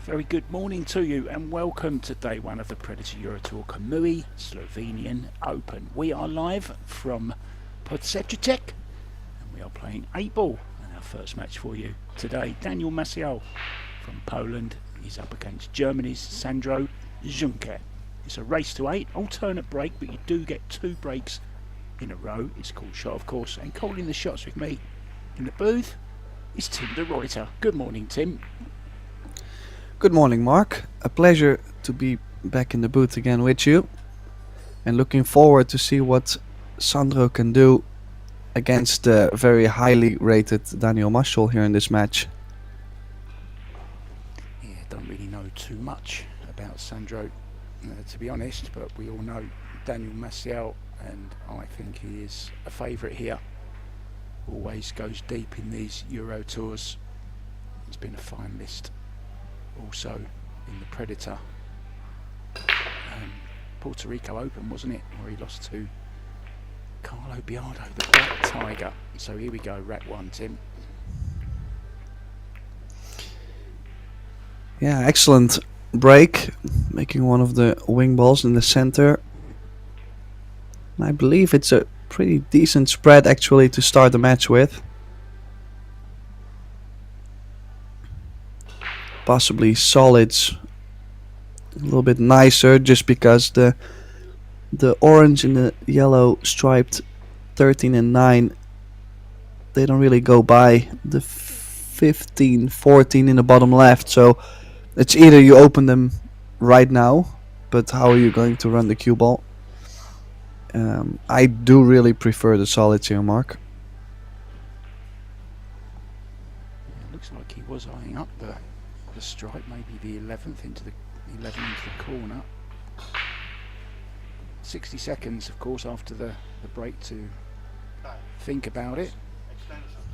Very good morning to you and welcome to day one of the Predator EuroTour KAMUI Slovenian Open. We are live from Podcetrtek and we are playing 8-ball, and our first match for you today, Daniel Maciol from Poland is up against Germany's Sandro Zschunke. It's a race to 8, alternate break, but you do get 2 breaks in a row. It's called shot, of course, and calling the shots with me in the booth is Tim de Ruyter. Good morning, Tim. Good morning, Mark. A pleasure to be back in the booth again with you, and looking forward to see what Sandro can do against the very highly rated Daniel Maciol here in this match. Yeah, don't really know too much about Sandro, to be honest, but we all know Daniel Maciol, and I think he is a favourite here. Always goes deep in these Euro Tours. He's been a finalist also in the Predator Puerto Rico Open, wasn't it, where he lost to Carlo Biardo, the Black Tiger. So here we go, rack 1, Tim. Yeah, excellent break, making one of the wing balls in the center. I believe it's a pretty decent spread actually to start the match with. Possibly solids a little bit nicer, just because the orange and the yellow striped 13 and 9, they don't really go by the 15, 14 in the bottom left, so it's either you open them right now, but how are you going to run the cue ball? I do really prefer the solids here, Mark. It looks like he was eyeing up the stripe, maybe the 11th into the 11 into the corner. 60 seconds, of course, after the break to think about it.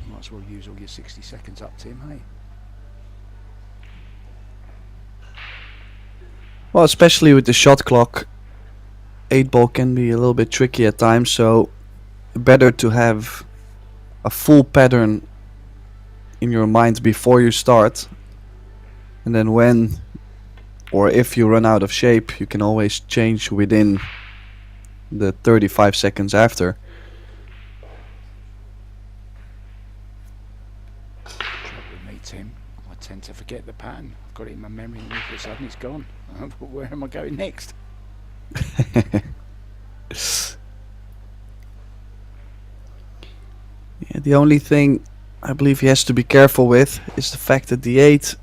You might as well use all your 60 seconds up, Tim, hey? Well, especially with the shot clock, 8-ball can be a little bit tricky at times, so better to have a full pattern in your mind before you start. And then when or if you run out of shape, you can always change within the 35 seconds after. Trouble with me, Tim, I tend to forget the pattern. I've got it in my memory and all of a sudden it's gone. Where am I going next? Yeah, the only thing I believe he has to be careful with is the fact that the 8,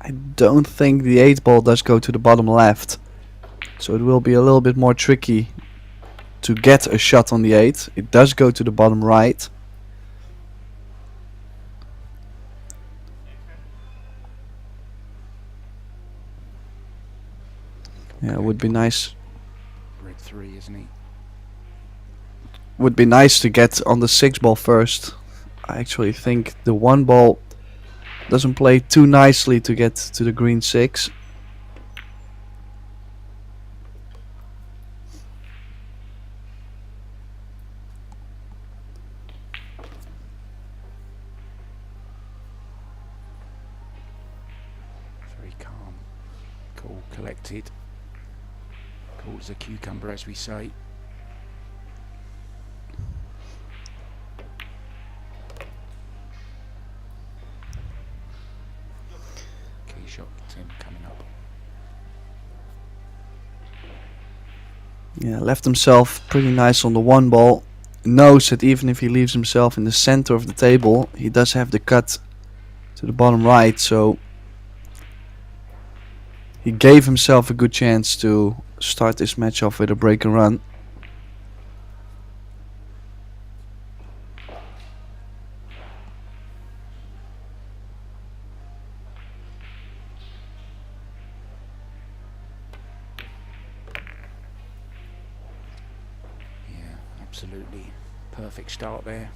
I don't think the 8-ball does go to the bottom left, so it will be a little bit more tricky to get a shot on the 8. It does go to the bottom right. Yeah, it would be nice. Red 3, isn't he? Would be nice to get on the 6-ball first. I actually think the 1-ball doesn't play too nicely to get to the green 6. Very calm, cool, collected, cool as a cucumber, as we say. Shot, Tim, coming up. Yeah, left himself pretty nice on the 1-ball. Knows that even if he leaves himself in the center of the table, he does have the cut to the bottom right, so he gave himself a good chance to start this match off with a break and run. Absolutely perfect start there,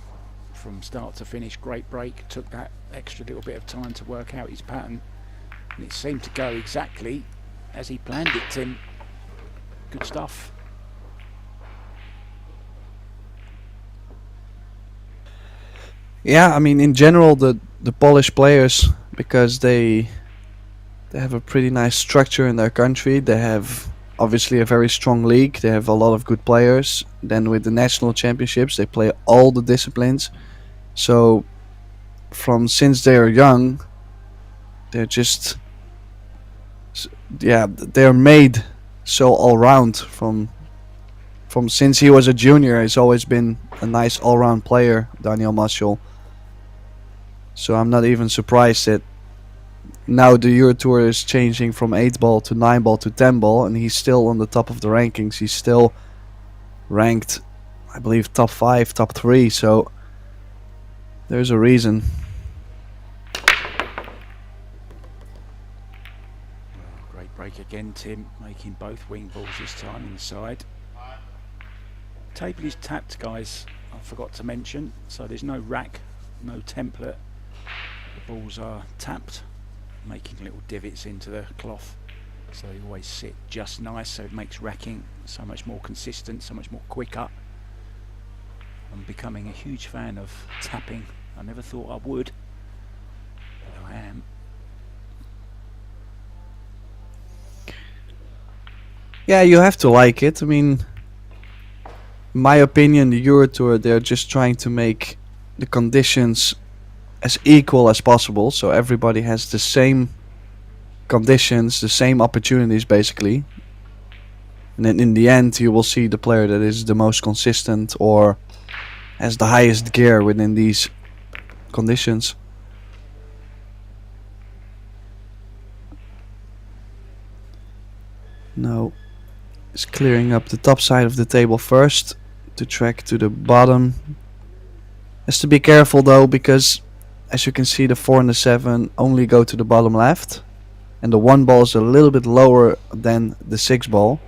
from start to finish. Great break, took that extra little bit of time to work out his pattern, and it seemed to go exactly as he planned it, Tim. Good stuff. Yeah, I mean, in general, the Polish players, because they They have a pretty nice structure in their country. They have obviously a very strong league. They have a lot of good players. Then with the national championships, they play all the disciplines. So from since they are young, they're just they're made so all round. From since he was a junior, he's always been a nice all round player, Daniel Maciol. So I'm not even surprised that now the EuroTour is changing from 8 ball to 9 ball to 10 ball, and he's still on the top of the rankings. He's still ranked, I believe, top 5, top 3. So there's a reason. Great break again, Tim, making both wing balls this time inside. Table is tapped, guys. I forgot to mention. So there's no rack, no template. The balls are tapped, making little divots into the cloth, so they always sit just nice, so it makes racking so much more consistent, so much more quicker. I'm becoming a huge fan of tapping. I never thought I would, but I am. Yeah, you have to like it. I mean, in my opinion, the EuroTour, they're just trying to make the conditions as equal as possible, so everybody has the same conditions, the same opportunities basically. And then in the end you will see the player that is the most consistent or has the highest gear within these conditions. Now is clearing up the top side of the table first to track to the bottom. Has to be careful though, because as you can see, the 4 and the 7 only go to the bottom left, and the 1 ball is a little bit lower than the 6 ball.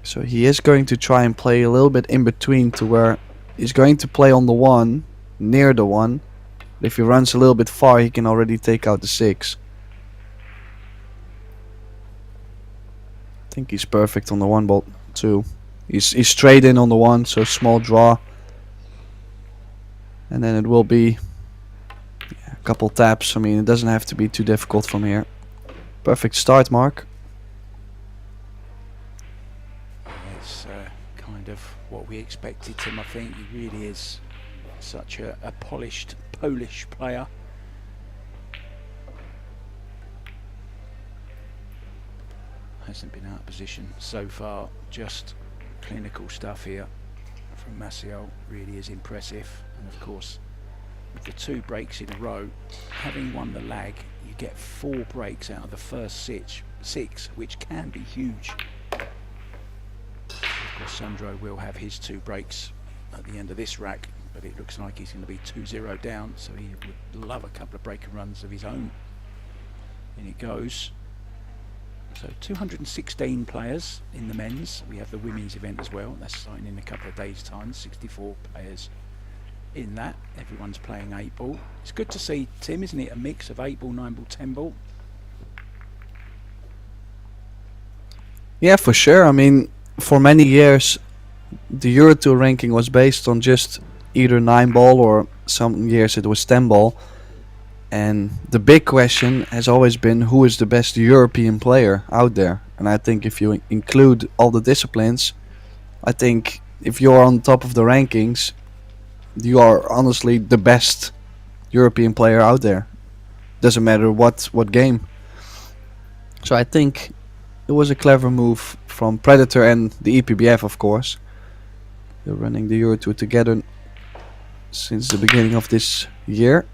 So he is going to try and play a little bit in between, to where he's going to play on the 1, near the 1. But if he runs a little bit far, he can already take out the 6. I think he's perfect on the 1 ball too. He's straight in on the 1, so small draw. And then it will be a couple taps. I mean, it doesn't have to be too difficult from here. Perfect start, Mark. It's kind of what we expected him, I think. He really is such a polished Polish player. Hasn't been out of position so far, just clinical stuff here from Maciol. Really is impressive. And of course, with the 2 breaks in a row, having won the lag, you get 4 breaks out of the first 6, which can be huge. Of course, Sandro will have his 2 breaks at the end of this rack, but it looks like he's going to be 2-0 down, so he would love a couple of break and runs of his own. In it goes. So 216 players in the men's. We have the women's event as well. That's starting in a couple of days' time. 64 players in that. Everyone's playing 8 ball. It's good to see, Tim, isn't it? A mix of 8 ball, 9 ball, 10 ball. Yeah, for sure. I mean, for many years, the EuroTour ranking was based on just either 9 ball, or some years it was 10 ball. And the big question has always been, who is the best European player out there? And I think if you include all the disciplines, I think if you're on top of the rankings, you are honestly the best European player out there. Doesn't matter what game. So I think it was a clever move from Predator and the IBPF, of course. They're running the EuroTour together since the beginning of this year.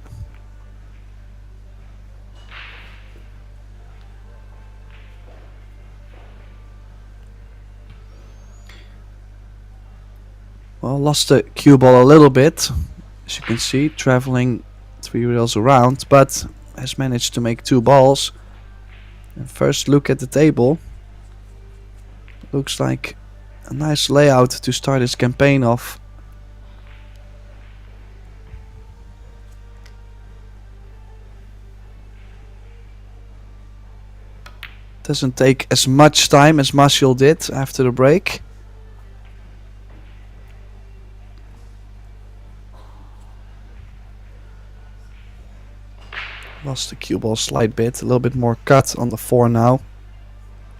Well, lost the cue ball a little bit, as you can see, traveling 3 rails around, but has managed to make 2 balls. And first look at the table. Looks like a nice layout to start his campaign off. Doesn't take as much time as Maciol did after the break. lost the cue ball slight bit, a little bit more cut on the 4 now.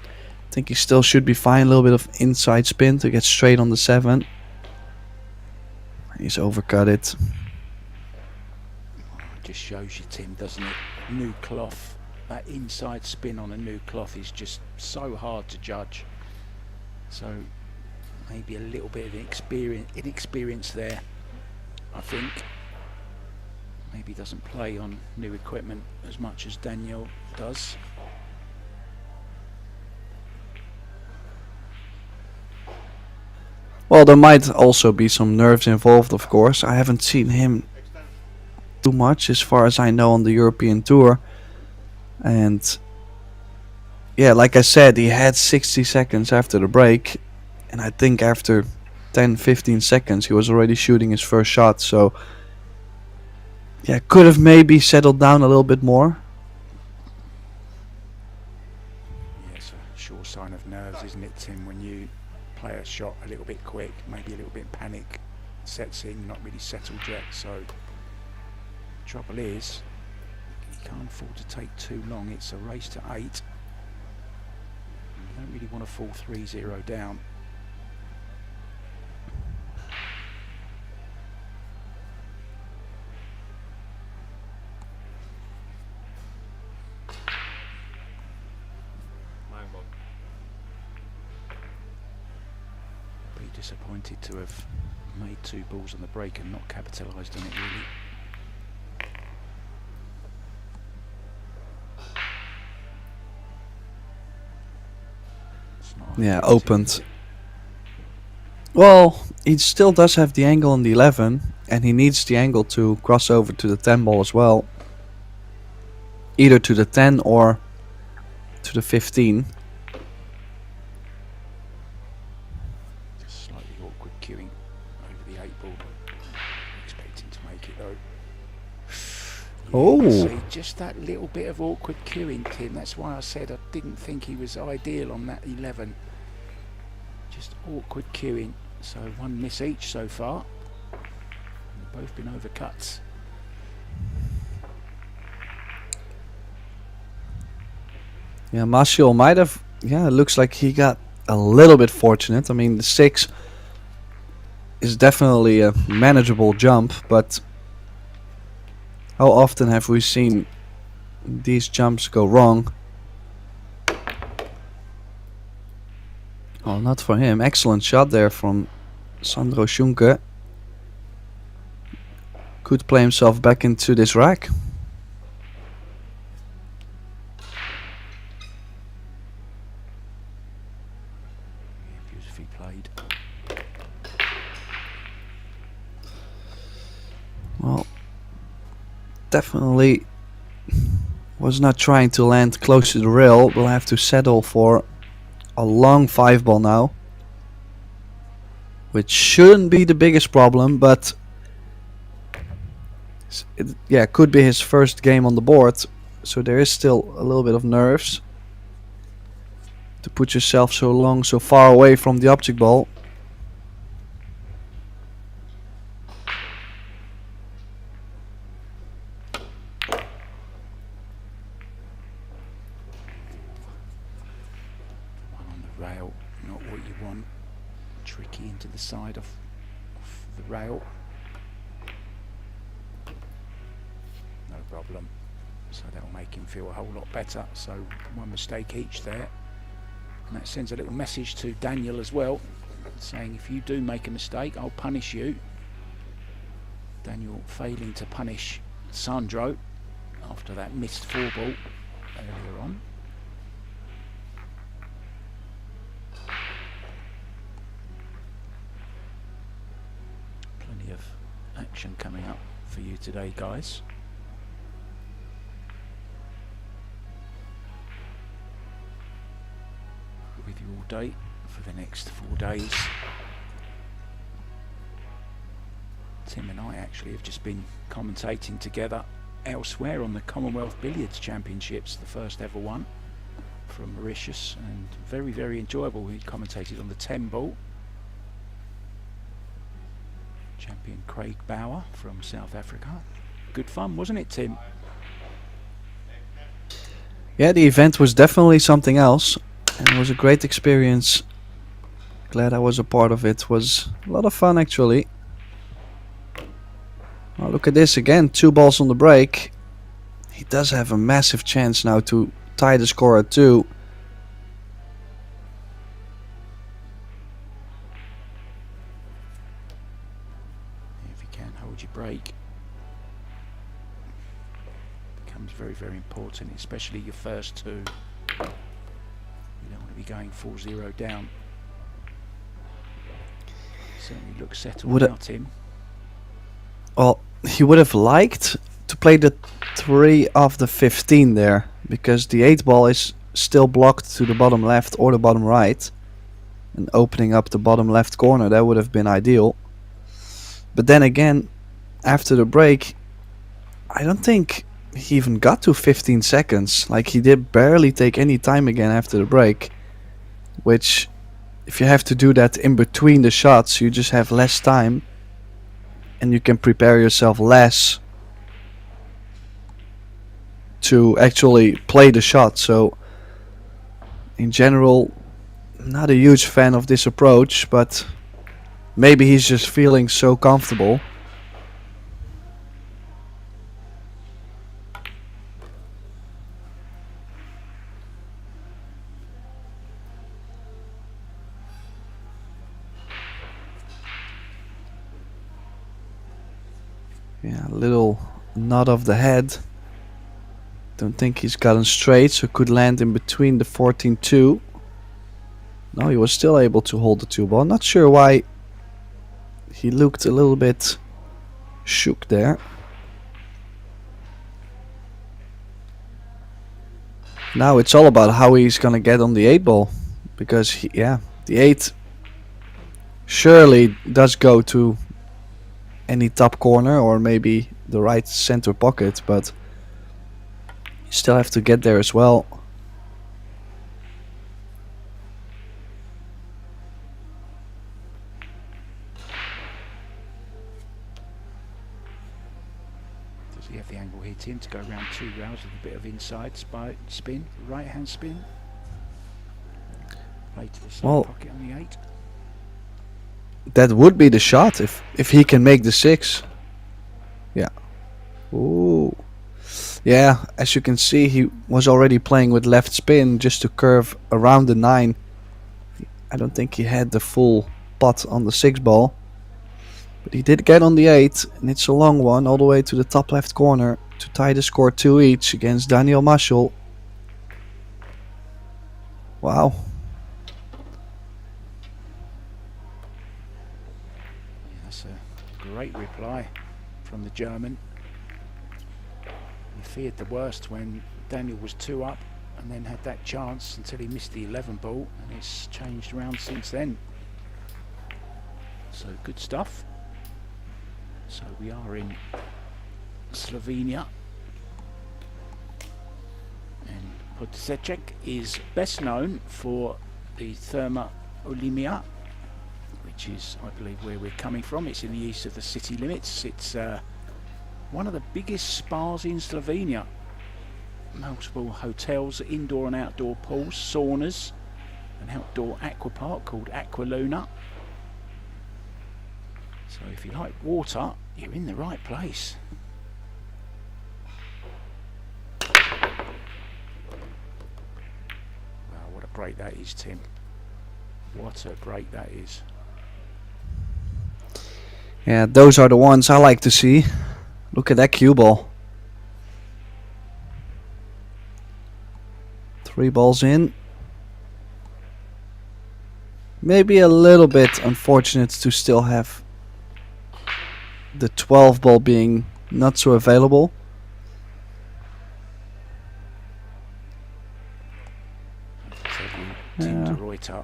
I think he still should be fine, a little bit of inside spin to get straight on the 7. He's overcut it. Just shows you, Tim, doesn't it? New cloth, that inside spin on a new cloth is just so hard to judge. So maybe a little bit of inexperience there, I think. Maybe doesn't play on new equipment as much as Daniel does. Well, there might also be some nerves involved, of course. I haven't seen him too much, as far as I know, on the European Tour. And yeah, like I said, he had 60 seconds after the break. And I think after 10-15 seconds he was already shooting his first shot. So yeah, could have maybe settled down a little bit more. Yeah, it's a sure sign of nerves, isn't it, Tim, when you play a shot a little bit quick, maybe a little bit panic sets in, not really settled yet. So trouble is, you can't afford to take too long. It's a race to 8. You don't really want to fall 3-0 down. Be disappointed to have made 2 balls on the break and not capitalised on it, really. Yeah, opened. Well, he still does have the angle on the 11, and he needs the angle to cross over to the 10 ball as well. Either to the 10 or to the 15. Just slightly awkward queuing over the 8 ball. Expecting to make it though. Oh. See, just that little bit of awkward queuing, Tim. That's why I said I didn't think he was ideal on that 11. Just awkward queuing. So 1 miss each so far. They've both been overcuts. Yeah, Maciol might have. Yeah, it looks like he got a little bit fortunate. I mean, the 6 is definitely a manageable jump, but how often have we seen these jumps go wrong? Oh, not for him. Excellent shot there from Sandro Zschunke. Could play himself back into this rack. Beautifully played. Well, definitely was not trying to land close to the rail. We'll have to settle for a long 5 ball now, which shouldn't be the biggest problem, but yeah, could be his first game on the board, so there is still a little bit of nerves to put yourself so long, so far away from the object ball. Rail, not what you want. Tricky into the side of the rail. No problem. So that'll make him feel a whole lot better. So 1 mistake each there. And that sends a little message to Daniel as well, saying if you do make a mistake, I'll punish you. Daniel failing to punish Sandro after that missed 4 ball earlier on. Plenty of action coming up for you today, guys. With you all day for the next 4 days. Tim and I actually have just been commentating together elsewhere on the Commonwealth Billiards Championships, the first ever one from Mauritius, and very, very enjoyable. We commentated on the 10 ball. Champion Craig Bauer from South Africa. Good fun, wasn't it, Tim? Yeah, the event was definitely something else, and it was a great experience. Glad I was a part of it. Was a lot of fun actually. Oh, look at this again, 2 balls on the break. He does have a massive chance now to tie the score at 2. If you can hold your break, becomes very, very important, especially your first 2. You don't want to be going 4-0 down. Certainly looks settled out, Tim. Well, he would have liked to play the 3 of the 15 there, because the 8 ball is still blocked to the bottom left or the bottom right, and opening up the bottom left corner, that would have been ideal. But then again, after the break, I don't think he even got to 15 seconds. Like, he did barely take any time again after the break, which, if you have to do that in between the shots, you just have less time and you can prepare yourself less to actually play the shot. So in general, not a huge fan of this approach, but maybe he's just feeling so comfortable. Yeah, a little nod of the head. Don't think he's gotten straight, so could land in between the 14-2. No, he was still able to hold the 2 ball. Not sure why he looked a little bit shook there. Now it's all about how he's gonna get on the 8 ball, because the 8 surely does go to any top corner or maybe the right center pocket, but you still have to get there as well. Does he have the angle here, Tim, to go around 2 rails with a bit of inside spin, right hand spin? Play to the side pocket on the 8. That would be the shot if he can make the 6. Yeah. Ooh. Yeah, as you can see, he was already playing with left spin just to curve around the 9. I don't think he had the full pot on the 6 ball. But he did get on the 8, and it's a long one all the way to the top left corner to tie the score 2 each against Daniel Maciol. Wow. That's a great reply from the German. He feared the worst when Daniel was 2 up and then had that chance until he missed the 11 ball, and it's changed around since then. So good stuff. So we are in Slovenia, and Podcetrtek is best known for the Therme Olimia, which is, I believe, where we're coming from. It's in the east of the city limits. It's one of the biggest spas in Slovenia. Multiple hotels, indoor and outdoor pools, saunas, an outdoor aqua park called Aqua Luna. So if you like water, you're in the right place. Wow, what a break that is, Tim. What a break that is. Yeah, those are the ones I like to see. Look at that cue ball. 3 balls in. Maybe a little bit unfortunate to still have the 12 ball being not so available. Tim de Ruyter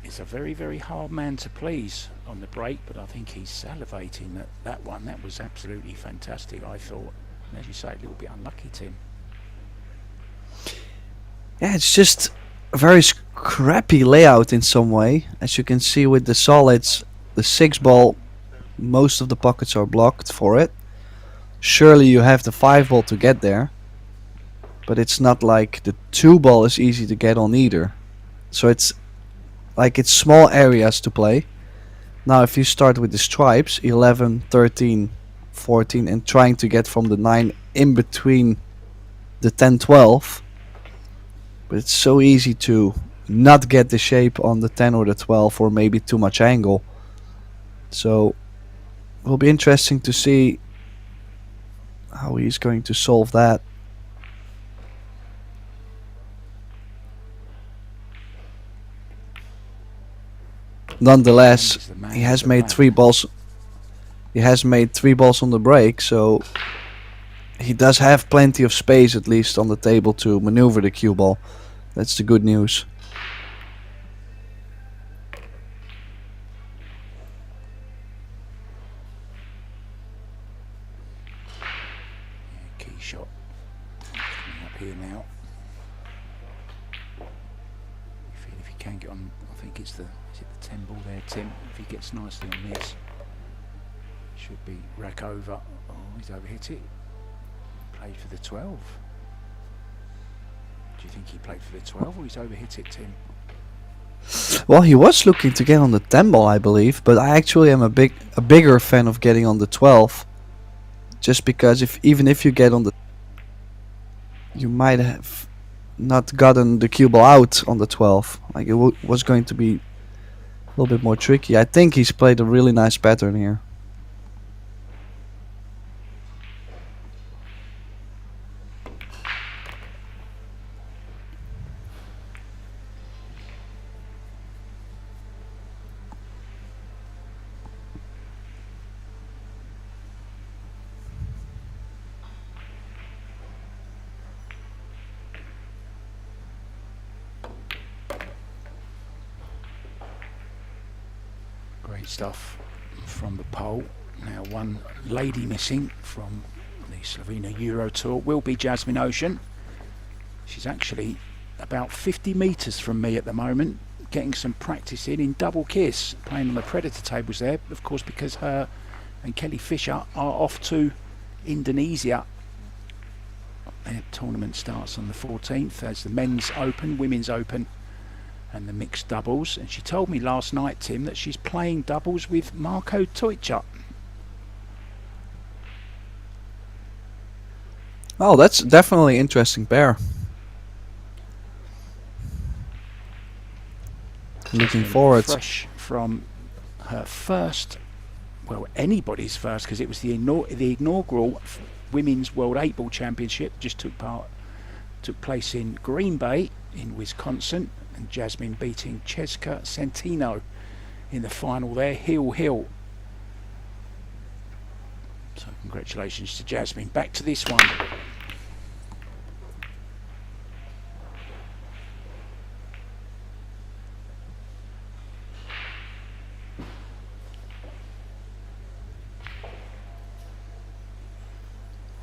is a very, very hard man to please on the break, but I think he's salivating at that one. That was absolutely fantastic, I thought. And as you say, a little bit unlucky, Tim. Yeah, it's just a very scrappy layout in some way. As you can see with the solids, the 6 ball, most of the pockets are blocked for it. Surely you have the 5 ball to get there. but it's not like the 2 ball is easy to get on either. So it's like it's small areas to play. Now if you start with the stripes 11, 13, 14 and trying to get from the 9 in between the 10, 12, but it's so easy to not get the shape on the 10 or the 12 or maybe too much angle. So it will be interesting to see how he's going to solve that. Nonetheless, he has made 3 balls. He has made 3 balls on the break, so he does have plenty of space at least on the table to maneuver the cue ball. That's the good news. Key shot coming up here now. If he can get on, I think it's the 10 ball there, Tim. If he gets nicely on this, should be rack over. Oh, he's overhit it. Played for the 12. Do you think he played for the 12 or he's overhit it, Tim? Well, he was looking to get on the 10 ball, I believe, but I actually am a bigger fan of getting on the 12, just because even if you get on the, you might have not gotten the cue ball out on the 12. Like it was going to be a little bit more tricky. I think he's played a really nice pattern here. Great stuff from the pole. Now one lady missing from the Slovenia EuroTour will be Jasmine Ocean. She's actually about 50 metres from me at the moment, getting some practice in double kiss, playing on the Predator tables there, of course, because her and Kelly Fisher are off to Indonesia. Their tournament starts on the 14th as the men's open, women's open and the mixed doubles. And she told me last night, Tim, that she's playing doubles with Marko Tojča. Oh, that's definitely an interesting pair. Looking forward. Fresh from her first, well, anybody's first, because it was the inaugural Women's World 8-Ball Championship, just took place in Green Bay in Wisconsin, and Jasmine beating Chevchic Centino in the final there, heel. So congratulations to Jasmine. Back to this one.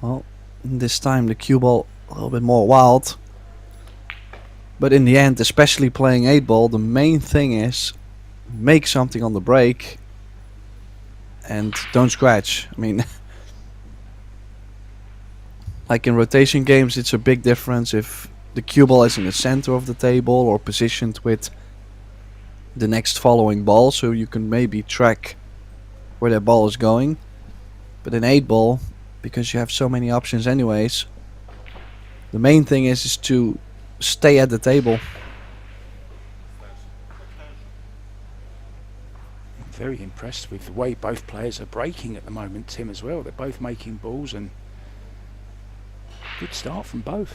Well, this time the cue ball a little bit more wild. But in the end, especially playing 8-ball, the main thing is make something on the break and don't scratch. I mean, like in rotation games, it's a big difference if the cue ball is in the center of the table or positioned with the next following ball, so you can maybe track where that ball is going. But in 8-ball, because you have so many options anyways, the main thing is to stay at the table. I'm very impressed with the way both players are breaking at the moment, Tim, as well. They're both making balls, and good start from both.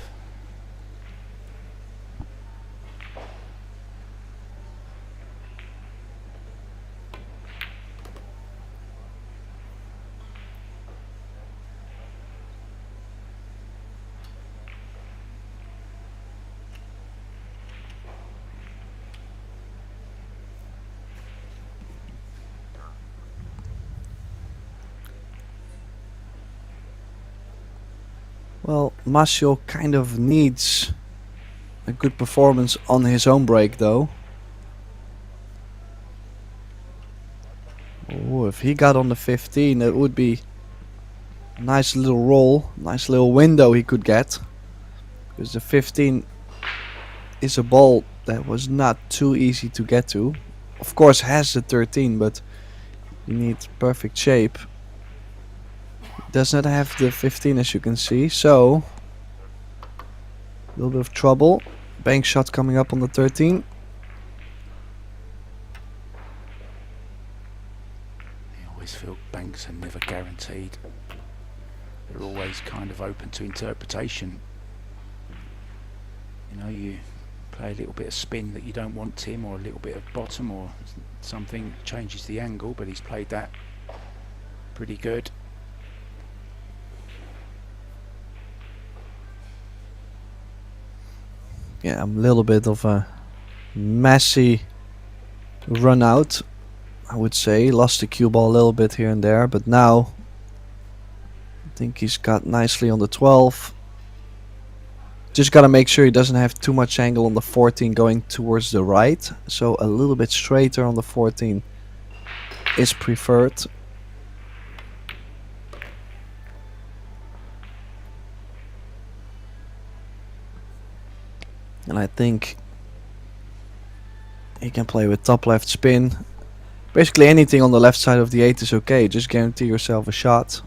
Well, Maciol kind of needs a good performance on his own break though. Oh, if he got on the 15, it would be a nice little roll, nice little window he could get. because the 15 is a ball that was not too easy to get to. Of course has the 13, but you need perfect shape. Does not have the 15 as you can see, so a little bit of trouble. Bank shot coming up on the 13. I always feel banks are never guaranteed. They're always kind of open to interpretation. You know, you play a little bit of spin that you don't want, Tim, or a little bit of bottom or something changes the angle, but he's played that pretty good. Yeah, I'm a little bit of a messy run out, I would say. Lost the cue ball a little bit here and there, but now I think he's got nicely on the 12. Just gotta make sure he doesn't have too much angle on the 14 going towards the right, so a little bit straighter on the 14 is preferred. And I think he can play with top left spin. Basically anything on the left side of the 8 is okay, just guarantee yourself a shot.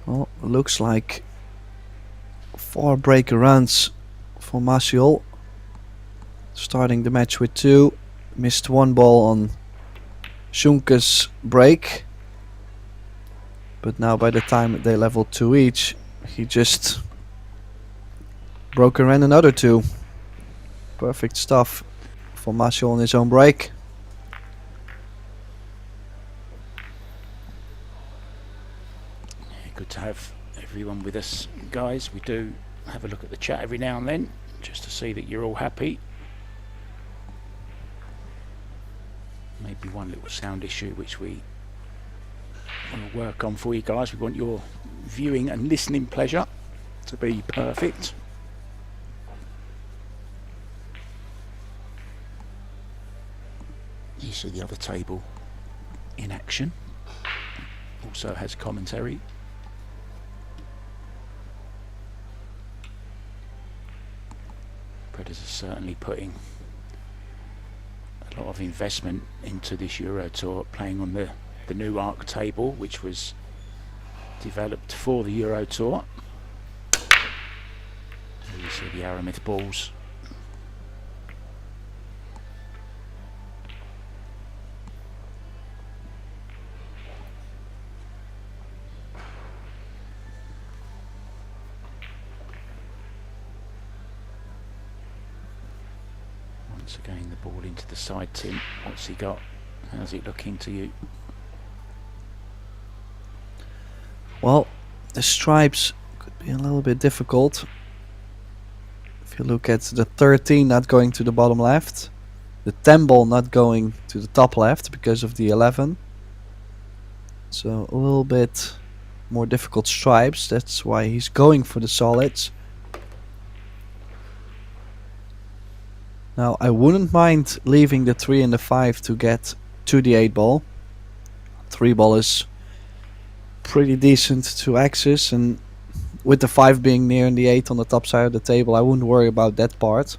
Well, looks like 4 breaker runs for Maciol. Starting the match with 2. Missed 1 ball on Zschunke's break. But now by the time they level 2 each, he just broke and ran another 2. Perfect stuff for Maciol on his own break. Good to have everyone with us, guys. We do have a look at the chat every now and then, just to see that you're all happy. Maybe one little sound issue which we will work on for you guys. We want your viewing and listening pleasure to be perfect. You see the other table in action. Also has commentary. Predators are certainly putting a lot of investment into this EuroTour, playing on the new arc table, which was developed for the EuroTour. Here you see the Aramith balls. Once again, the ball into the side, Tim. What's he got? How's it looking to you? Well, the stripes could be a little bit difficult. If you look at the 13 not going to the bottom left, the 10 ball not going to the top left because of the 11. So a little bit more difficult stripes. That's why he's going for the solids. Now I wouldn't mind leaving the 3 and the 5 to get to the 8 ball. 3 ball is pretty decent to access, and with the 5 being near and the 8 on the top side of the table, I wouldn't worry about that part.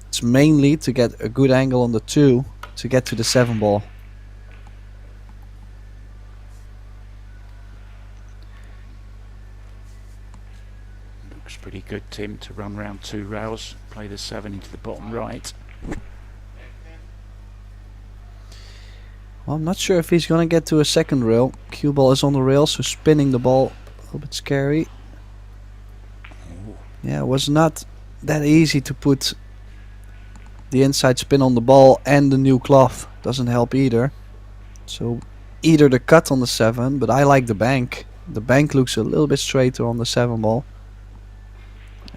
It's mainly to get a good angle on the 2 to get to the 7 ball. Looks pretty good, Tim, to run round 2 rails, play the 7 into the bottom right. Well, I'm not sure if he's gonna get to a second rail. Cue ball is on the rail, so spinning the ball a little bit scary. Yeah, it was not that easy to put the inside spin on the ball, and the new cloth doesn't help either. So either the cut on the 7, but I like the bank. The bank looks a little bit straighter on the 7 ball.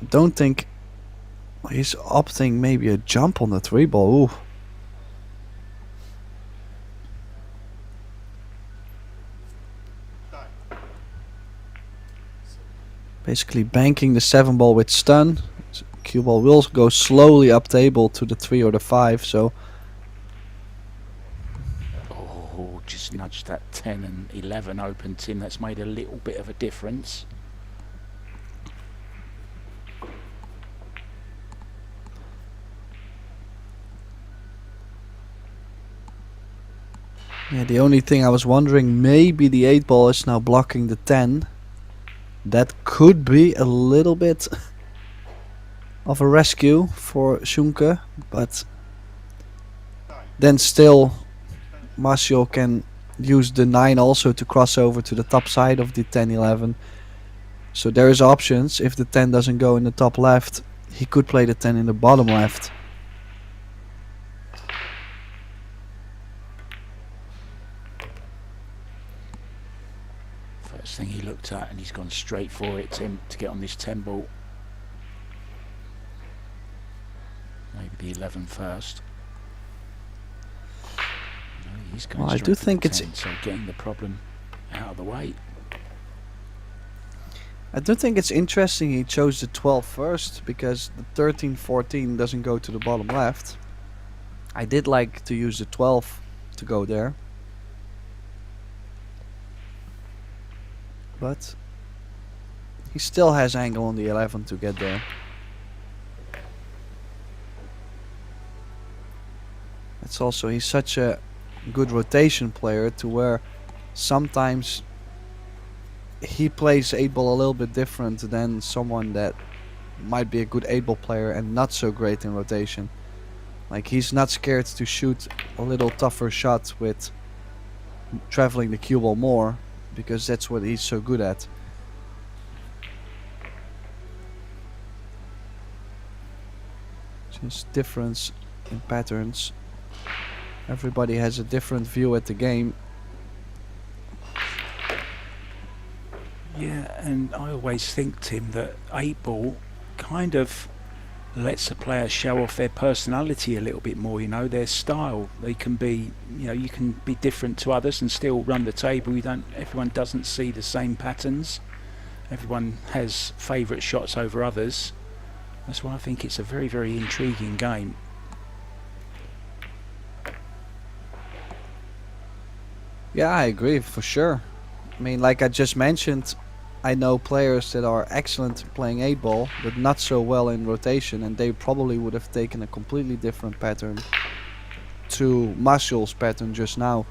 I don't think he's opting maybe a jump on the 3 ball. Ooh. Basically banking the 7 ball with stun. So cue ball will go slowly up table to the 3 or the 5, so ball just nudged that 10 and 11 open, Tim. That's made a little bit of a difference. Yeah, the only thing I was wondering, maybe the 8 ball is now blocking the 10. That could be a little bit of a rescue for Zschunke, but then still Maciol can use the 9 also to cross over to the top side of the 10-11. So there is options. If the 10 doesn't go in the top left, he could play the 10 in the bottom left. First thing he looked at, and he's gone straight for it, Tim, to get on this 10 ball. Maybe the 11 first. No, he's going Well, I straight do for think the it's 10, so getting the problem out of the way. I do think it's interesting he chose the 12 first, because the 13-14 doesn't go to the bottom left. I did like to use the 12 to go there, but he still has angle on the 11 to get there. It's also, he's such a good rotation player to where sometimes he plays 8 ball a little bit different than someone that might be a good 8 ball player and not so great in rotation. Like, he's not scared to shoot a little tougher shot with traveling the cue ball more, because that's what he's so good at. Just difference in patterns. Everybody has a different view at the game. Yeah, and I always think, Tim, that 8 ball kind of lets the players show off their personality a little bit more, you know, their style. They can be, you know, you can be different to others and still run the table. Everyone doesn't see the same patterns. Everyone has favourite shots over others. That's why I think it's a very, very intriguing game. Yeah, I agree, for sure. I mean, like I just mentioned, I know players that are excellent playing 8 ball, but not so well in rotation, and they probably would have taken a completely different pattern to Maciol's pattern just now.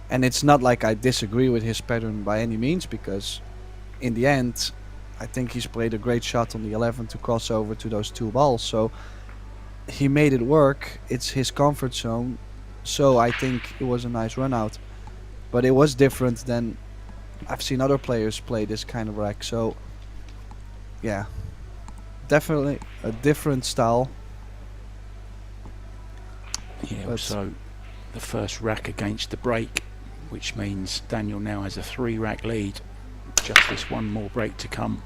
And it's not like I disagree with his pattern by any means, because in the end, I think he's played a great shot on the 11 to cross over to those 2 balls. So he made it work. It's his comfort zone. So I think it was a nice run out. But it was different than I've seen other players play this kind of rack. So yeah, definitely a different style. Yeah, But so the first rack against the break, which means Daniel now has a 3 rack lead. Just this one more break to come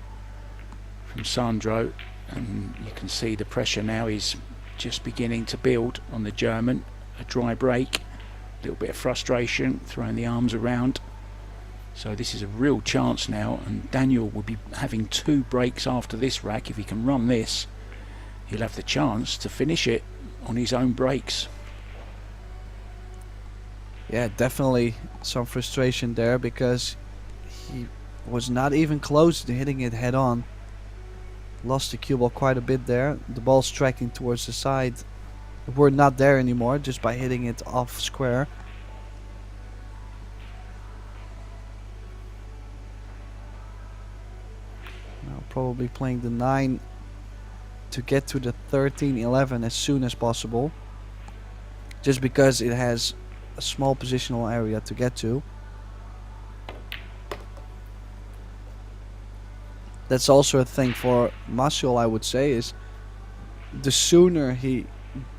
from Sandro, and you can see the pressure now is just beginning to build on the German. A dry break, a little bit of frustration, throwing the arms around. So this is a real chance now, and Daniel will be having 2 breaks after this rack. If he can run this, he'll have the chance to finish it on his own breaks. yeah, definitely some frustration there, because he was not even close to hitting it head on. Lost the cue ball quite a bit there. The ball's tracking towards the side. We're not there anymore, just by hitting it off square. Now probably playing the 9 to get to the 13-11 as soon as possible, just because it has a small positional area to get to. That's also a thing for Maciol, I would say, is the sooner he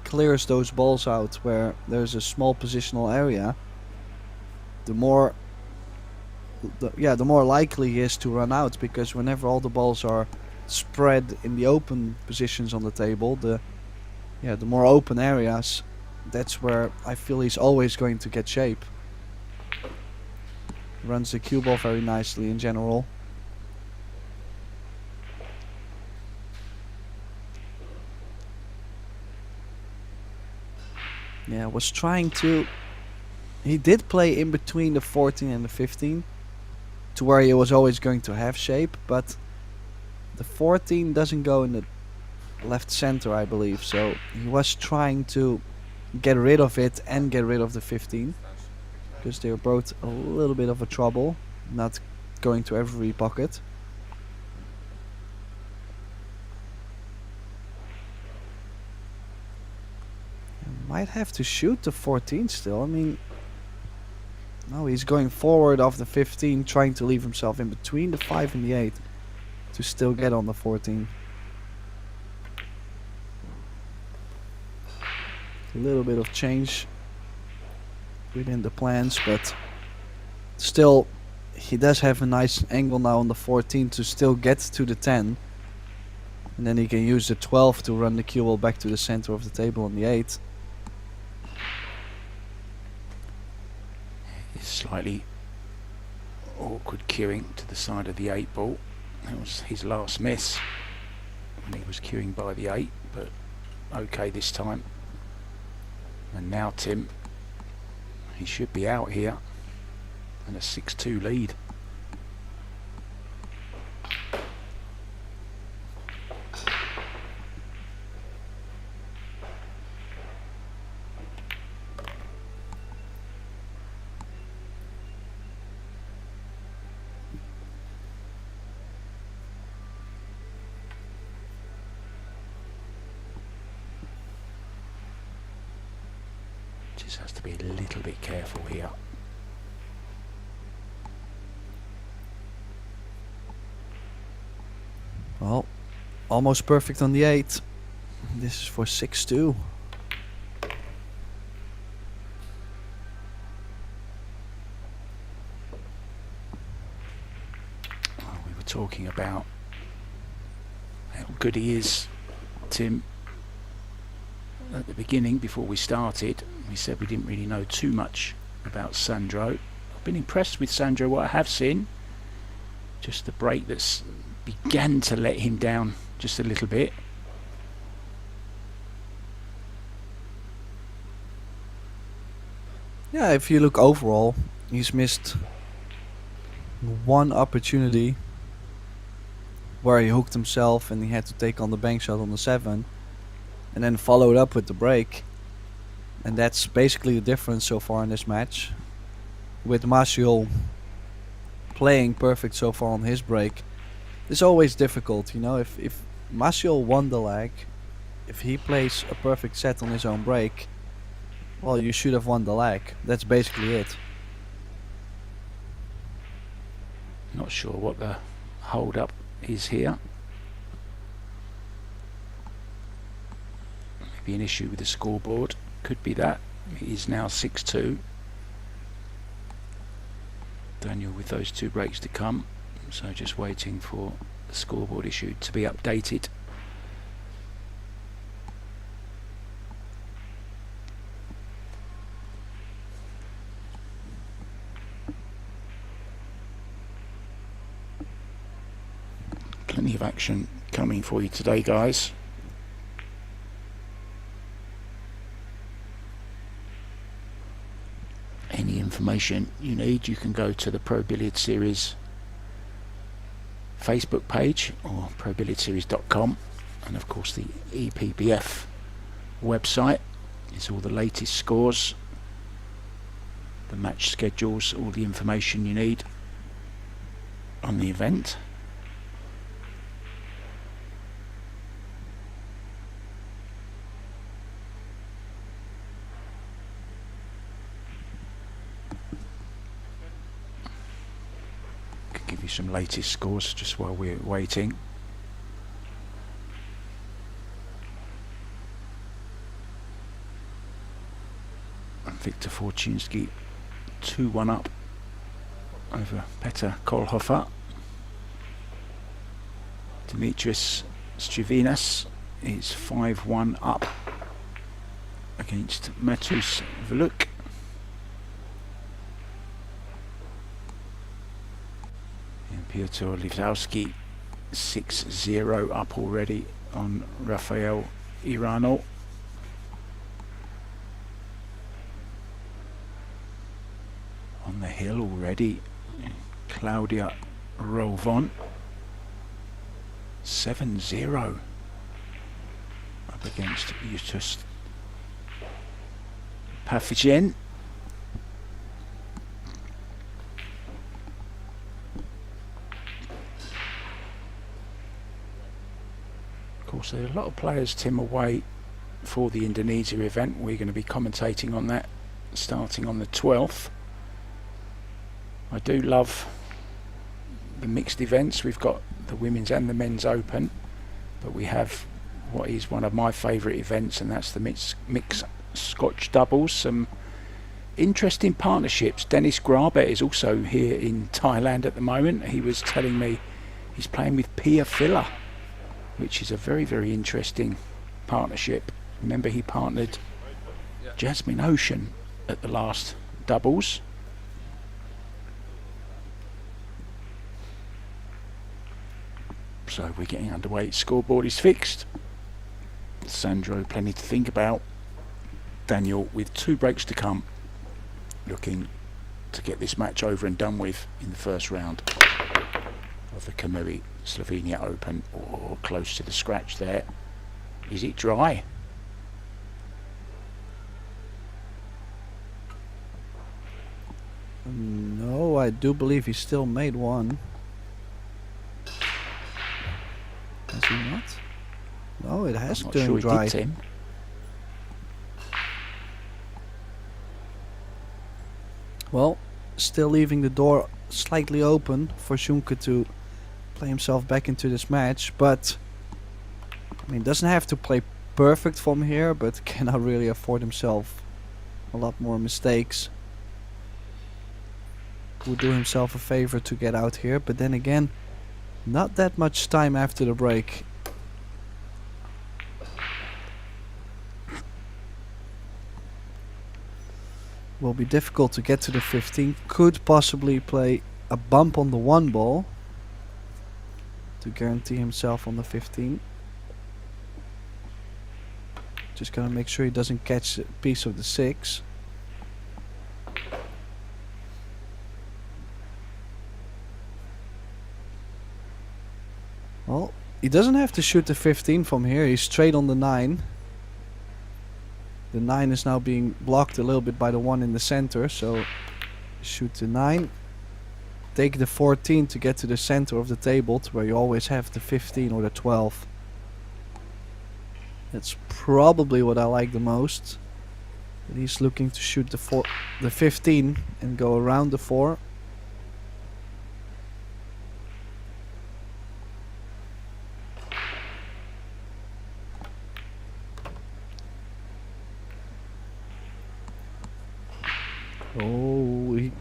clears those balls out where there's a small positional area, the more likely he is to run out, because whenever all the balls are spread in the open positions on the table, the more open areas, that's where I feel he's always going to get shape. Runs the cue ball very nicely in general. Yeah, was trying to He did play in between the 14 and the 15, to where he was always going to have shape, but the 14 doesn't go in the left center, I believe, so he was trying to get rid of it and get rid of the 15, because they were both a little bit of a trouble, not going to every pocket. Might have to shoot the 14 still. I mean, no, he's going forward off the 15, trying to leave himself in between the 5 and the 8 to still get on the 14. A little bit of change within the plans, but still he does have a nice angle now on the 14 to still get to the 10, and then he can use the 12 to run the cue ball back to the center of the table on the 8. Slightly awkward cueing to the side of the 8 ball. That was his last miss when he was cueing by the 8, but okay this time. And now Tim, he should be out here, and a 6-2 lead. Just has to be a little bit careful here. Well, almost perfect on the 8. This is for 6-2. We were talking about how good he is, Tim, at the beginning before we started. We said we didn't really know too much about Sandro. I've been impressed with Sandro, what I have seen. Just the break that's began to let him down just a little bit. Yeah, if you look overall, he's missed one opportunity where he hooked himself and he had to take on the bank shot on the 7, and then followed up with the break. And that's basically the difference so far in this match. With Maciol playing perfect so far on his break, it's always difficult, you know. If Maciol won the leg, if he plays a perfect set on his own break, well, you should have won the leg. That's basically it. Not sure what the hold up is here. Maybe an issue with the scoreboard. Could be that. It is now 6-2. Daniel with those 2 breaks to come, so just waiting for the scoreboard issue to be updated. Plenty of action coming for you today, guys. Any information you need, you can go to the Pro Billiard Series Facebook page or ProBilliardSeries.com, and of course the IBPF website is all the latest scores, the match schedules, all the information you need on the event. Give you some latest scores just while we're waiting. And Victor Fortunski 2-1 up over Peter Kohlhofer. Dimitris Strivinas is 5-1 up against Matus Veluk. Piotr Livzowski 6-0 up already on Rafael Irano. on the hill already. Claudia Rovon. 7-0 up against Justus Pavlin. Of course, there are a lot of players, Tim, away for the Indonesia event. We're going to be commentating on that starting on the 12th. I do love the mixed events. We've got the women's and the men's open, but we have what is one of my favourite events, and that's the mixed Scotch doubles. Some interesting partnerships. Dennis Grabet is also here in Thailand at the moment. He was telling me he's playing with Pia Filler, which is a very, very interesting partnership. Remember, he partnered Jasmine Ocean at the last doubles. So we're getting underway. Scoreboard is fixed. Sandro plenty to think about. Daniel with 2 breaks to come, looking to get this match over and done with in the first round of the Kamui Slovenia Open. Oh, close to the scratch there. Is it dry? No, I do believe he still made one. Has he not? No, it has I'm not turned sure dry. he did, Tim. Well, still leaving the door slightly open for Zschunke to play himself back into this match, but I mean, doesn't have to play perfect from here, but cannot really afford himself a lot more mistakes. Would do himself a favor to get out here, but then again, not that much time after the break. Will be difficult to get to the 15. Could possibly play a bump on the 1 ball to guarantee himself on the 15. Just gonna make sure he doesn't catch a piece of the 6. Well, he doesn't have to shoot the 15 from here. He's straight on the 9. The 9 is now being blocked a little bit by the 1 in the center, so shoot the 9. Take the 14 to get to the center of the table, to where you always have the 15 or the 12. That's probably what I like the most. But he's looking to shoot the 15 and go around the 4. Oh, he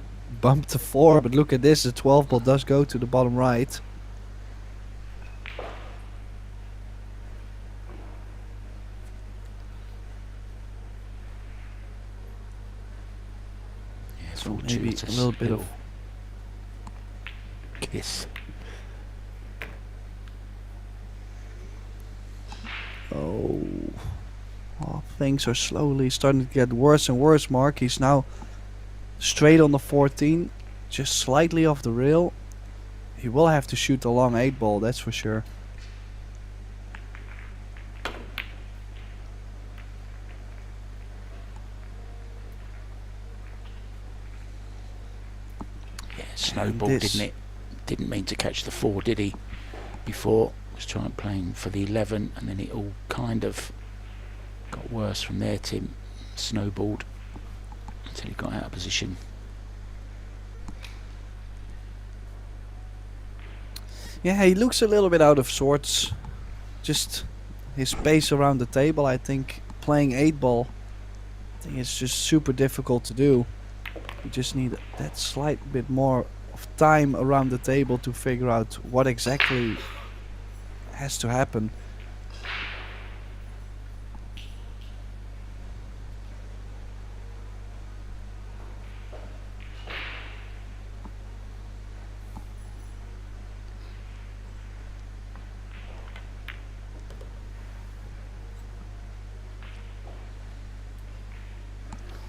bumped the 4, but look at this, the 12 ball does go to the bottom right. Yeah, So maybe a little bit of kiss. oh, things are slowly starting to get worse and worse. Mark, he's now straight on the 14, just slightly off the rail. He will have to shoot the long 8 ball, that's for sure. Yeah, snowball, didn't it? Didn't mean to catch the 4, did he? Before, was trying playing for the 11, and then it all kind of got worse from there. Tim snowballed until he got out of position. Yeah, he looks a little bit out of sorts. Just his pace around the table, I think playing 8 ball, I think it's just super difficult to do. You just need that slight bit more of time around the table to figure out what exactly has to happen.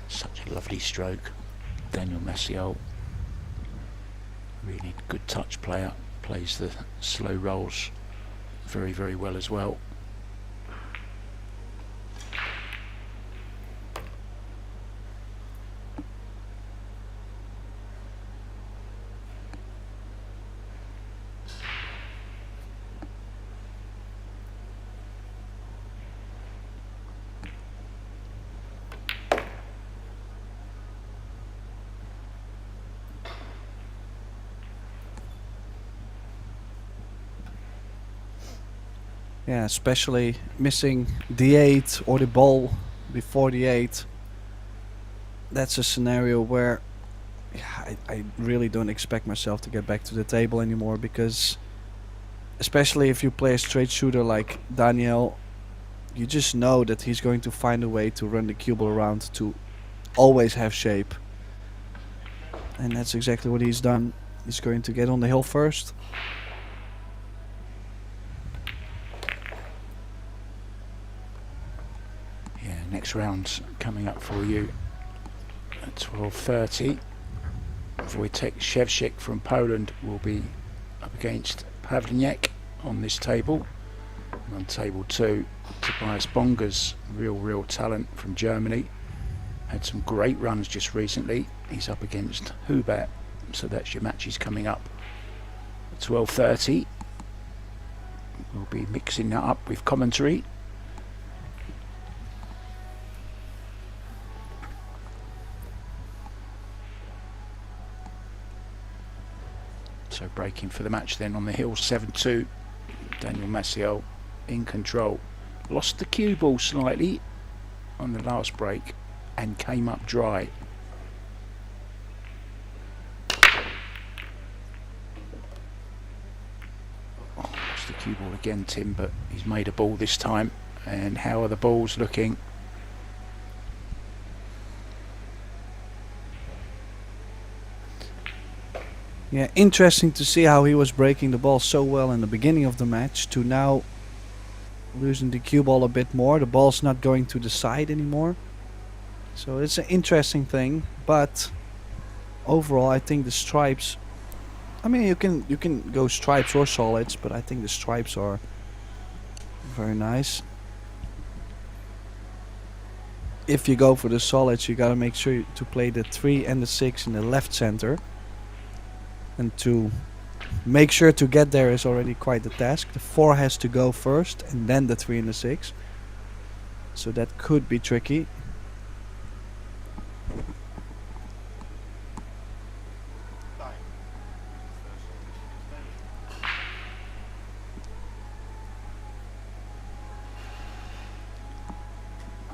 Such a lovely stroke, Daniel Maciol. Really good touch player, plays the slow rolls very, very well as well. Yeah, especially missing the 8 or the ball before the 8. That's a scenario where I really don't expect myself to get back to the table anymore, because especially if you play a straight shooter like Daniel, you just know that he's going to find a way to run the cue ball around to always have shape. And that's exactly what he's done. He's going to get on the hill first. Next round's coming up for you at 12:30. Wojtek Chevchic from Poland will be up against Pavlin on this table. And on table 2, Tobias Bonger's real talent from Germany. Had some great runs just recently. He's up against Hubert, so that's your matches coming up at 12:30. We'll be mixing that up with commentary. So breaking for the match then on the hill, 7-2. Daniel Maciol in control. Lost the cue ball slightly on the last break and came up dry. Oh, lost the cue ball again, Tim, but he's made a ball this time. And how are the balls looking? Yeah, interesting to see how he was breaking the ball so well in the beginning of the match to now losing the cue ball a bit more. The ball's not going to the side anymore. So it's an interesting thing, but overall I think the stripes, I mean you can go stripes or solids, but I think the stripes are very nice. If you go for the solids, you gotta make sure to play the 3 and the 6 in the left center. And to make sure to get there is already quite the task. The 4 has to go first and then the 3 and the 6. So that could be tricky. I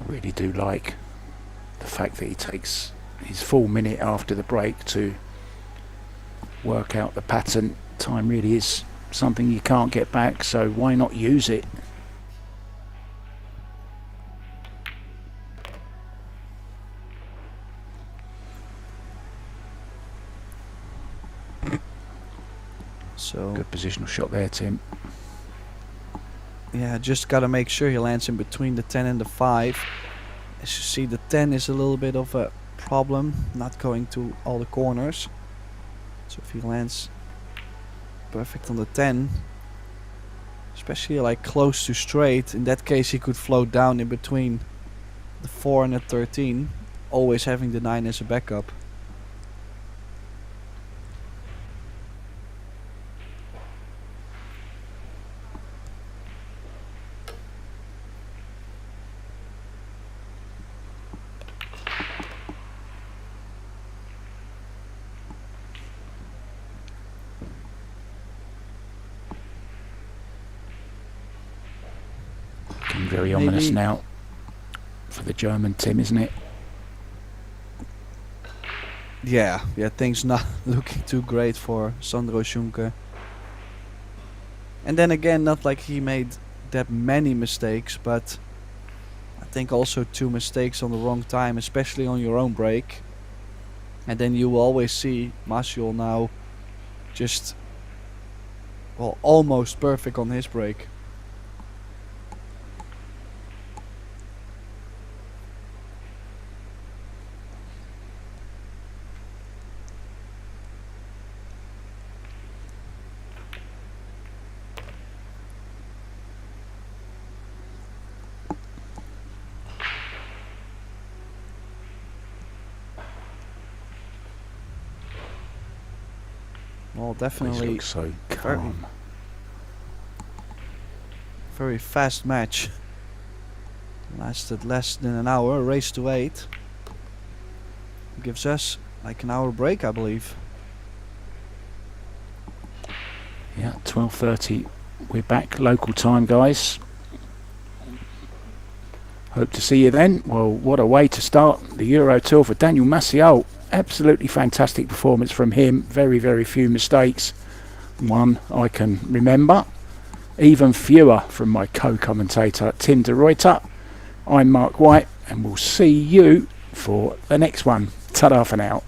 really do like the fact that he takes his full minute after the break to work out the pattern. Time really is something you can't get back, so why not use it? So good positional shot there, Tim. Yeah, just gotta make sure he lands in between the 10 and the 5. As you see, the 10 is a little bit of a problem, not going to all the corners. So if he lands perfect on the 10, especially like close to straight, in that case he could float down in between the 4 and the 13, always having the 9 as a backup. Very ominous now for the German Tim, isn't it? Yeah, things not looking too great for Sandro Zschunke. And then again, not like he made that many mistakes, but I think also 2 mistakes on the wrong time, especially on your own break. And then you will always see Maciol now just, well, almost perfect on his break. Well, He definitely looks so calm. very fast match. Lasted less than an hour, race to 8. Gives us like an hour break, I believe. Yeah, 12:30. We're back local time, guys. Hope to see you then. Well, what a way to start the Euro Tour for Daniel Maciol. Absolutely fantastic performance from him. Very, very few mistakes. One I can remember. Even fewer from my co-commentator Tim de Ruyter. I'm Mark White, and we'll see you for the next one. Ta-da for now.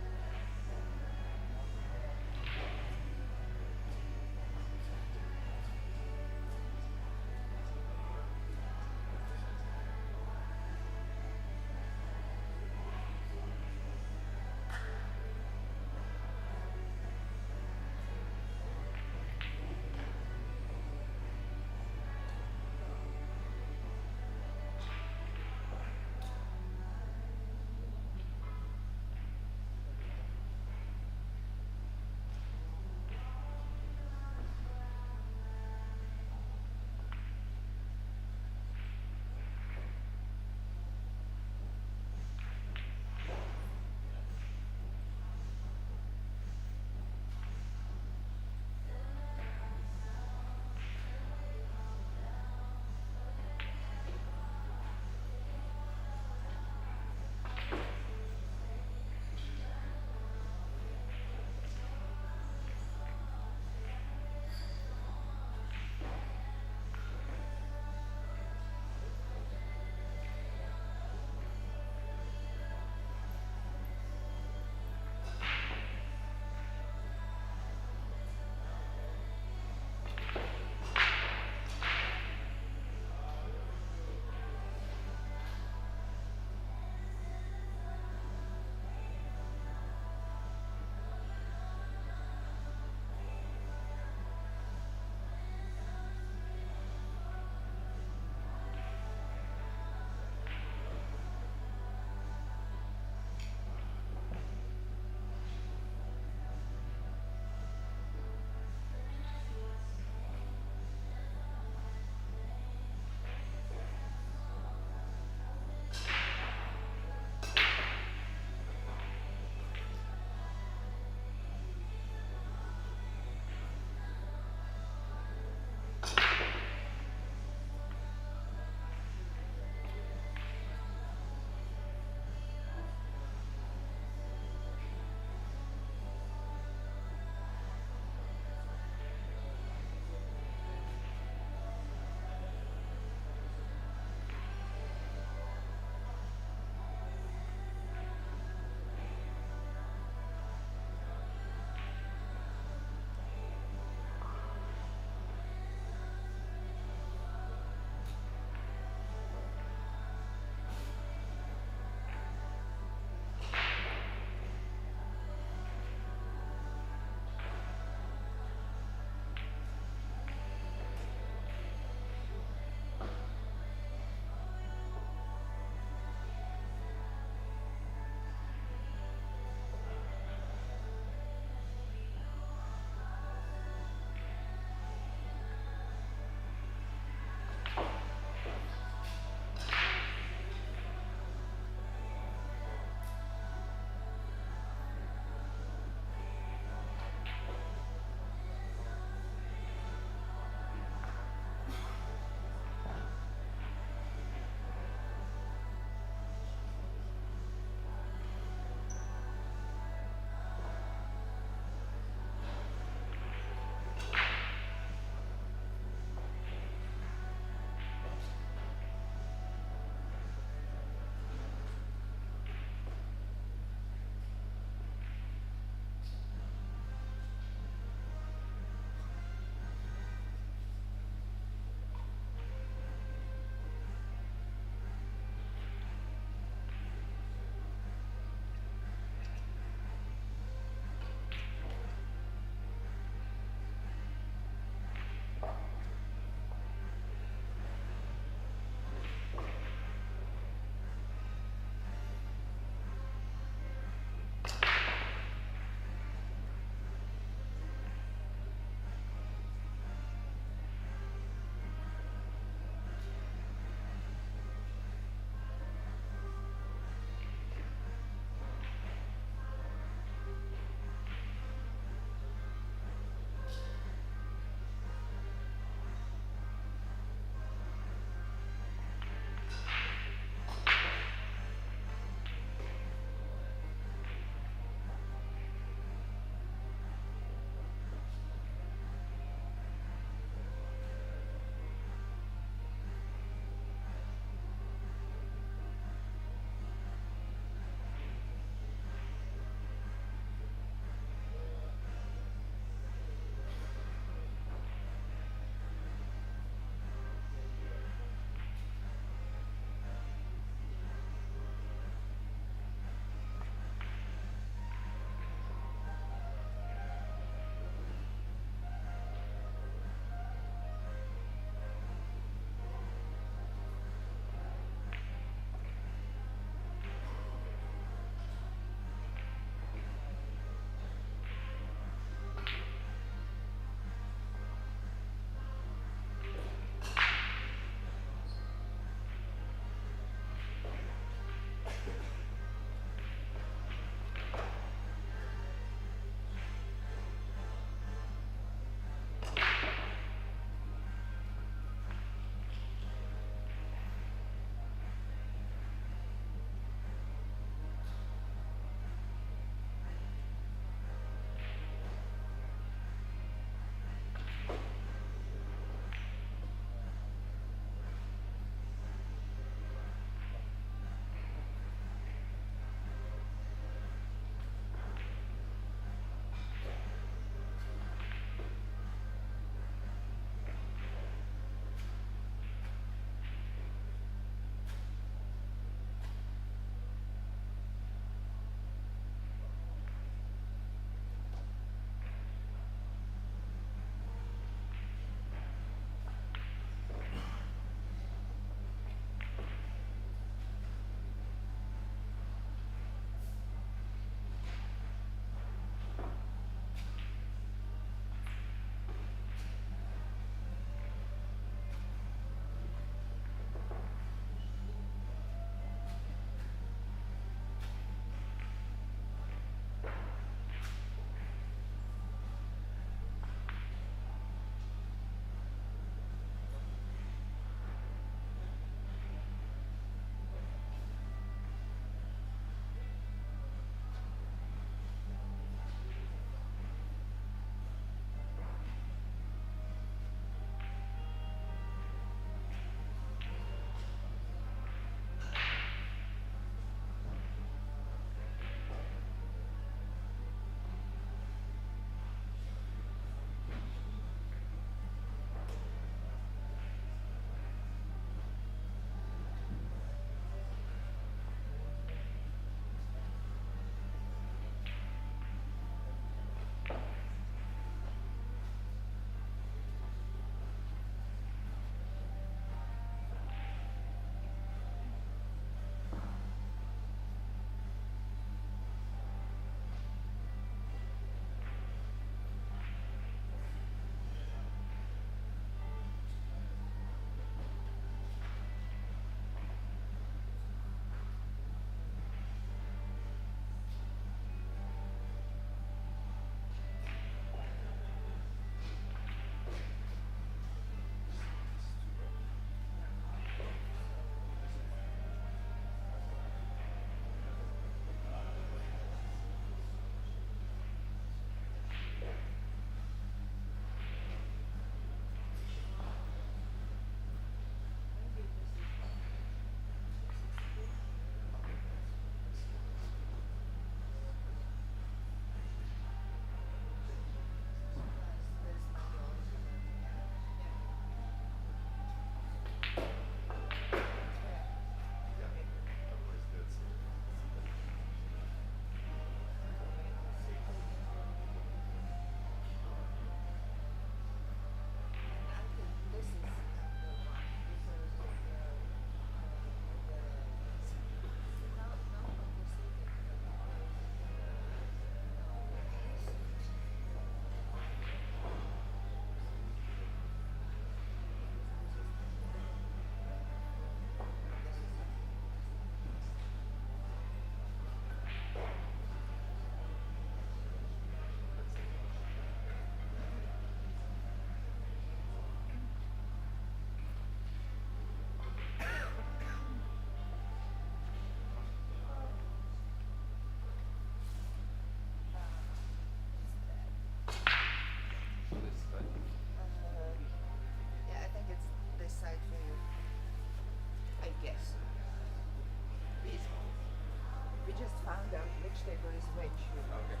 found out which table is which. Okay.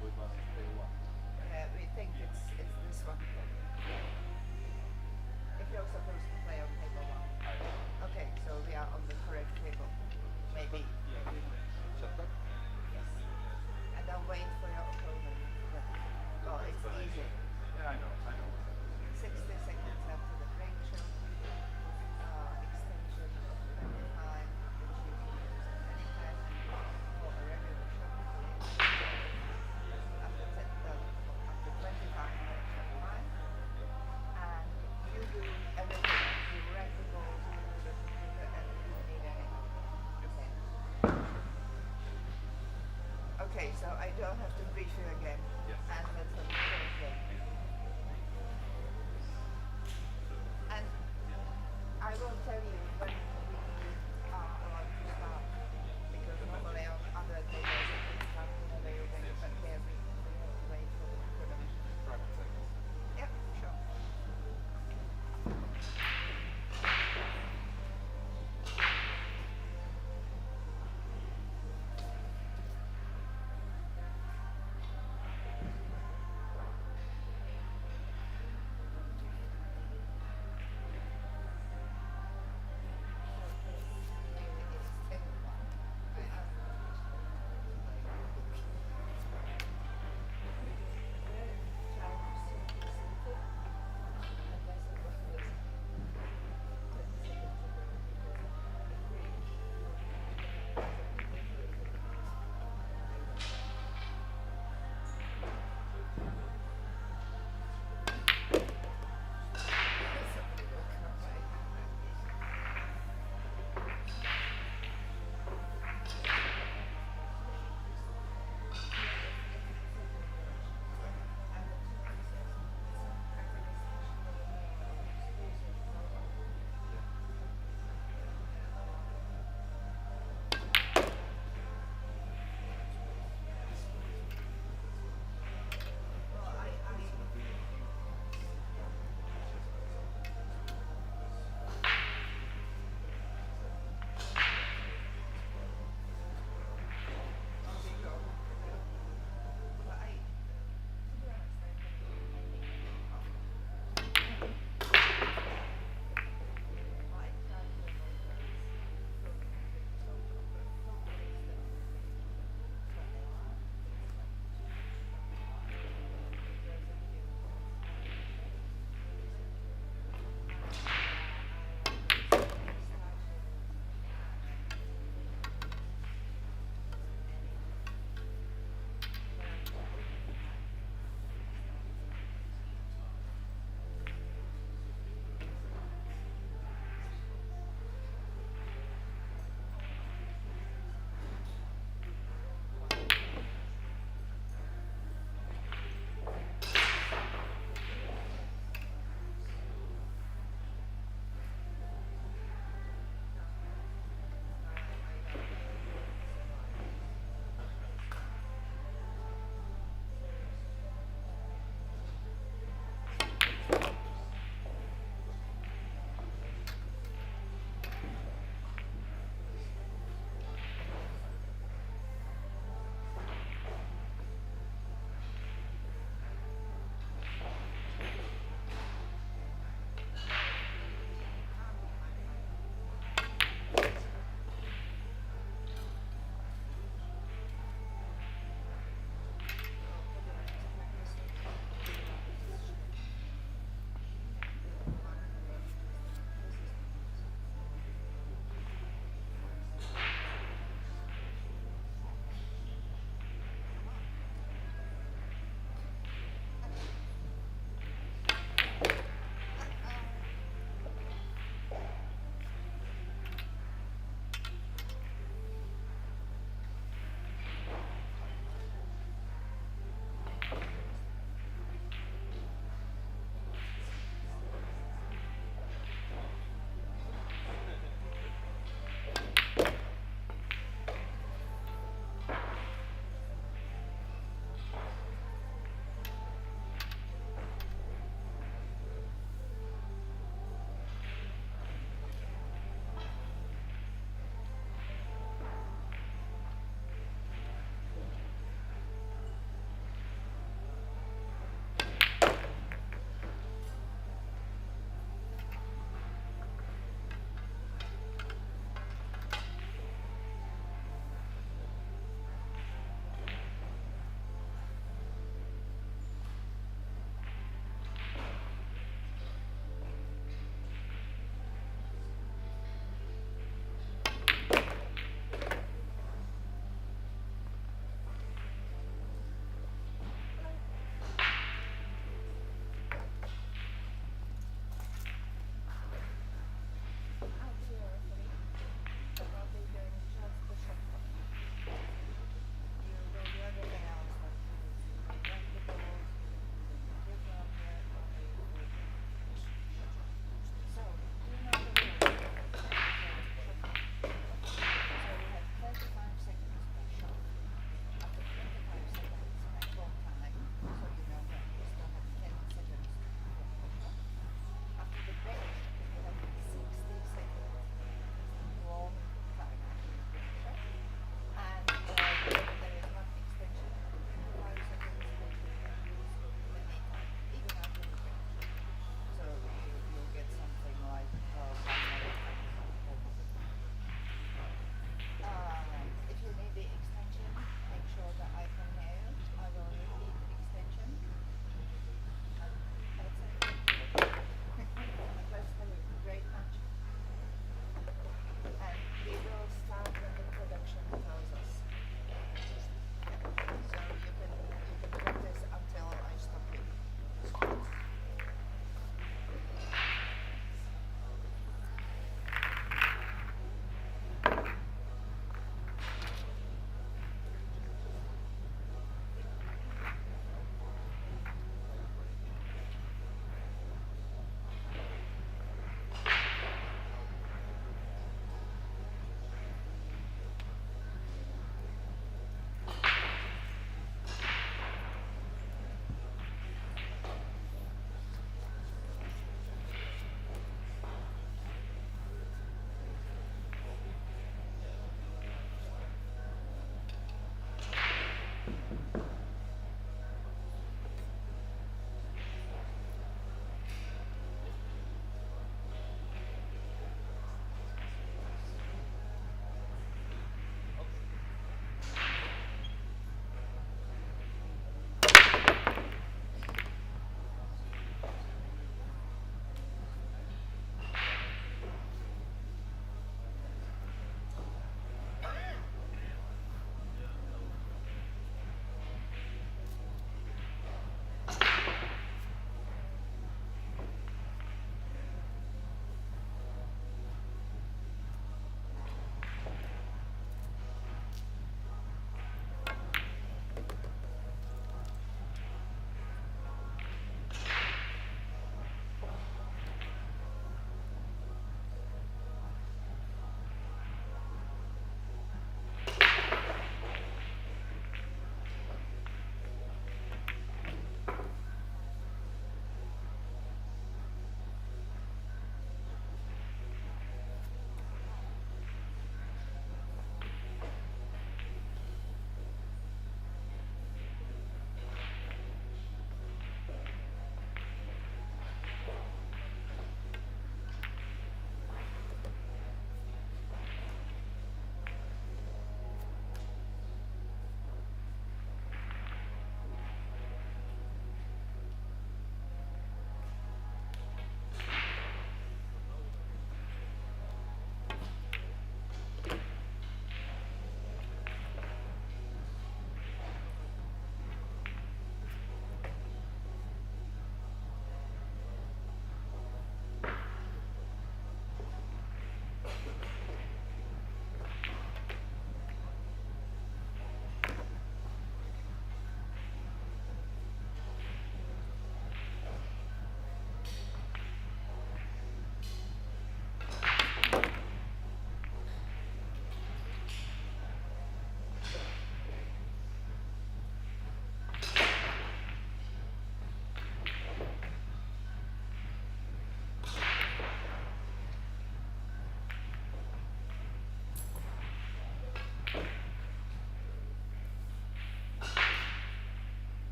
Which one is table one? We think it's this one. If you're supposed to play on table one. Okay, so we are on the correct table. Maybe. Chevchic? Yes. And then wait for your opponent. Well, it's easy. Yeah, I know. 60 seconds after the break shot. Extension of 25, which you can use at any time for a regular shot. After 25 minutes, 25. And you do everything. You write the balls, you do the computer, and you don't need any help. Okay, so I don't have to brief you again. Yes. And let's have the first game. And I will tell you when we are allowed to start. Because normally on other tables you can start whenever you want, but here we have to wait for the production. Private seconds. Yeah, sure.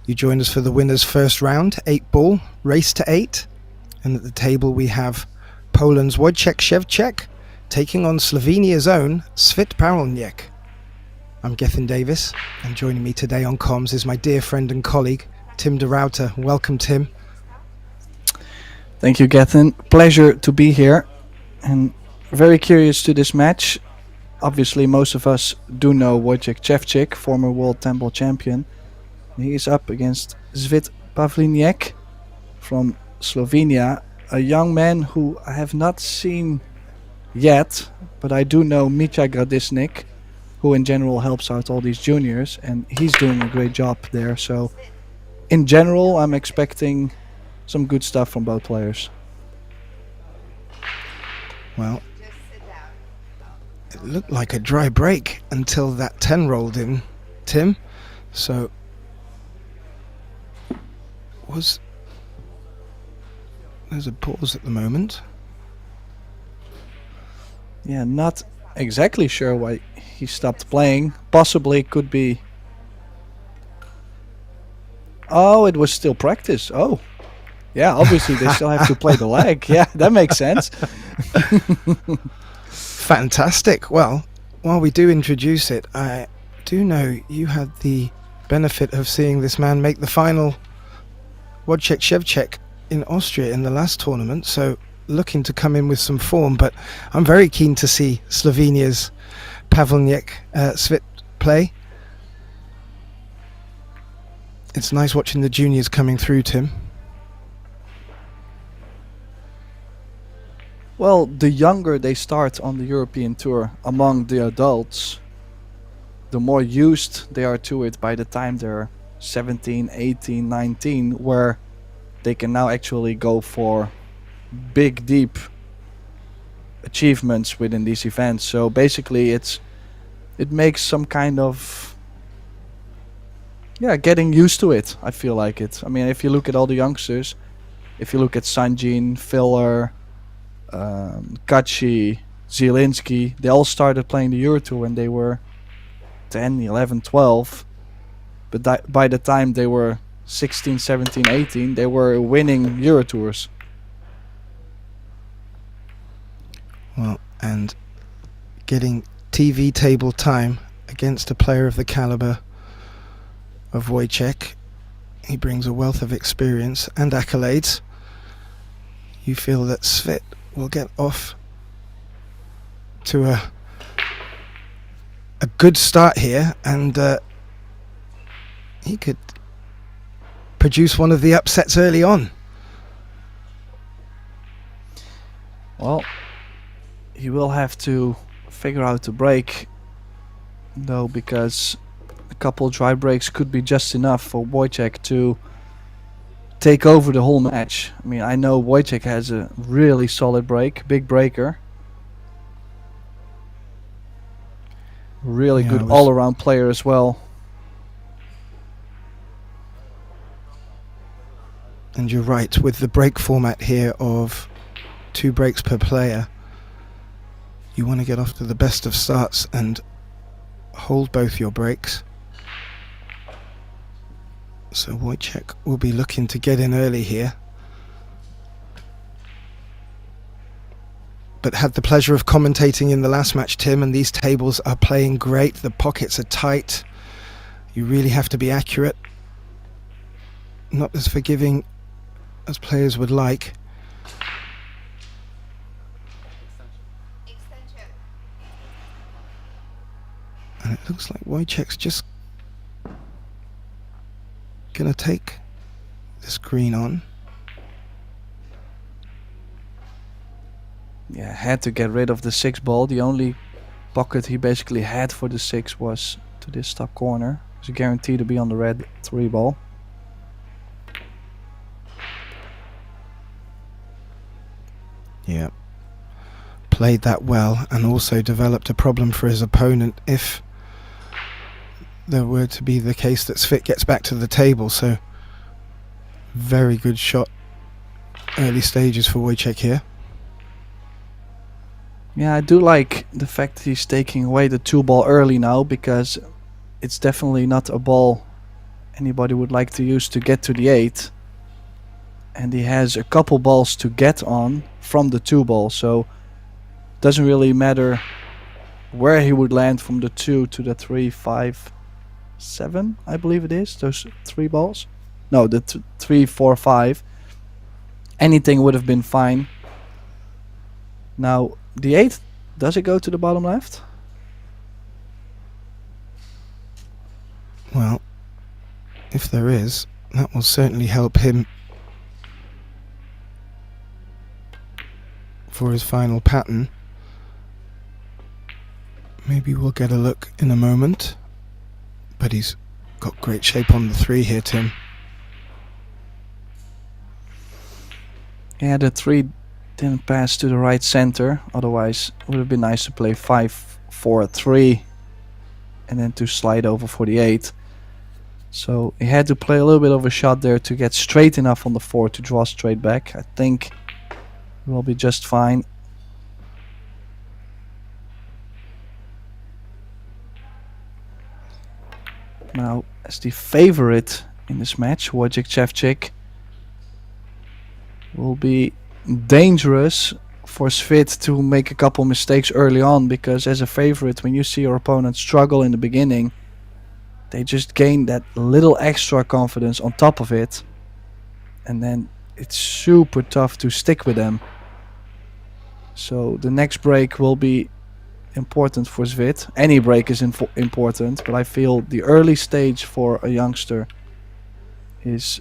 You joined us for the winners' first round, 8-ball, race to 8. And at the table we have Poland's Wojciech Chevchic taking on Slovenia's own Svit Paralniek. I'm Gethin Davis, and joining me today on comms is my dear friend and colleague, Tim de Ruyter. Welcome, Tim. Thank you, Gethin. Pleasure to be here, and very curious to this match. Obviously, most of us do know Wojciech Chevchic, former world temple champion. He is up against Svit Pavliniek from Slovenia, a young man who I have not seen yet, but I do know Mitja Gradisnik, who in general helps out all these juniors, and he's doing a great job there. So in general, I'm expecting some good stuff from both players. Well, it looked like a dry break until that 10 rolled in, Tim. So there's a pause at the moment. Yeah, not exactly sure why he stopped playing. Possibly could be... Oh, it was still practice. Oh. Yeah, obviously they still have to play the leg. Yeah, that makes sense. Fantastic. Well, while we do introduce it, I do know you had the benefit of seeing this man make the final Wojciech Chevchic in Austria in the last tournament, so looking to come in with some form, but I'm very keen to see Slovenia's Pavliniek Svit play. It's nice watching the juniors coming through, Tim. Well, the younger they start on the European tour among the adults, the more used they are to it by the time they're 17, 18, 19, where they can now actually go for big, deep achievements within these events. So basically it makes some kind of, yeah, getting used to it. I feel like it. I mean, if you look at all the youngsters, if you look at Sanjin, Filler, Kachi, Zielinski, they all started playing the EuroTour when they were 10, 11, 12. But by the time they were 16, 17, 18, they were winning EuroTours. Well, and getting TV table time against a player of the caliber of Wojciech, he brings a wealth of experience and accolades. You feel that Svit will get off to a good start here, and he could produce one of the upsets early on. Well, he will have to figure out the break, though, because a couple dry breaks could be just enough for Wojciech to take over the whole match. I mean, I know Wojciech has a really solid break, big breaker. Really good all-around player as well. And you're right, with the break format here of 2 breaks per player, you want to get off to the best of starts and hold both your breaks. So Wojciech will be looking to get in early here. But had the pleasure of commentating in the last match, Tim, and these tables are playing great. The pockets are tight. You really have to be accurate. Not as forgiving as players would like. And it looks like Wojciech's just gonna take this green on. Yeah, had to get rid of the 6 ball. The only pocket he basically had for the 6 was to this top corner. It was a guarantee to be on the red 3 ball. Yeah, played that well, and also developed a problem for his opponent if there were to be the case that Svit gets back to the table. So very good shot, early stages for Wojciech here. Yeah, I do like the fact that he's taking away the 2 ball early now, because it's definitely not a ball anybody would like to use to get to the 8. And he has a couple balls to get on from the 2 ball, so doesn't really matter where he would land from the 2 to the 3, 5, 7, I believe it is, those 3 balls. No, the 3, 4, 5. Anything would have been fine. Now, the 8, does it go to the bottom left? Well, if there is, that will certainly help him for his final pattern. Maybe we'll get a look in a moment, but he's got great shape on the 3 here, Tim. Yeah, the 3 didn't pass to the right center, otherwise it would have been nice to play 5, 4, 3 and then to slide over for the 8. So he had to play a little bit of a shot there to get straight enough on the 4 to draw straight back. I think we'll be just fine. Now, as the favorite in this match, Wojciech Chevchic will be dangerous for Svit to make a couple mistakes early on, because as a favorite, when you see your opponent struggle in the beginning, they just gain that little extra confidence on top of it, and then it's super tough to stick with them. So the next break will be important for Svit. Any break is important, but I feel the early stage for a youngster is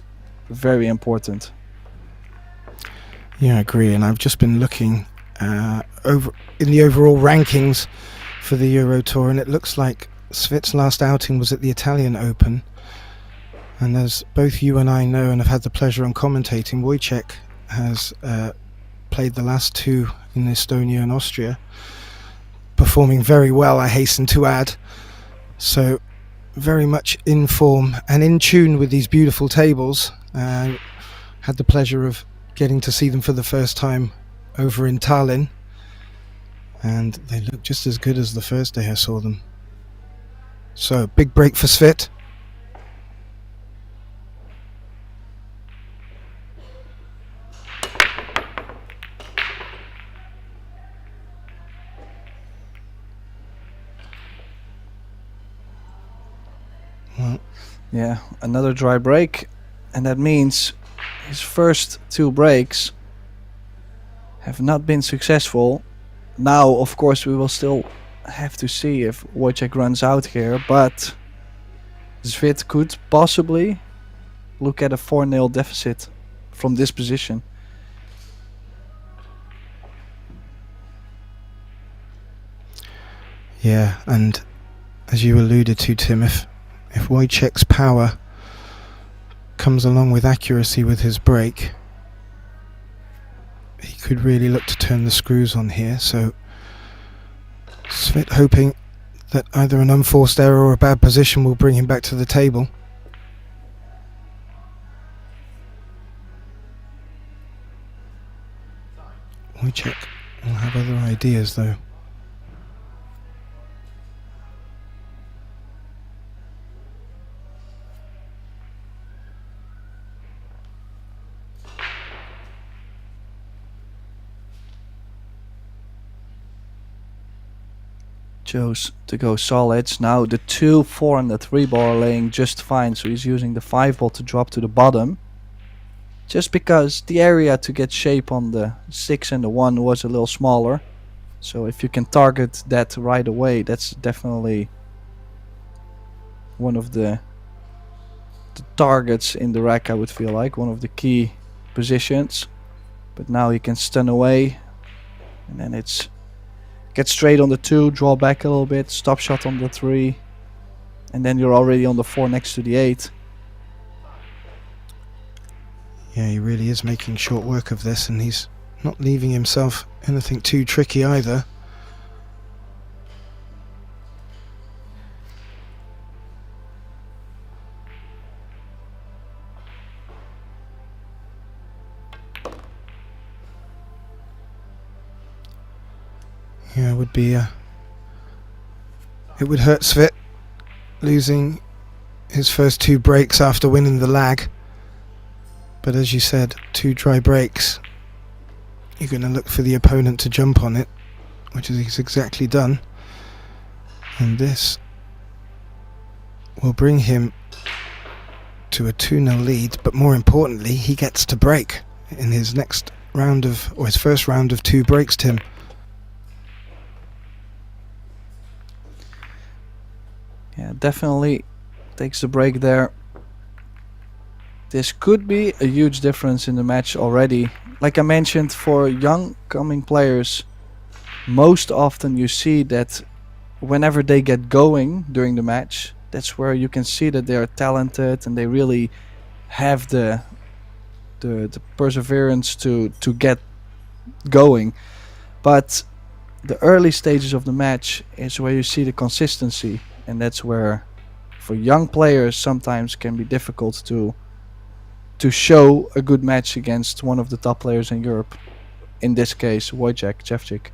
very important. Yeah, I agree, and I've just been looking over in the overall rankings for the EuroTour, and it looks like Svit's last outing was at the Italian Open, and as both you and I know and have had the pleasure on commentating, Wojciech has played the last 2 in Estonia and Austria, performing very well, I hasten to add. So very much in form and in tune with these beautiful tables. Had the pleasure of getting to see them for the first time over in Tallinn, and they look just as good as the first day I saw them. So big break for Svit. Well, Yeah, another dry break, and that means his first 2 breaks have not been successful. Now, of course, we will still have to see if Wojciech runs out here, but Svit could possibly look at a 4-0 deficit from this position. yeah, and as you alluded to, Tim, if Wojciech's power comes along with accuracy with his break, he could really look to turn the screws on here. So Svit hoping that either an unforced error or a bad position will bring him back to the table. Wojciech will have other ideas though. Chose to go solids. Now the 2, 4 and the 3 ball are laying just fine, so he's using the 5 ball to drop to the bottom, just because the area to get shape on the 6 and the 1 was a little smaller. So if you can target that right away, that's definitely one of the targets in the rack, I would feel like, one of the key positions. But now he can stun away, and then it's get straight on the 2, draw back a little bit, stop shot on the 3, and then you're already on the 4 next to the 8. Yeah, he really is making short work of this, and he's not leaving himself anything too tricky either. Yeah, it would hurt Svit losing his first 2 breaks after winning the lag. But as you said, 2 dry breaks. You're going to look for the opponent to jump on it, which is he's exactly done. And this will bring him to a 2-0 lead, but more importantly, he gets to break in his next round of, or his first round of 2 breaks, Tim. Yeah, definitely takes the break there. This could be a huge difference in the match already. Like I mentioned, for young coming players, most often you see that whenever they get going during the match, that's where you can see that they are talented and they really have the perseverance to get going. But the early stages of the match is where you see the consistency, and that's where for young players sometimes can be difficult to show a good match against one of the top players in Europe. In this case, Wojciech Chevchic.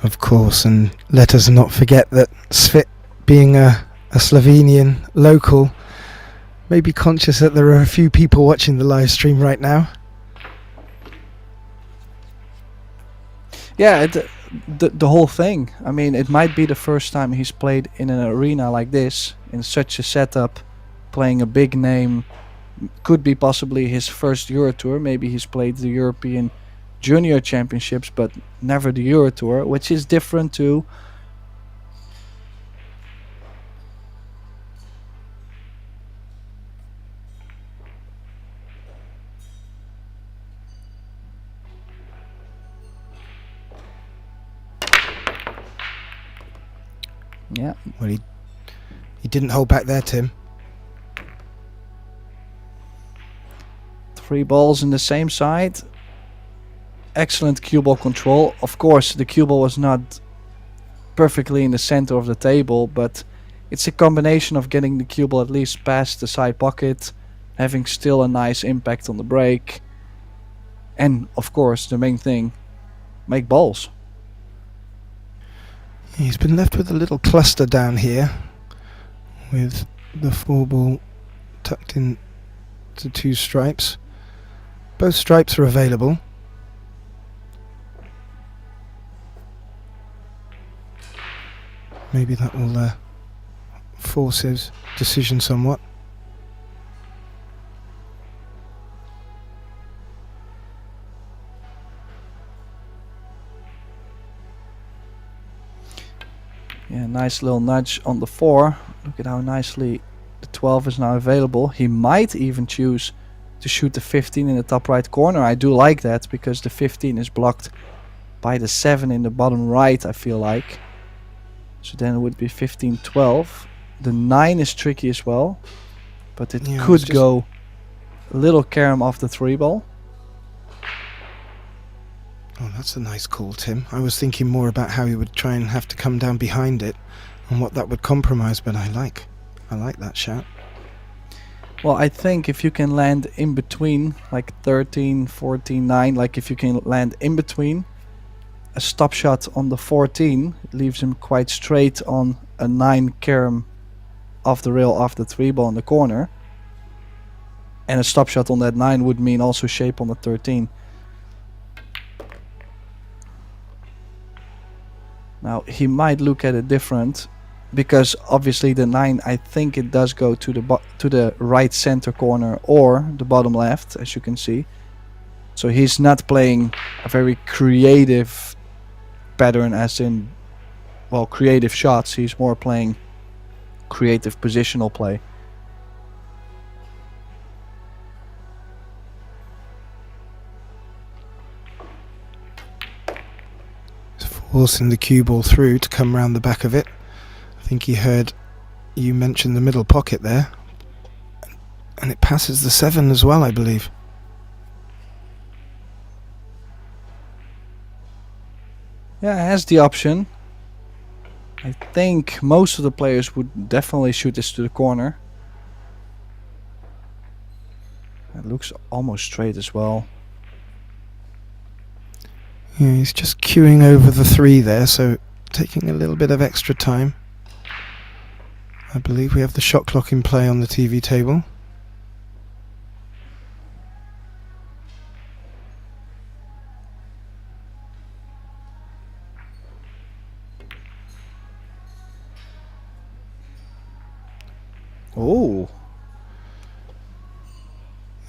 Of course, and let us not forget that Svit, being a Slovenian local, may be conscious that there are a few people watching the live stream right now. Yeah, the whole thing. I mean, it might be the first time he's played in an arena like this, in such a setup, playing a big name. Could be possibly his first EuroTour. Maybe he's played the European Junior Championships, but never the EuroTour, which is different too. Yeah. Well, he didn't hold back there, Tim. 3 balls in the same side. Excellent cue ball control. Of course, the cue ball was not perfectly in the center of the table, but it's a combination of getting the cue ball at least past the side pocket, having still a nice impact on the break, and of course, the main thing, make balls. He's been left with a little cluster down here, with the 4 ball tucked in to 2 stripes. Both stripes are available. Maybe that will force his decision somewhat. Yeah, nice little nudge on the 4. Look at how nicely the 12 is now available. He might even choose to shoot the 15 in the top right corner. I do like that, because the 15 is blocked by the 7 in the bottom right, I feel like. So then it would be 15-12. The 9 is tricky as well, but it could go a little carom off the 3 ball. Oh, that's a nice call, Tim. I was thinking more about how he would try and have to come down behind it and what that would compromise, but I like that shot. Well, I think if you can land in between, like 13, 14, 9, like if you can land in between, a stop shot on the 14 leaves him quite straight on a 9 carom off the rail off the 3 ball in the corner. And a stop shot on that 9 would mean also shape on the 13. Now he might look at it different, because obviously the 9, I think it does go to the right center corner or the bottom left, as you can see. So he's not playing a very creative pattern, as in, well, creative shots. He's more playing creative positional play. Forcing the cue ball through to come round the back of it. I think he heard you mention the middle pocket there, and it passes the 7 as well, I believe. Yeah, it has the option. I think most of the players would definitely shoot this to the corner. It looks almost straight as well. Yeah, he's just queuing over the 3 there, so taking a little bit of extra time. I believe we have the shot clock in play on the TV table. Oh,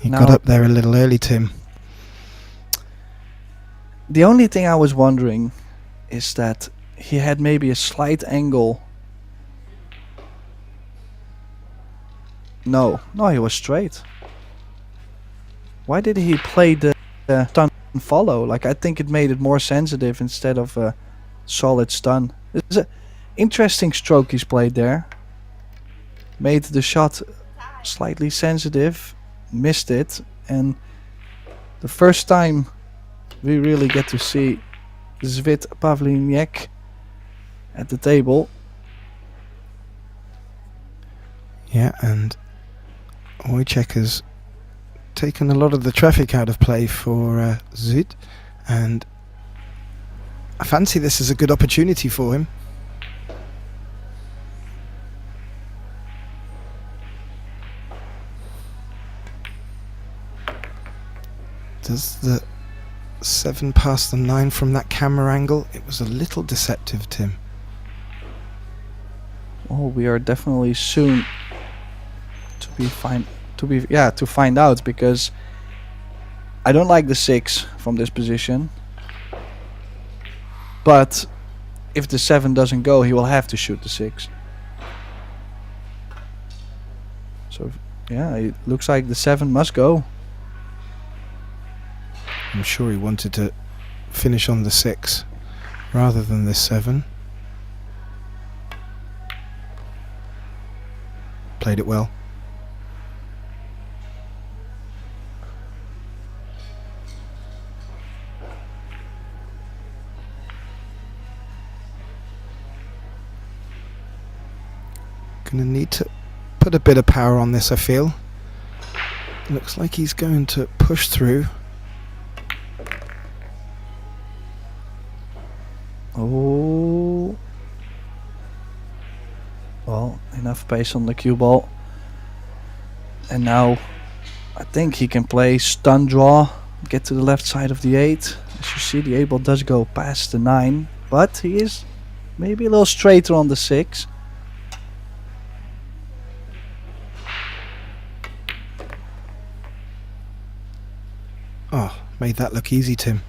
You Now- got up there a little early, Tim. the only thing I was wondering is that he had maybe a slight angle. No, he was straight. Why did he play the stun follow? Like, I think it made it more sensitive instead of a solid stun. It's an interesting stroke he's played there. Made the shot slightly sensitive, missed it, and the first time we really get to see Zvit Pavliniek at the table. Yeah, and Wojciech has taken a lot of the traffic out of play for Zut, and I fancy this is a good opportunity for him. Does the 7 pass the 9 from that camera angle? It was a little deceptive, Tim. Oh, we are definitely soon to find out, because I don't like the 6 from this position. But if the 7 doesn't go, he will have to shoot the 6. So yeah, it looks like the 7 must go. I'm sure he wanted to finish on the 6 rather than this 7. Played it well. Gonna need to put a bit of power on this, I feel. Looks like he's going to push through. Oh. Well, enough pace on the cue ball. And now I think he can play stun draw, get to the left side of the 8. As you see, the 8 ball does go past the 9, but he is maybe a little straighter on the 6. Oh, made that look easy, Tim.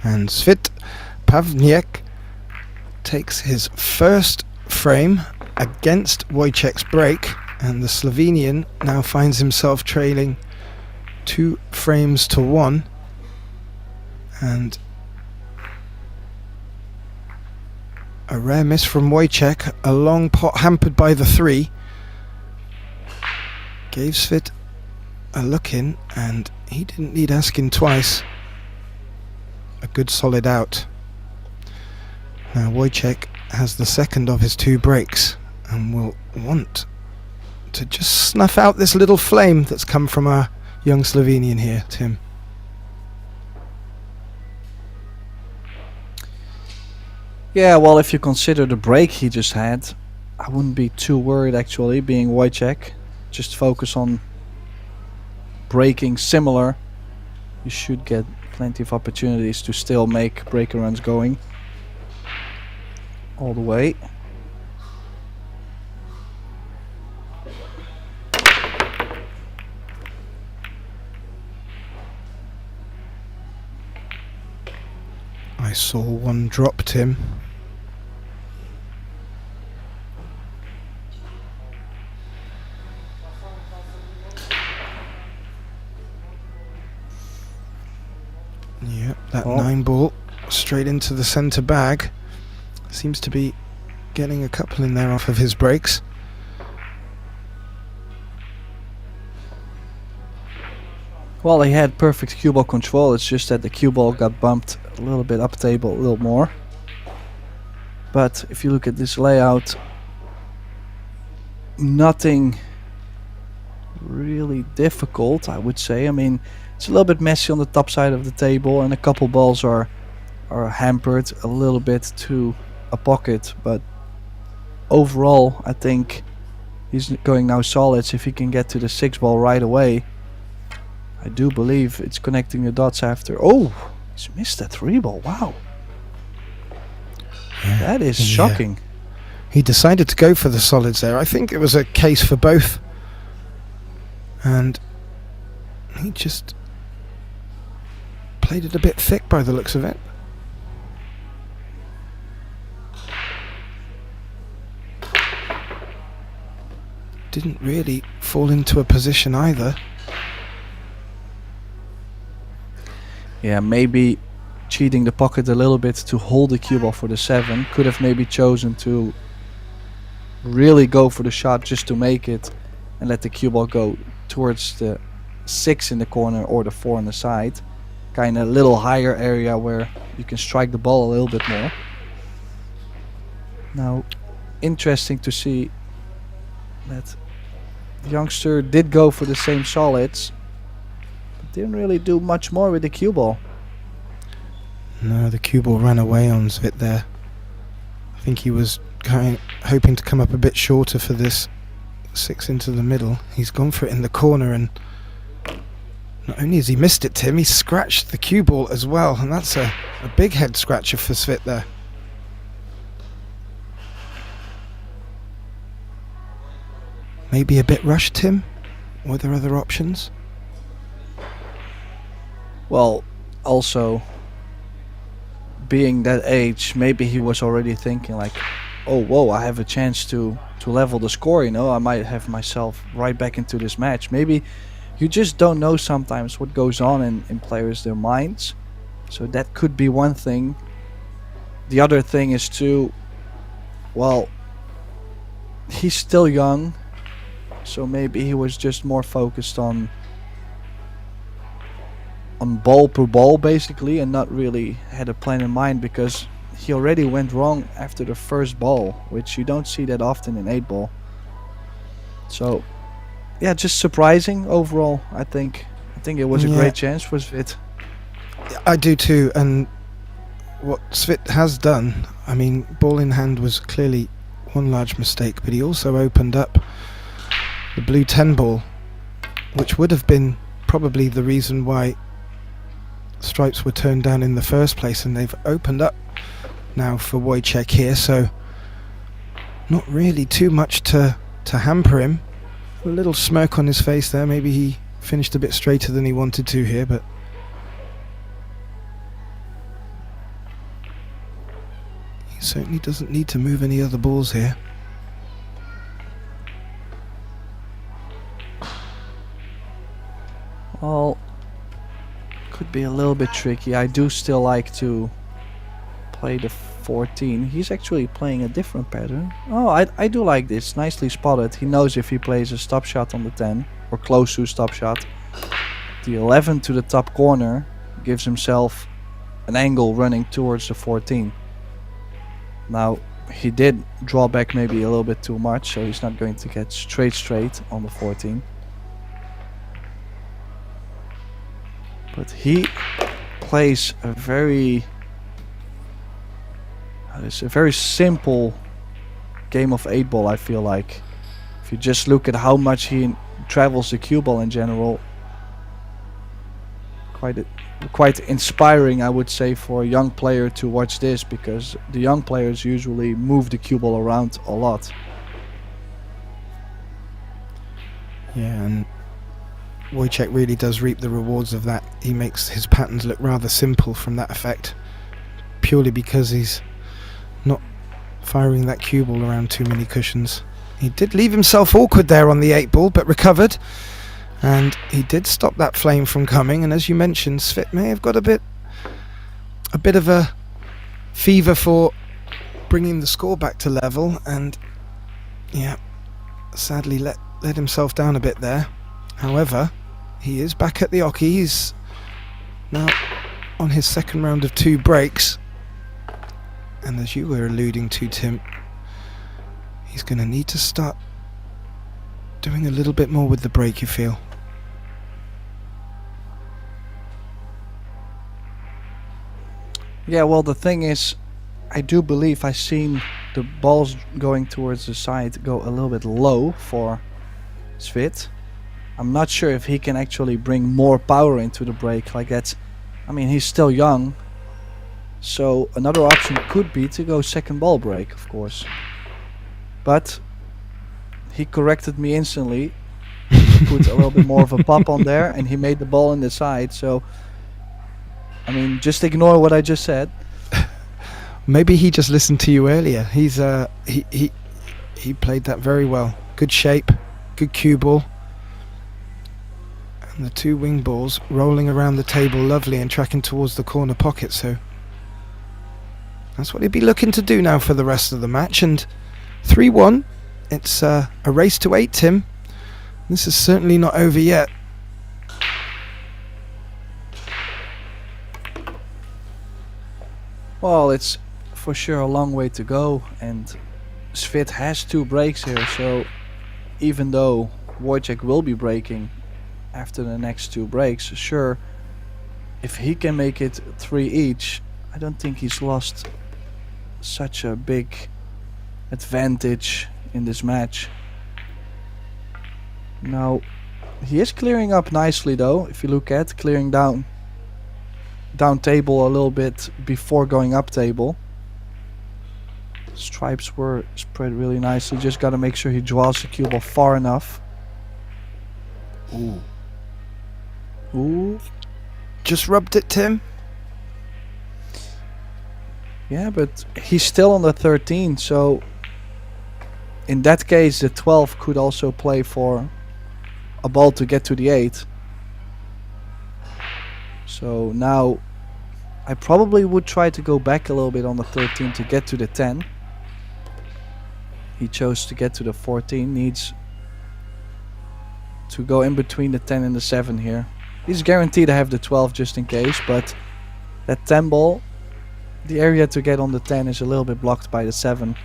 And Svit Pavliniek takes his first frame against Wojciech's break, and the Slovenian now finds himself trailing 2 frames to 1, and a rare miss from Wojciech. A long pot hampered by the 3 gave Svit a look in, and he didn't need asking twice. A good solid out. Now Wojciech has the second of his 2 breaks and will want to just snuff out this little flame that's come from our young Slovenian here, Tim. Yeah, well, if you consider the break he just had, I wouldn't be too worried actually, being Wojciech. Just focus on breaking similar. You should get plenty of opportunities to still make breaker runs going all the way. I saw one drop, Tim. Yep, that 9 ball straight into the centre bag. Seems to be getting a couple in there off of his breaks. Well, he had perfect cue ball control, it's just that the cue ball got bumped a little bit up table, a little more. But if you look at this layout, nothing really difficult, I would say. I mean, it's a little bit messy on the top side of the table, and a couple balls are hampered a little bit to a pocket, but overall I think he's going now solids. If he can get to the 6 ball right away, I do believe it's connecting the dots after. Oh, he's missed that 3 ball. Wow, Yeah, that is he, shocking. He decided to go for the solids there. I think it was a case for both. And he just played it a bit thick by the looks of it. Didn't really fall into a position either. Yeah, maybe cheating the pocket a little bit to hold the cue ball for the 7. Could have maybe chosen to really go for the shot just to make it and let the cue ball go towards the 6 in the corner or the 4 on the side. Kind of a little higher area where you can strike the ball a little bit more. Now, interesting to see that the youngster did go for the same solids, but didn't really do much more with the cue ball. No, the cue ball ran away on Zvit there. I think he was hoping to come up a bit shorter for this 6 into the middle. He's gone for it in the corner, and not only has he missed it, Tim, he scratched the cue ball as well, and that's a big head scratcher for Svit there. Maybe a bit rushed, Tim? Were there other options? Well, also, being that age, maybe he was already thinking like, oh whoa, I have a chance to level the score, you know, I might have myself right back into this match. Maybe you just don't know sometimes what goes on in players' their minds. So that could be one thing. The other thing is too, well, he's still young, so maybe he was just more focused on ball per ball basically, and not really had a plan in mind, because he already went wrong after the first ball, which you don't see that often in 8 ball. So yeah, just surprising overall. I think it was a great chance for Svit. I do too, and what Svit has done, I mean, ball in hand was clearly one large mistake, but he also opened up the blue 10 ball, which would have been probably the reason why stripes were turned down in the first place, and they've opened up now for Wojciech here, so not really too much to hamper him. A little smirk on his face there. Maybe he finished a bit straighter than he wanted to here, but he certainly doesn't need to move any other balls here. Well, could be a little bit tricky. I do still like to play the 14. He's actually playing a different pattern. Oh, I do like this. Nicely spotted. He knows if he plays a stop shot on the 10 or close to a stop shot, the 11 to the top corner gives himself an angle running towards the 14. Now he did draw back maybe a little bit too much, so he's not going to get straight on the 14. But he plays a very simple game of 8 ball, I feel like. If you just look at how much he travels the cue ball in general, quite inspiring, I would say, for a young player to watch this, because the young players usually move the cue ball around a lot. Yeah, and Wojciech really does reap the rewards of that. He makes his patterns look rather simple from that effect, purely because he's not firing that cue ball around too many cushions. He did leave himself awkward there on the 8 ball, but recovered, and he did stop that flame from coming. And as you mentioned, Svit may have got a bit of a fever for bringing the score back to level, and yeah, sadly let himself down a bit there. However, he is back at the oche. He's now on his second round of 2 breaks, and as you were alluding to, Tim, he's going to need to start doing a little bit more with the break, you feel? Yeah, well, the thing is, I do believe I've seen the balls going towards the side go a little bit low for Svit. I'm not sure if he can actually bring more power into the break like that. I mean, he's still young, so another option could be to go second ball break, of course. But he corrected me instantly. He put a little bit more of a pop on there, and he made the ball in the side. So, I mean, just ignore what I just said. Maybe he just listened to you earlier. He played that very well. Good shape, good cue ball. And the two wing balls rolling around the table lovely and tracking towards the corner pocket, so that's what he'd be looking to do now for the rest of the match. And 3-1, it's a race to 8, Tim. This is certainly not over yet. Well, it's for sure a long way to go, and Svit has 2 breaks here, so even though Wojciech will be breaking after the next 2 breaks, sure, if he can make it 3 each, I don't think he's lost such a big advantage in this match. Now, he is clearing up nicely though, if you look at clearing down table a little bit before going up table. Stripes were spread really nicely, just gotta make sure he draws the cue ball far enough. Ooh. Ooh. Just rubbed it, Tim. Yeah, but he's still on the 13, so in that case the 12 could also play for a ball to get to the 8. So now I probably would try to go back a little bit on the 13 to get to the 10. He chose to get to the 14, needs to go in between the 10 and the 7 here. He's guaranteed to have the 12 just in case, but that 10 ball, the area to get on the 10 is a little bit blocked by the 7.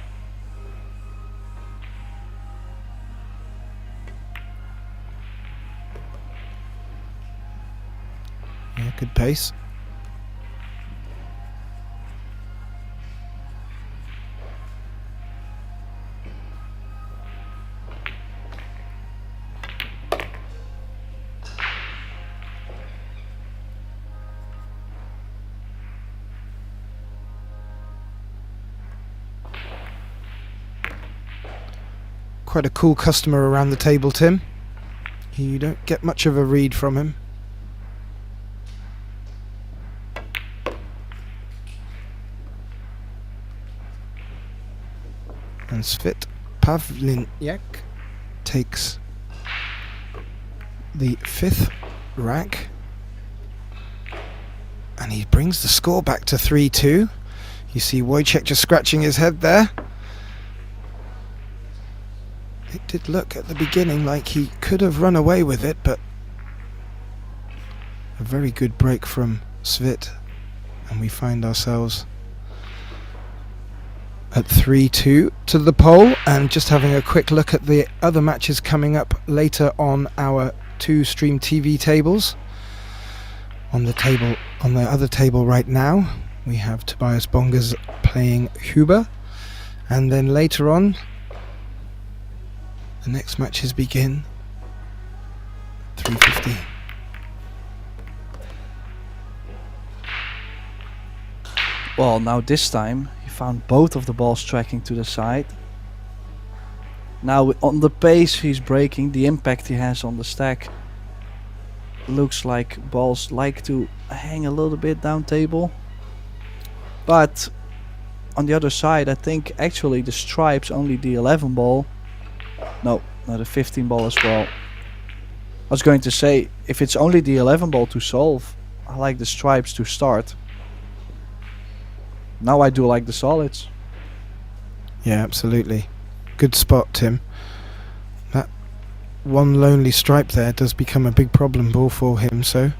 Yeah, good pace. Quite a cool customer around the table, Tim. You don't get much of a read from him. And Svit Pavliniak takes the 5th rack, and he brings the score back to 3-2. You see Wojciech just scratching his head there. It did look at the beginning like he could have run away with it, but a very good break from Svit, and we find ourselves at 3-2 to the pole. And just having a quick look at the other matches coming up later on our 2 stream TV tables. On the other table right now we have Tobias Bongers playing Huber, and then later on the next matches begin 3:15. Well, now this time he found both of the balls tracking to the side. Now on the pace he's breaking, the impact he has on the stack, looks like balls like to hang a little bit down table. But on the other side, I think actually the stripes only the 11 ball. No, the 15 ball as well. I was going to say, if it's only the 11 ball to solve, I like the stripes to start. Now I do like the solids. Yeah, absolutely. Good spot, Tim. That one lonely stripe there does become a big problem ball for him, so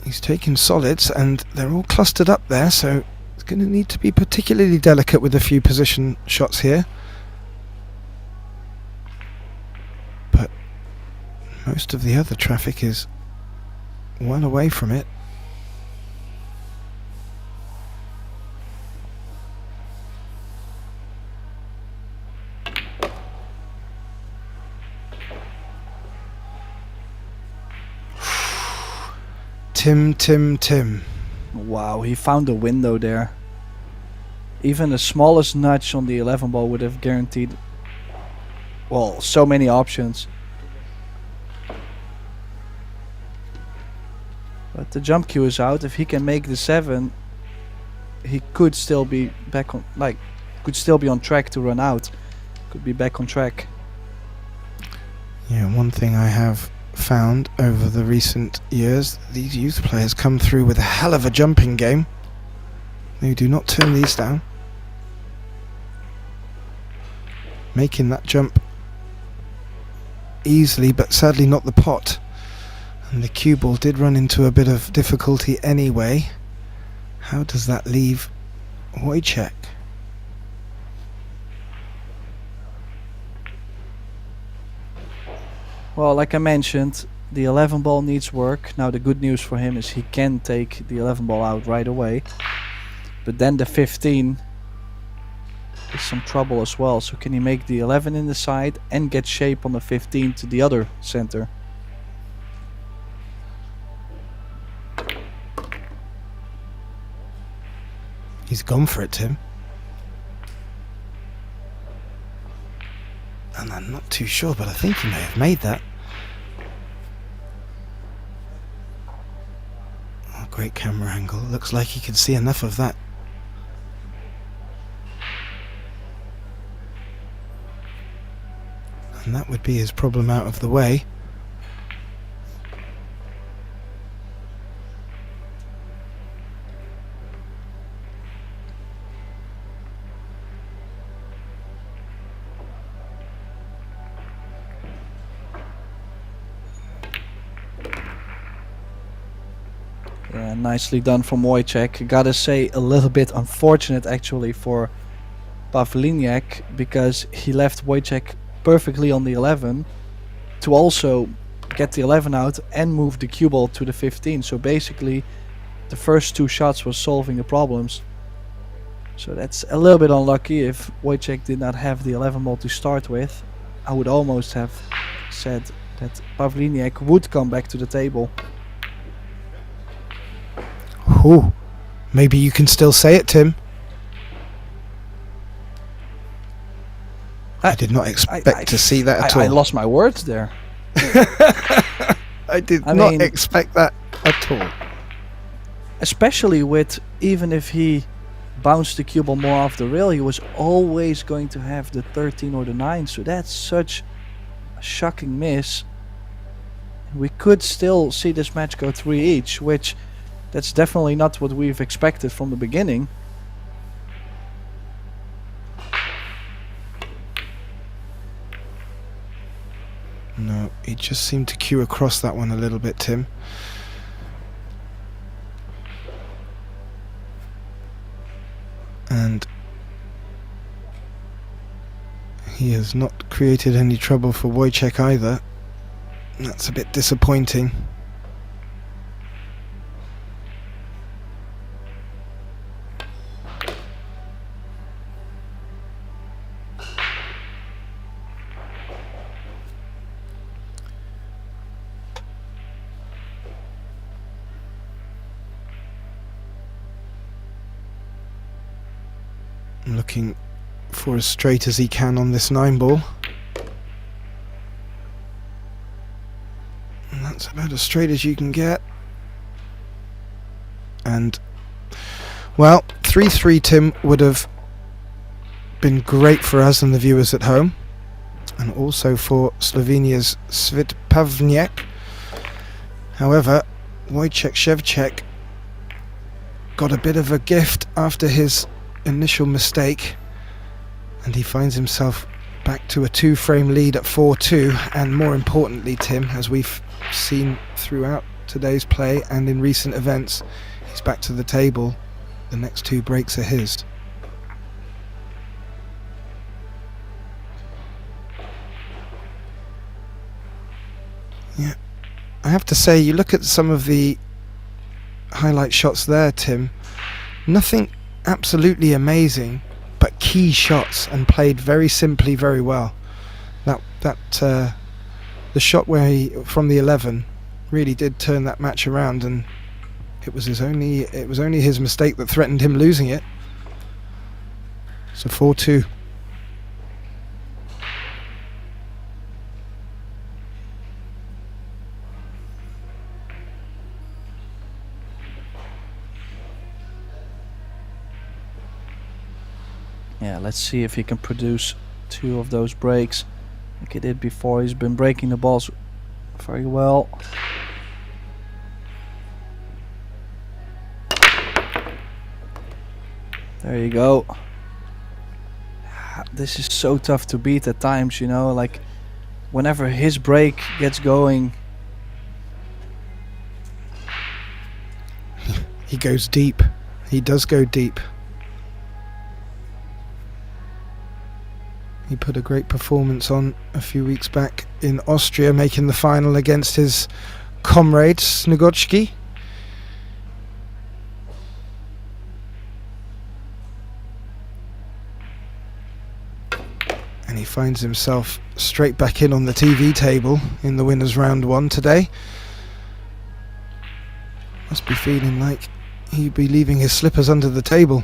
he's taking solids and they're all clustered up there, so it's going to need to be particularly delicate with a few position shots here. But most of the other traffic is well away from it. Tim. Wow, he found a window there. Even the smallest nudge on the 11 ball would have guaranteed, well, so many options. But the jump cue is out. If he can make the 7, he could still be back on, could still be on track to run out. Could be back on track. Yeah, one thing I have found over the recent years, these youth players come through with a hell of a jumping game. They do not turn these down. Making that jump easily, but sadly not the pot. And the cue ball did run into a bit of difficulty anyway. How does that leave Wojciech? Well, like I mentioned, the 11 ball needs work. Now the good news for him is he can take the 11 ball out right away. But then the 15 is some trouble as well. So can he make the 11 in the side and get shape on the 15 to the other center? He's gone for it, Tim. And I'm not too sure, but I think he may have made that. Oh, great camera angle. Looks like he can see enough of that. And that would be his problem out of the way. Yeah, nicely done from Wojciech. Gotta say, a little bit unfortunate actually for Pavlin, because he left Wojciech perfectly on the 11 to also get the 11 out and move the cue ball to the 15. So basically the first 2 shots was solving the problems. So that's a little bit unlucky. If Wojciech did not have the 11 ball to start with, I would almost have said that Pavlin would come back to the table. Ooh, maybe you can still say it, Tim. I did not expect to see that at all. I lost my words there. I did not expect that at all. Especially with, even if he bounced the cue ball more off the rail, he was always going to have the 13 or the 9. So that's such a shocking miss. We could still see this match go 3 each, which that's definitely not what we've expected from the beginning. No, he just seemed to cue across that one a little bit, Tim. And he has not created any trouble for Wojciech either. That's a bit disappointing. Looking for as straight as he can on this 9 ball. And that's about as straight as you can get. And, well, 3-3, Tim, would have been great for us and the viewers at home. And also for Slovenia's Svit Pavlin. However, Wojciech Chevchic got a bit of a gift after his initial mistake, and he finds himself back to a 2-frame lead at 4-2. And more importantly, Tim, as we've seen throughout today's play and in recent events, he's back to the table the next 2 breaks are his. Yeah, I have to say, you look at some of the highlight shots there, Tim. Nothing absolutely amazing, but key shots, and played very simply, very well. The shot where he from the 11 really did turn that match around, and it was only his mistake that threatened him losing it. So 4-2. Yeah, let's see if he can produce 2 of those breaks like he did before. He's been breaking the balls very well. There you go. This is so tough to beat at times, you know, like whenever his break gets going. He goes deep. He does go deep. He put a great performance on a few weeks back in Austria, making the final against his comrade Snagotki. And he finds himself straight back in on the TV table in the winners round 1 today. Must be feeling like he'd be leaving his slippers under the table.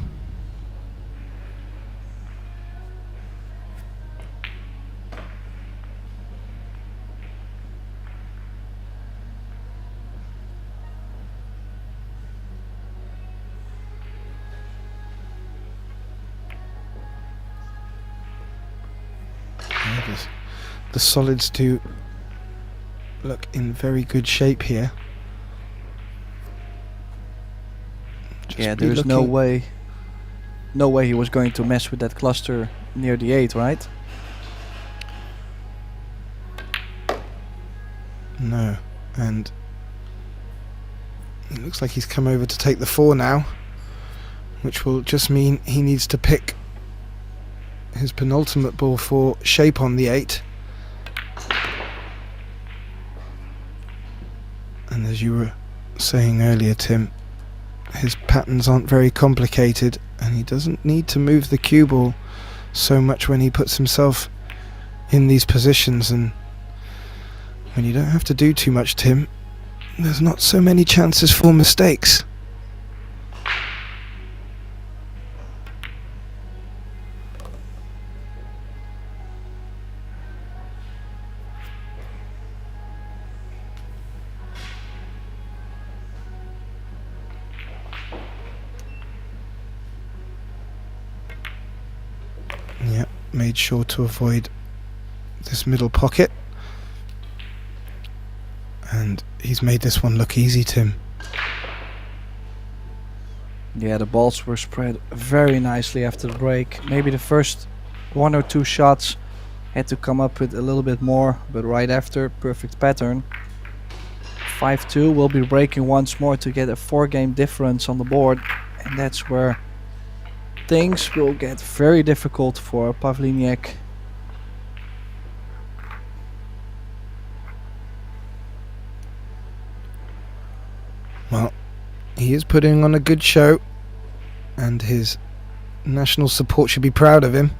The solids do look in very good shape here. Yeah, there's no way he was going to mess with that cluster near the 8, right? No, and it looks like he's come over to take the 4 now, which will just mean he needs to pick his penultimate ball for shape on the 8. And as you were saying earlier, Tim, his patterns aren't very complicated, and he doesn't need to move the cue ball so much when he puts himself in these positions. And when you don't have to do too much, Tim, there's not so many chances for mistakes. Yeah, made sure to avoid this middle pocket. And he's made this one look easy, Tim. Yeah, the balls were spread very nicely after the break. Maybe the first 1 or 2 shots had to come up with a little bit more, but right after, perfect pattern. 5-2, we'll be breaking once more to get a 4-game difference on the board, and that's where things will get very difficult for Pavliniak. Well, he is putting on a good show, and his national support should be proud of him.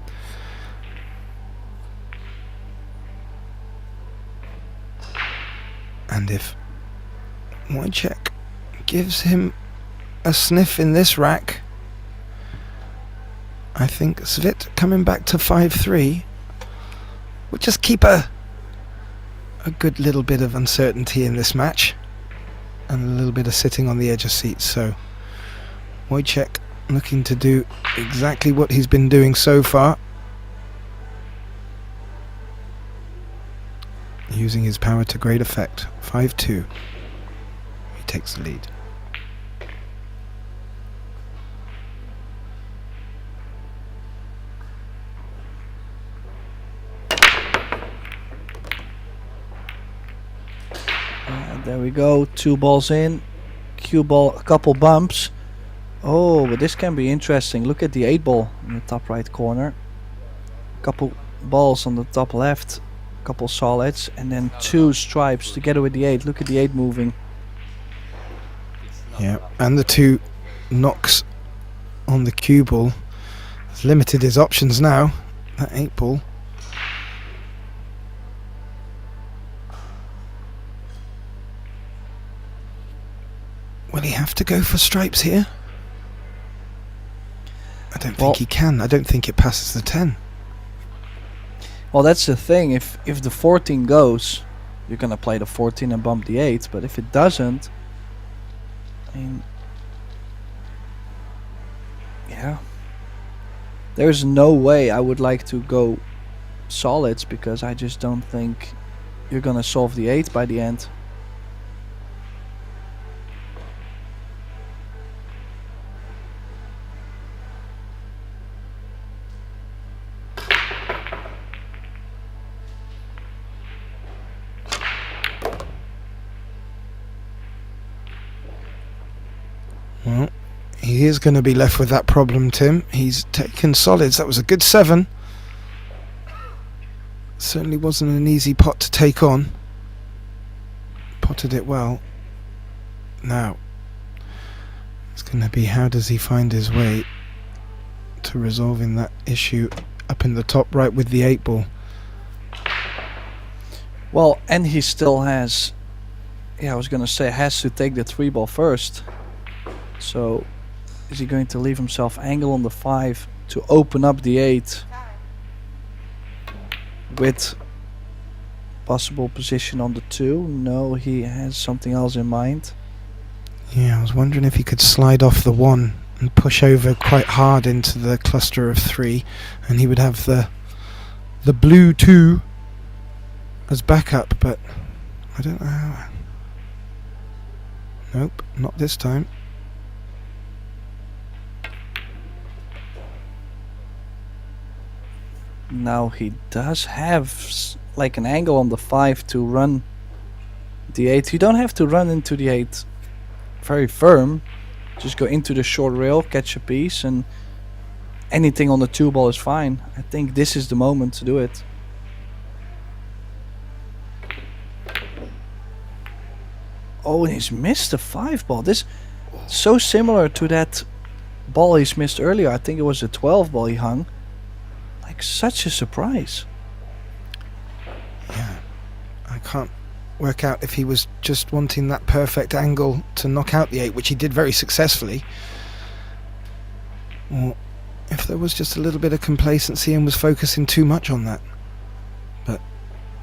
And if Wojciech gives him a sniff in this rack, I think Svit coming back to 5-3 will just keep a good little bit of uncertainty in this match, and a little bit of sitting on the edge of seats. So Wojciech looking to do exactly what he's been doing so far, using his power to great effect. 5-2. He takes the lead. There we go, 2 balls in, cue ball, a couple bumps. Oh, but this can be interesting. Look at the 8 ball in the top right corner. Couple balls on the top left. Couple solids. And then 2 stripes together with the 8. Look at the 8 moving. Yeah, and the 2 knocks on the cue ball. It's limited his options now. That 8 ball. Will he have to go for stripes here? I don't think he can. I don't think it passes the 10. Well, that's the thing. If the 14 goes, you're gonna play the 14 and bump the 8. But if it doesn't, I mean, yeah, there's no way I would like to go solids, because I just don't think you're gonna solve the 8 by the end. Well, he is going to be left with that problem, Tim. He's taken solids. That was a good 7. Certainly wasn't an easy pot to take on. Potted it well. Now, it's going to be, how does he find his way to resolving that issue up in the top right with the 8 ball? Well, and he still has, yeah, I was gonna say, has to take the 3 ball first. So, is he going to leave himself angle on the 5 to open up the 8 with possible position on the 2? No, he has something else in mind. Yeah, I was wondering if he could slide off the 1 and push over quite hard into the cluster of 3, and he would have the blue 2 as backup, but I don't know how. Nope, not this time. Now he does have like an angle on the 5 to run the 8. You don't have to run into the 8 very firm. Just go into the short rail, catch a piece, and anything on the 2 ball is fine. I think this is the moment to do it. Oh, and he's missed the 5 ball. This so similar to that ball he's missed earlier. I think it was a 12 ball he hung. Like, such a surprise. Yeah, I can't work out if he was just wanting that perfect angle to knock out the 8, which he did very successfully, or if there was just a little bit of complacency and was focusing too much on that. But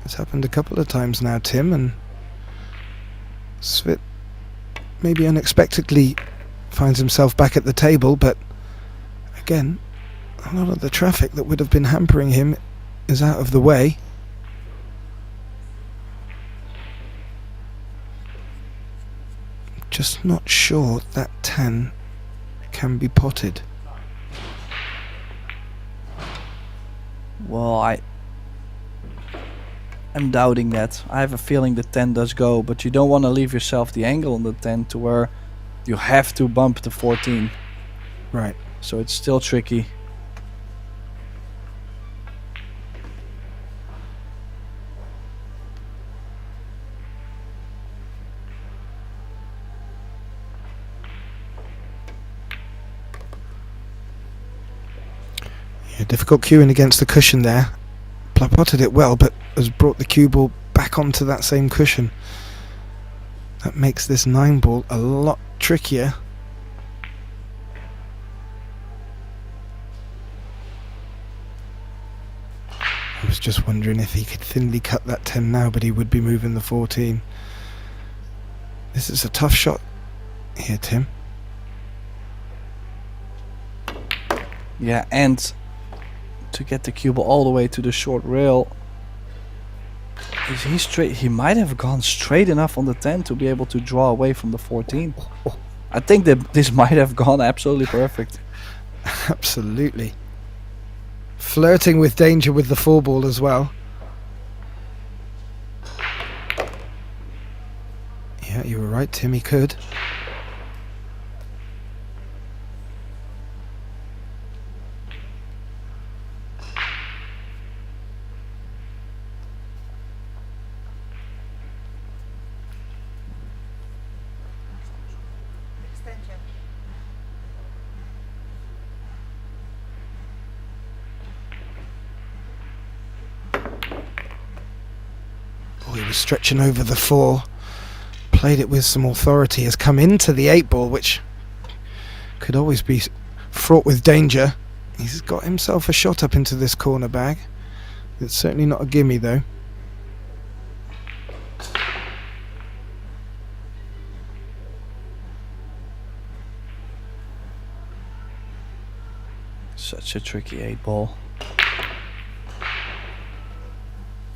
it's happened a couple of times now, Tim, and Svit maybe unexpectedly finds himself back at the table, but again, a lot of the traffic that would have been hampering him is out of the way. Just not sure that 10 can be potted. Well, I'm doubting that. I have a feeling the 10 does go, but you don't want to leave yourself the angle on the 10 to where you have to bump the 14. Right. So it's still tricky. Yeah, difficult cueing against the cushion there. Potted it well, but has brought the cue ball back onto that same cushion. That makes this 9 ball a lot trickier. I was just wondering if he could thinly cut that 10 now, but he would be moving the 14. This is a tough shot here, Tim. Yeah, and to get the cue ball all the way to the short rail, is he straight? He might have gone straight enough on the 10 to be able to draw away from the 14. I think that this might have gone absolutely perfect. Absolutely. Flirting with danger with the 4 ball as well. Yeah, you were right, Tim, he could. was stretching over the 4, played it with some authority, has come into the 8 ball, which could always be fraught with danger. He's got himself a shot up into this corner bag. It's certainly not a gimme though. Such a tricky 8 ball.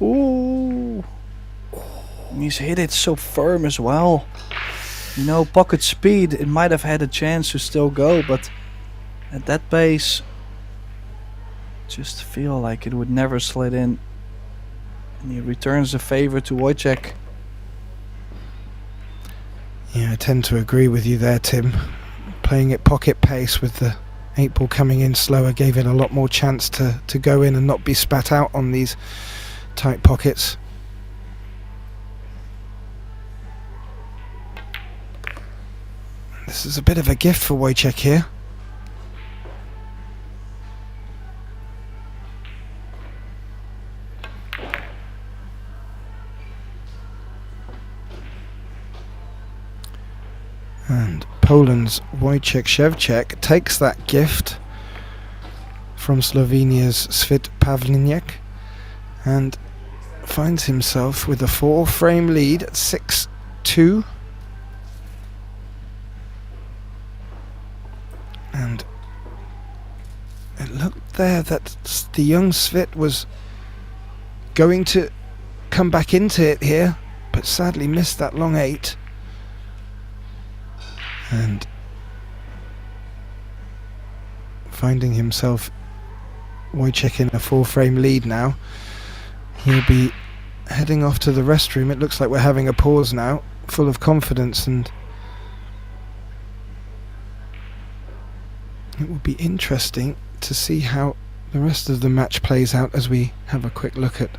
Ooh. He's hit it so firm as well. You know, pocket speed, it might have had a chance to still go, but at that pace, just feel like it would never slid in. And he returns the favor to Wojciech. Yeah, I tend to agree with you there, Tim. Playing it pocket pace with the 8 ball coming in slower gave it a lot more chance to go in and not be spat out on these tight pockets. This is a bit of a gift for Wojciech here. And Poland's Wojciech Chevchic takes that gift from Slovenia's Svit Pavliniak and finds himself with a 4-frame lead at 6-2. And it looked there that the young Svit was going to come back into it here, but sadly missed that long 8. And finding himself Wojciech in a 4-frame lead now. He'll be heading off to the restroom. It looks like we're having a pause now, full of confidence, and it will be interesting to see how the rest of the match plays out as we have a quick look at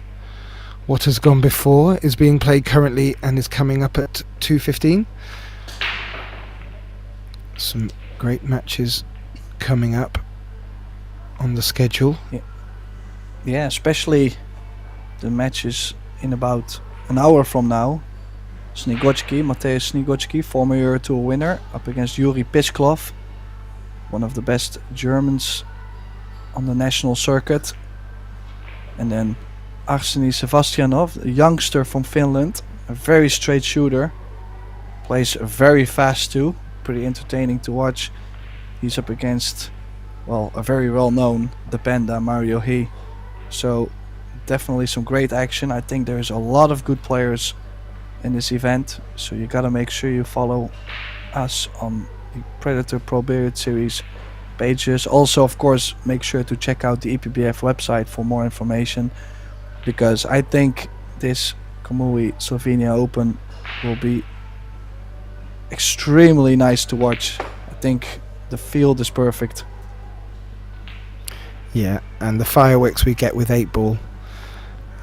what has gone before, is being played currently and is coming up at 2:15. Some great matches coming up on the schedule. Yeah, especially the matches in about an hour from now. Snagotki, Mateusz Snagotki, former EuroTour winner, up against Yuri Pisclov, one of the best Germans on the national circuit. And then Arseny Sebastianov, a youngster from Finland, a very straight shooter, plays very fast too, pretty entertaining to watch. He's up against, well, a very well-known the Panda, Mario He. So definitely some great action. I think there's a lot of good players in this event, so you gotta make sure you follow us on the Predator Pro Billiard Series pages. Also, of course, make sure to check out the IBPF website for more information, because I think this Kamui Slovenia Open will be extremely nice to watch. I think the field is perfect. Yeah, and the fireworks we get with 8 ball.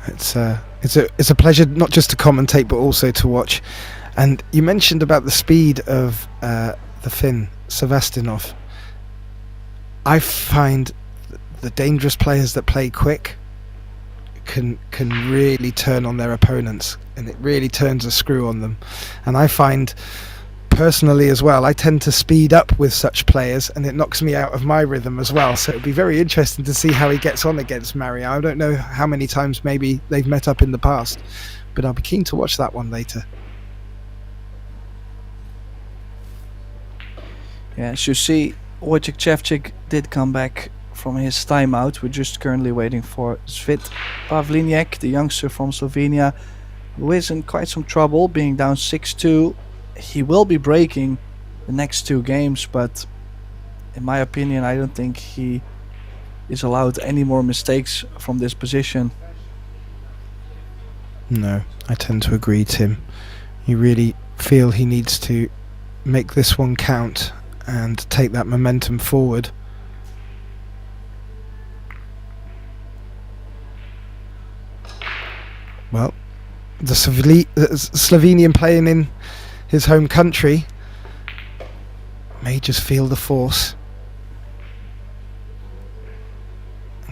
It's a pleasure not just to commentate but also to watch. And you mentioned about the speed of the Finn Sebastianov. I find the dangerous players that play quick can really turn on their opponents, and it really turns a screw on them. And I find personally as well, I tend to speed up with such players, and it knocks me out of my rhythm as well. So it'd be very interesting to see how he gets on against Mario. I don't know how many times maybe they've met up in the past, but I'll be keen to watch that one later. Yeah, as you see, Wojciech Chevchic did come back from his timeout. We're just currently waiting for Svit Pavliniak, the youngster from Slovenia, who is in quite some trouble, being down 6-2. He will be breaking the next 2 games, but in my opinion, I don't think he is allowed any more mistakes from this position. No, I tend to agree, Tim. You really feel he needs to make this one count and take that momentum forward. Well, the Slovenian playing in his home country may just feel the force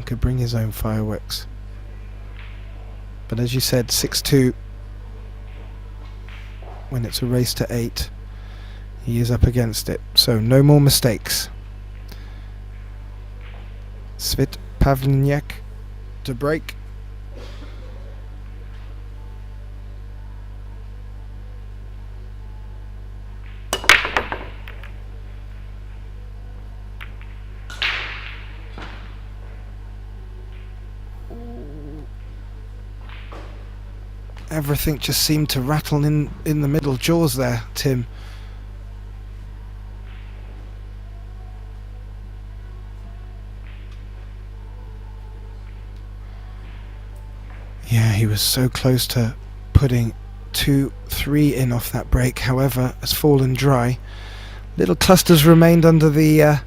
could bring his own fireworks. But as you said, 6-2 when it's a race to 8, he is up against it. So no more mistakes. Svit Pavliniak to break. Everything just seemed to rattle in the middle jaws there, Tim. Yeah, he was so close to putting 2-3 in off that break, however, has fallen dry. Little clusters remained under the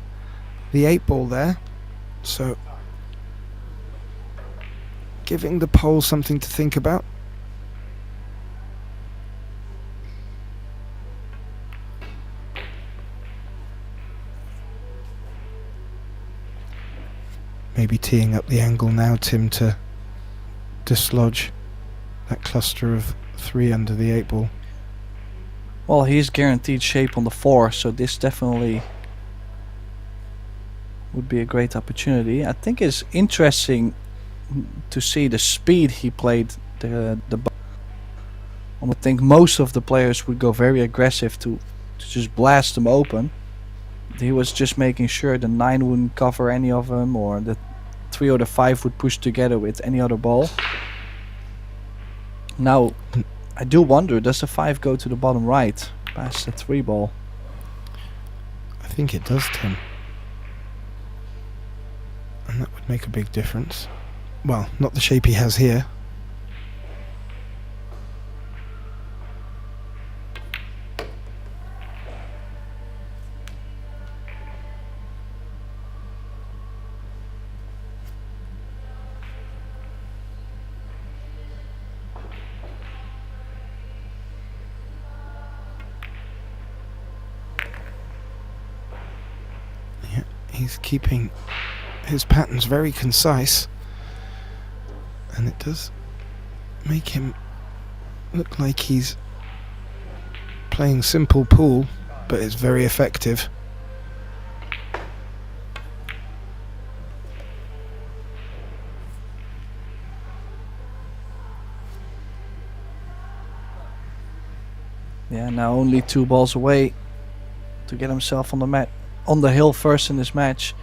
8 ball there, so giving the pole something to think about. Maybe teeing up the angle now, Tim, to dislodge that cluster of 3 under the 8 ball. Well, he's guaranteed shape on the 4, so this definitely would be a great opportunity. I think it's interesting to see the speed he played the I would think most of the players would go very aggressive to just blast them open. He was just making sure the 9 wouldn't cover any of them, or the 3 or the 5 would push together with any other ball. Now, I do wonder, does the 5 go to the bottom right past the 3 ball? I think it does, Tim. And that would make a big difference. Well, not the shape he has here. He's keeping his patterns very concise, and it does make him look like he's playing simple pool, but it's very effective. Yeah, now only 2 balls away to get himself on the mat, on the hill first in this match.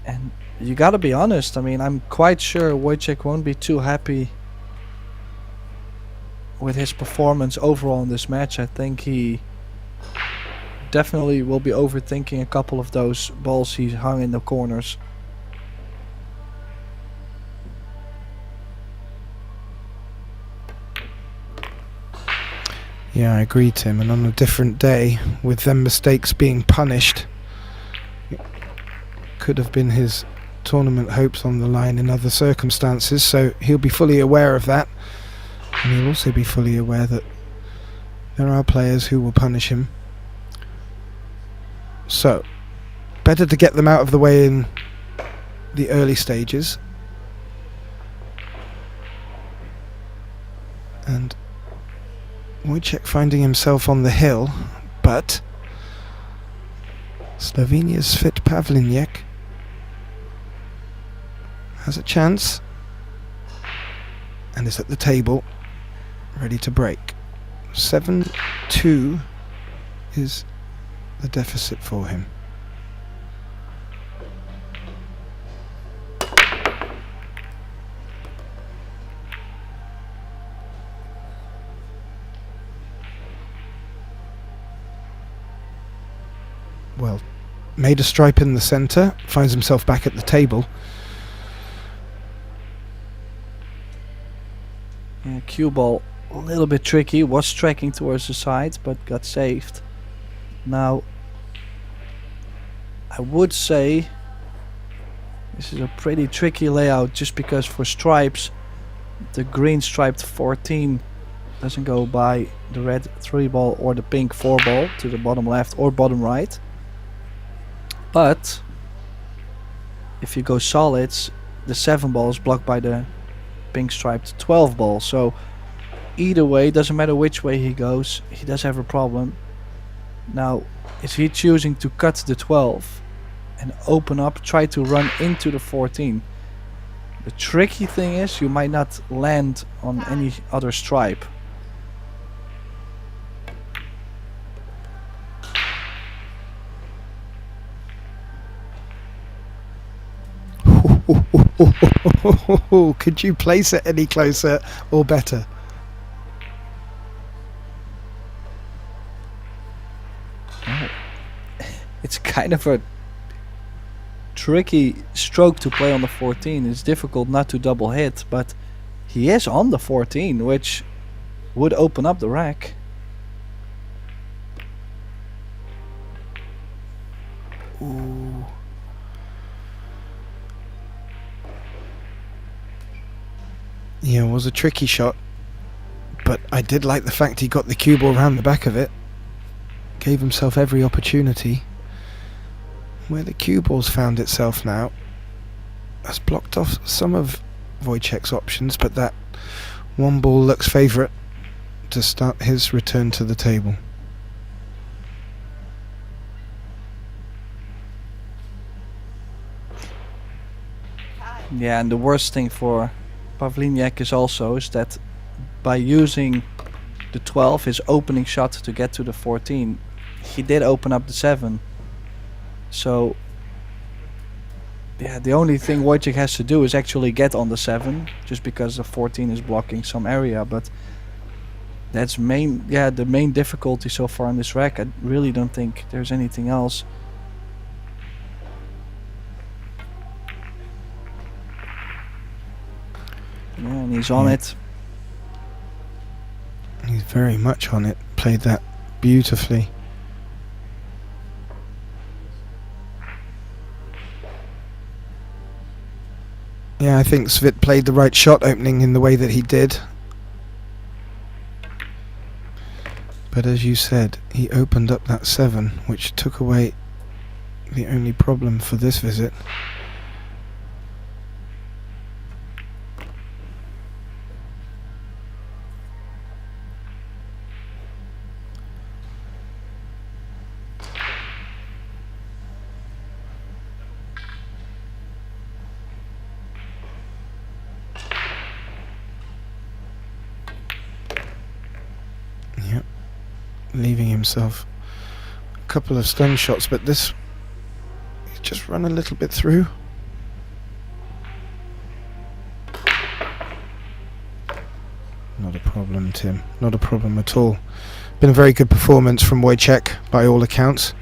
And you gotta be honest, I mean, I'm quite sure Wojciech won't be too happy with his performance overall in this match. I think he definitely will be overthinking a couple of those balls he hung in the corners. Yeah, I agree, Tim, and on a different day, with them mistakes being punished, it could have been his tournament hopes on the line in other circumstances, so he'll be fully aware of that, and he'll also be fully aware that there are players who will punish him. So, better to get them out of the way in the early stages. And Wojciech finding himself on the hill, but Slovenia's Svit Pavliniak has a chance and is at the table, ready to break. 7-2 is the deficit for him. Well, made a stripe in the centre, finds himself back at the table. Yeah, cue ball a little bit tricky, was tracking towards the side but got saved. Now, I would say this is a pretty tricky layout, just because for stripes the green striped 14 doesn't go by the red 3 ball or the pink 4 ball to the bottom left or bottom right. But if you go solids, the 7 ball is blocked by the pink striped 12 ball. So either way, doesn't matter which way he goes, he does have a problem. Now, is he choosing to cut the 12 and open up, try to run into the 14? The tricky thing is you might not land on any other stripe. Could you place it any closer or better? It's kind of a tricky stroke to play on the 14. It's difficult not to double hit, but he is on the 14, which would open up the rack. Ooh. Yeah, it was a tricky shot, but I did like the fact he got the cue ball around the back of it. Gave himself every opportunity. Where the cue ball's found itself now has blocked off some of Wojciech's options, but that one ball looks favourite to start his return to the table. Yeah, and the worst thing for Pavliniak is that by using the 12, his opening shot to get to the 14, he did open up the 7. So yeah, the only thing Wojciech has to do is actually get on the 7, just because the 14 is blocking some area. But that's the main difficulty so far in this rack. I really don't think there's anything else. Yeah, and he's on it. He's very much on it. Played that beautifully. Yeah, I think Svit played the right shot opening in the way that he did. But as you said, he opened up that 7, which took away the only problem for this visit. Leaving himself a couple of stun shots, but this he's just run a little bit through. Not a problem, Tim. Not a problem at all. Been a very good performance from Wojciech by all accounts.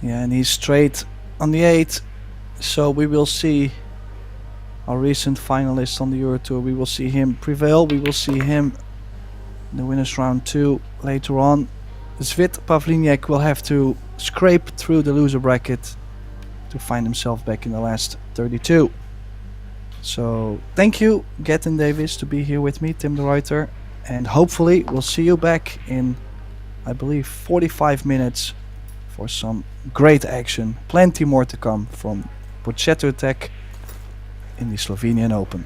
Yeah, and he's straight on the 8, so we will see our recent finalist on the EuroTour. We will see him prevail. We will see him in the winners round 2 later on. Svit Pavliniak will have to scrape through the loser bracket to find himself back in the last 32. So thank you, Gaten Davis, to be here with me, Tim de Ruyter, and hopefully we'll see you back in, I believe, 45 minutes for some great action. Plenty more to come from Podcetrtek in the Slovenian Open.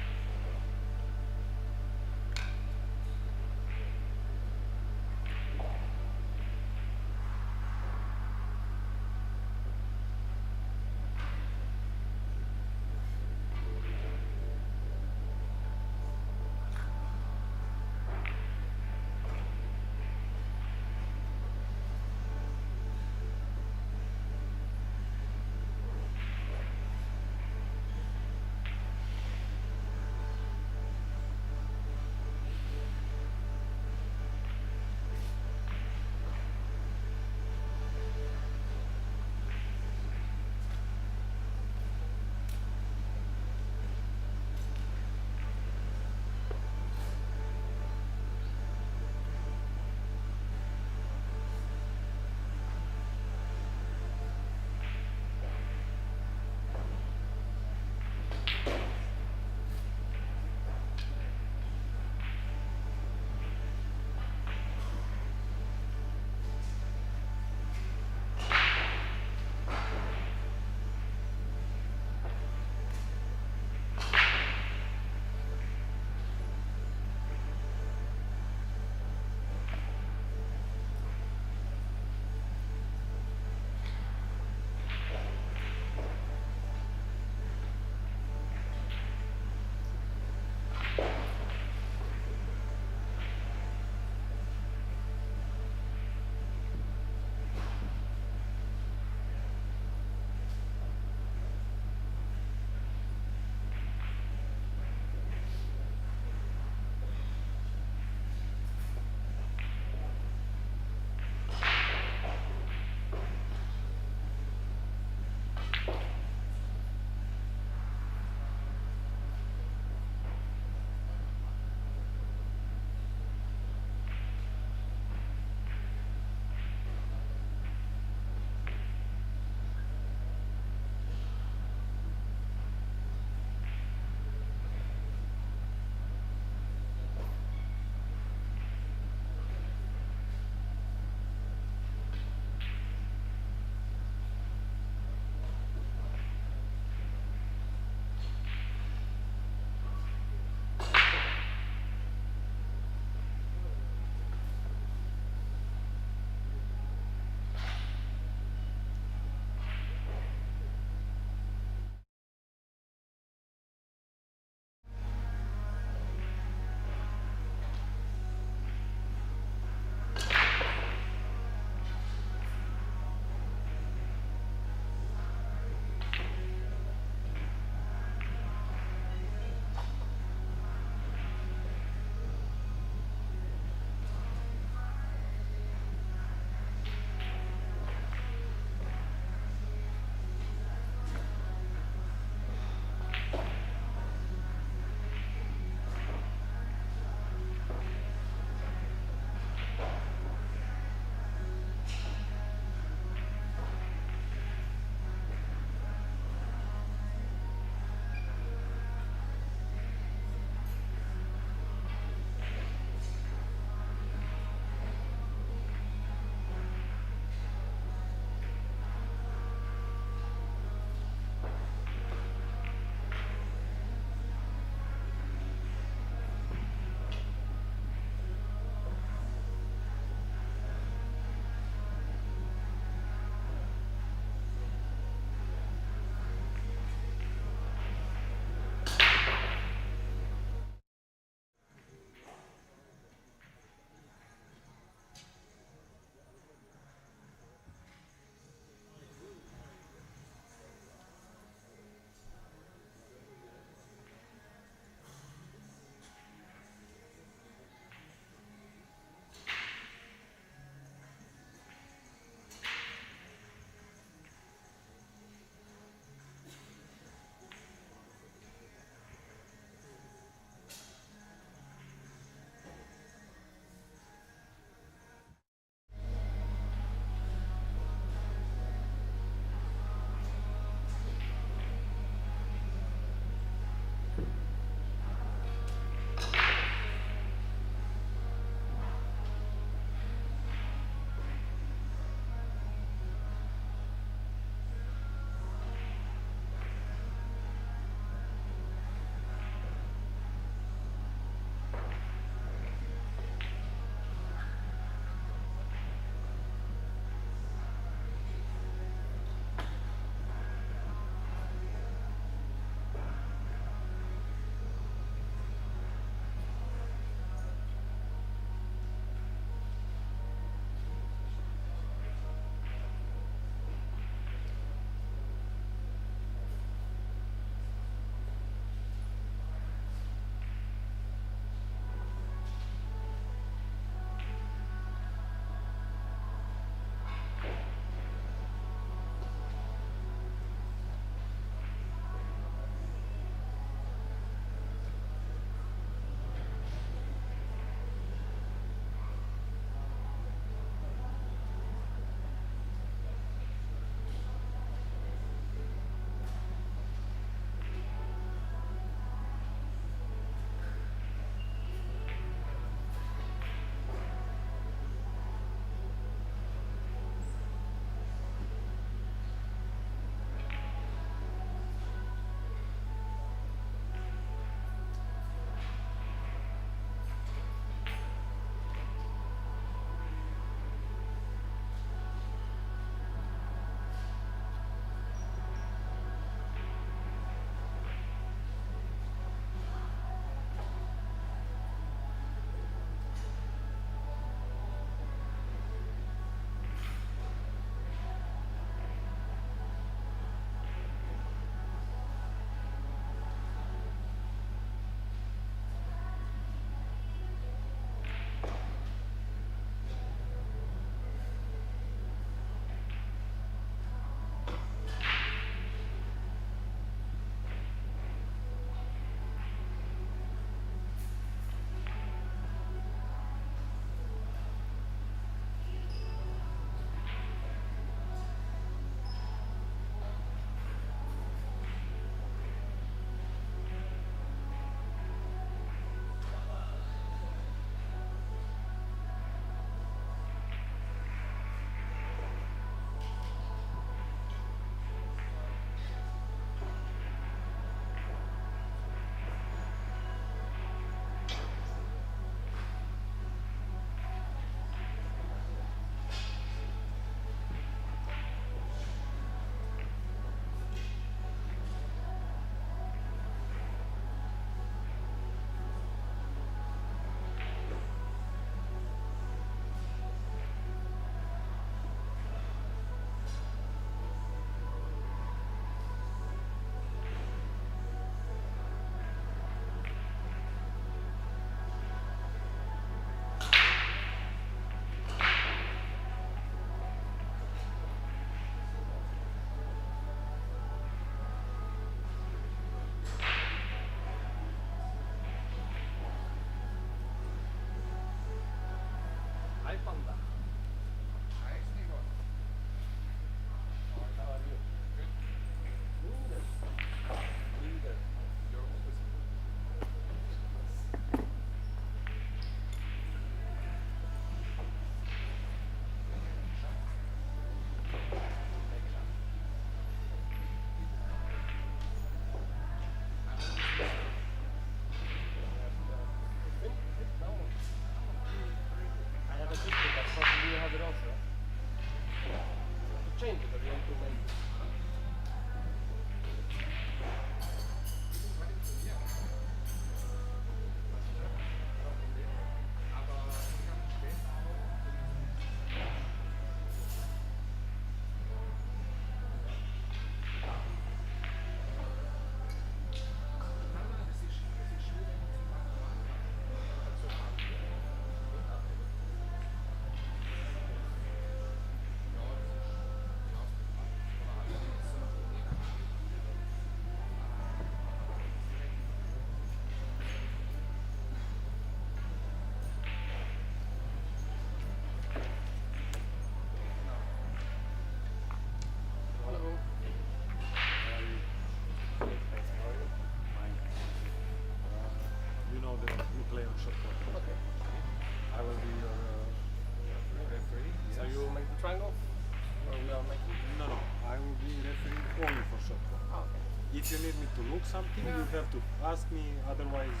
If you need me to look something, you have to ask me. Otherwise,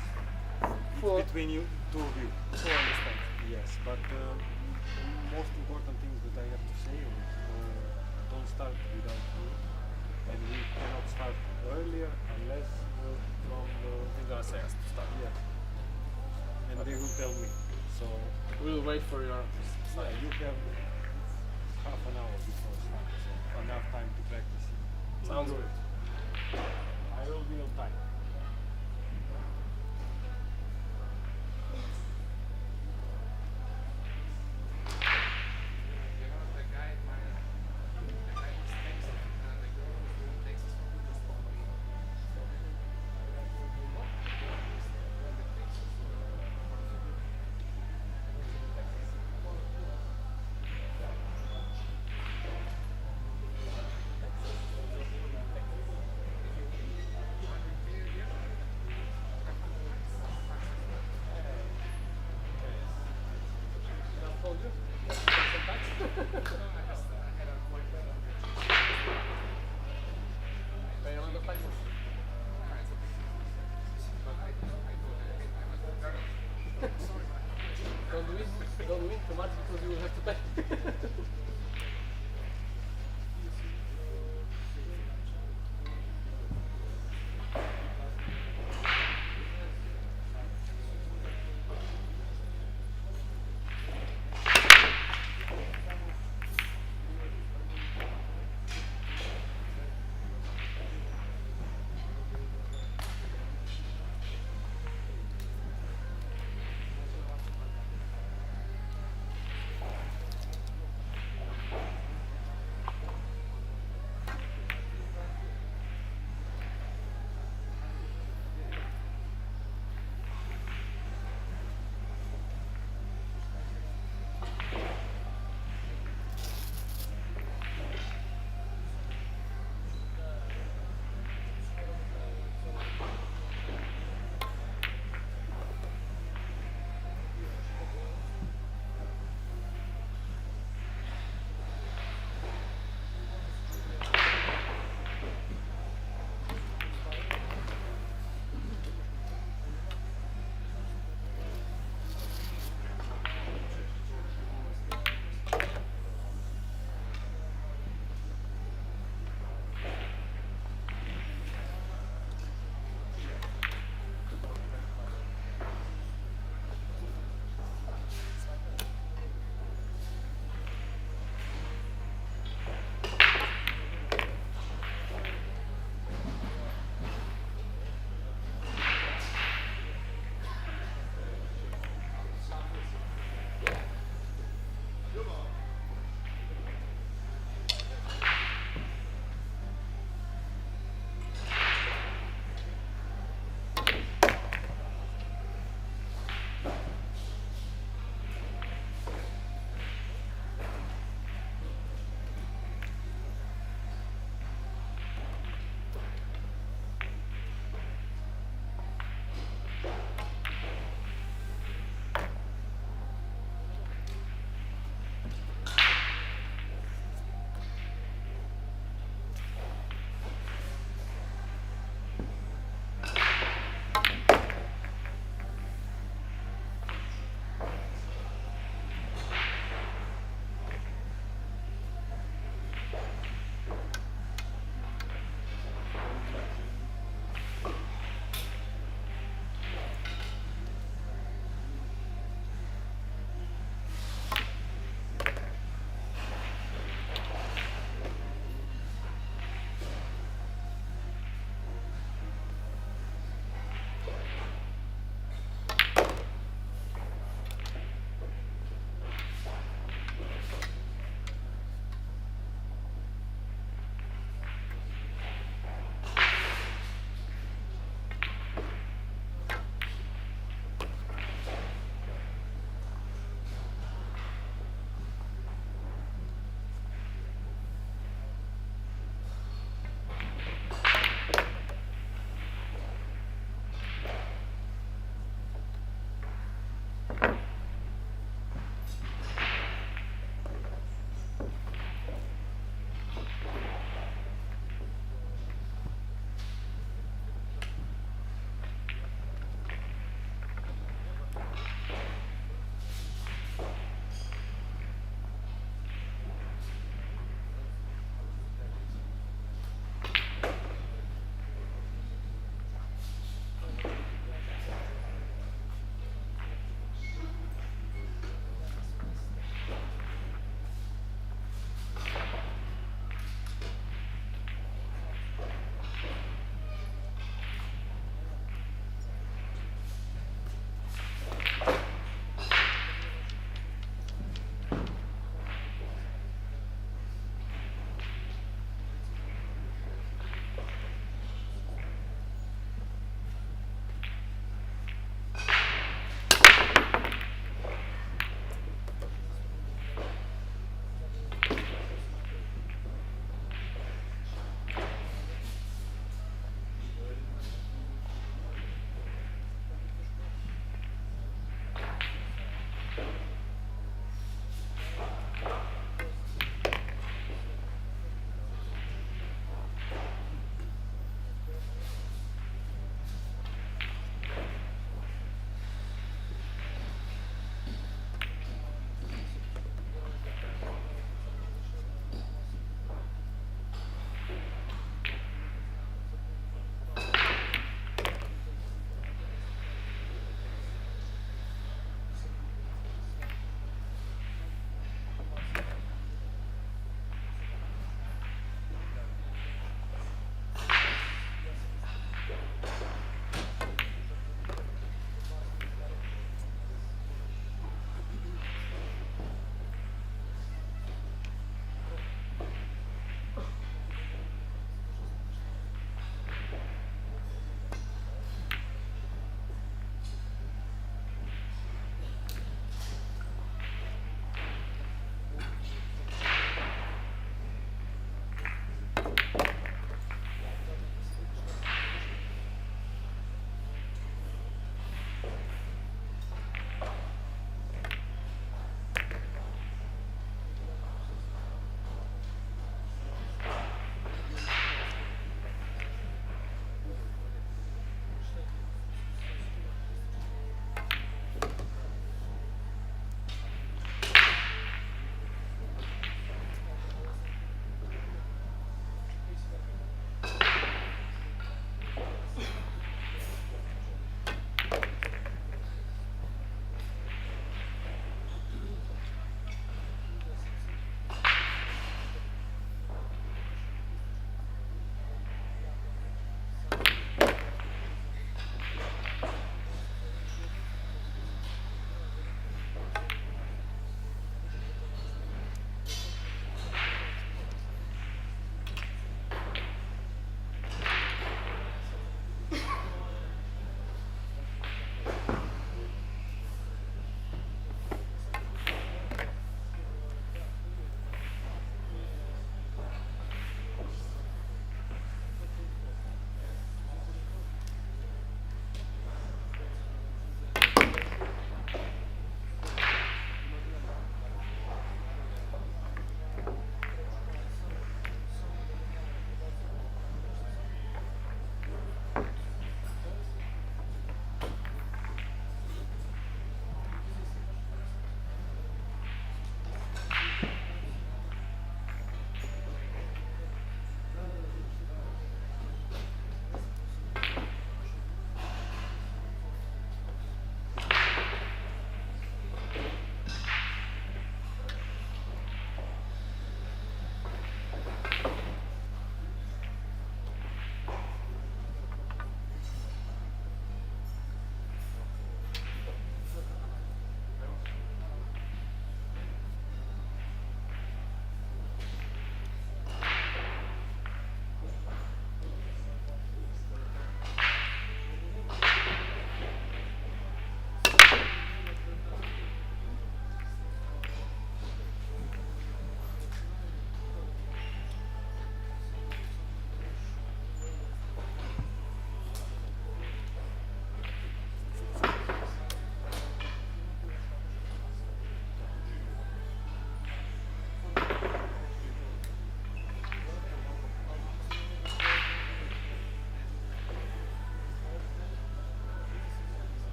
it's between you, two of you. I understand. Yes, but most important things that I have to say is don't start without me, and we cannot start earlier unless from the. You're gonna say us to start. Yeah. And they will tell me. So We'll wait for your yeah, you have half an hour before start, so enough time to practice. Sounds good. I will be on time. Don't win too much because you will have to pay.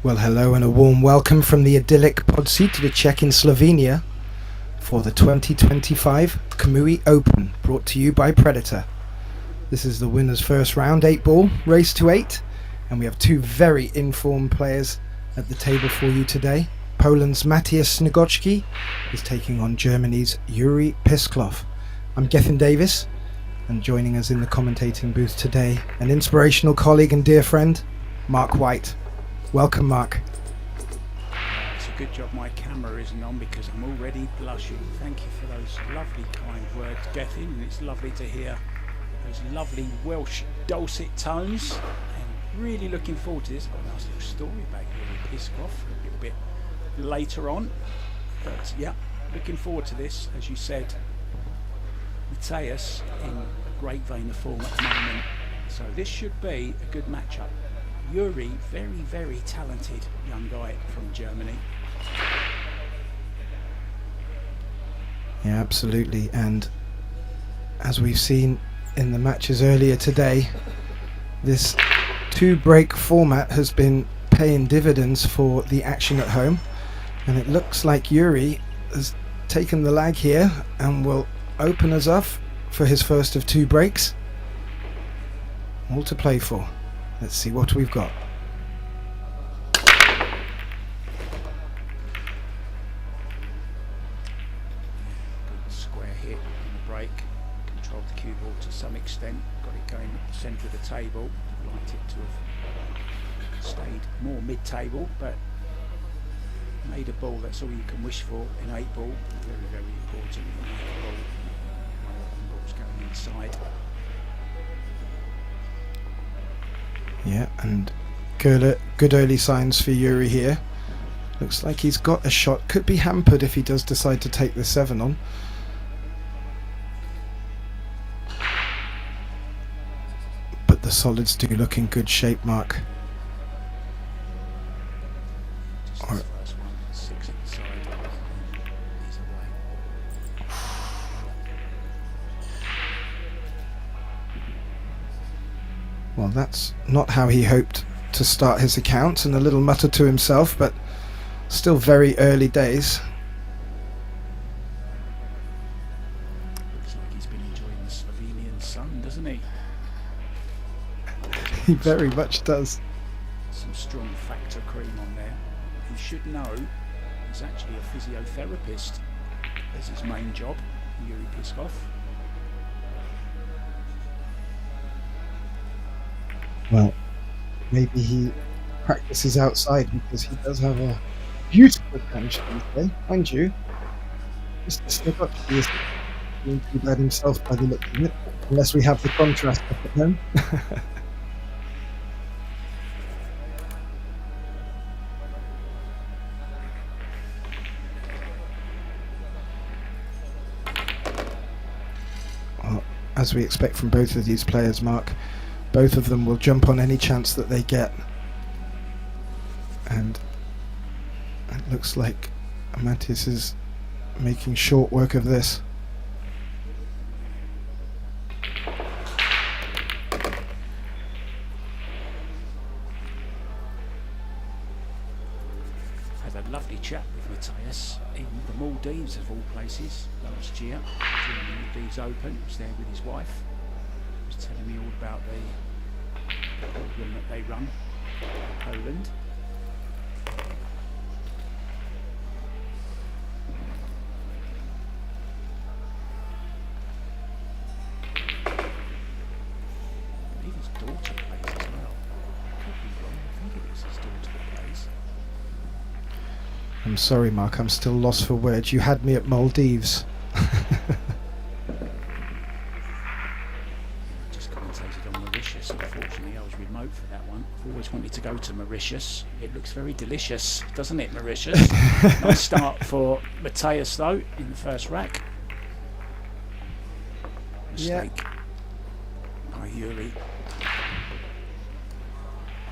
Well, hello and a warm welcome from the idyllic Podcetrtek in Slovenia for the 2025 Kamui Open, brought to you by Predator. This is the winner's first round, 8-ball, race to 8, and we have two very informed players at the table for you today. Poland's Maciol Snagotki is taking on Germany's Yuri Pisclov. I'm Gethin Davis, and joining us in the commentating booth today, an inspirational colleague and dear friend, Mark White. Welcome, Mark. It's a good job my camera isn't on because I'm already blushing. Thank you for those lovely kind words, Gethin, and it's lovely to hear those lovely Welsh dulcet tones, and really looking forward to this. I've got a nice little story about Yuri Pisclov a little bit later on, but yeah, looking forward to this. As you said, Matthias in a great vein of form at the moment, so this should be a good matchup. Yuri, very, very talented young guy from Germany. Yeah, absolutely. And as we've seen in the matches earlier today, this two-break format has been paying dividends for the action at home. And it looks like Yuri has taken the lag here and will open us up for his first of two breaks. All to play for. Let's see what we've got. Good square hit in the break. Controlled the cue ball to some extent. Got it going at the centre of the table. Liked it to have stayed more mid-table, but made a ball. That's all you can wish for in 8-ball. Very, very important. You make a ball. Ball's going inside. Yeah, and good early signs for Yuri here. Looks like he's got a shot. Could be hampered if he does decide to take the 7 on. But the solids do look in good shape, Mark. Well, that's not how he hoped to start his account, and a little mutter to himself, but still very early days. Looks like he's been enjoying the Slovenian sun, doesn't he? He very much does. Some strong factor cream on there. He should know he's actually a physiotherapist as his main job, Yuri Pisclov. Well, maybe he practices outside because he does have a beautiful bench these days. Mind you, Mr. Snagotki is doing too bad himself by the look of it, unless we have the contrast up at home. Well, as we expect from both of these players, Mark, both of them will jump on any chance that they get. And it looks like Matis is making short work of this. Had a lovely chat with Matthias in the Maldives of all places last year during the Maldives Open. He was there with his wife. He was telling me all about the program that they run in Poland. I believe his daughter plays as well. I could be wrong. I think it was his daughter that plays. I'm sorry, Mark, I'm still lost for words. You had me at Maldives. Just commentated on Mauritius. Unfortunately, I was remote for that one. I've always wanted to go to Mauritius. It looks very delicious, doesn't it, Mauritius? Nice start for Matthias, though, in the first rack. Mistake by Yuri.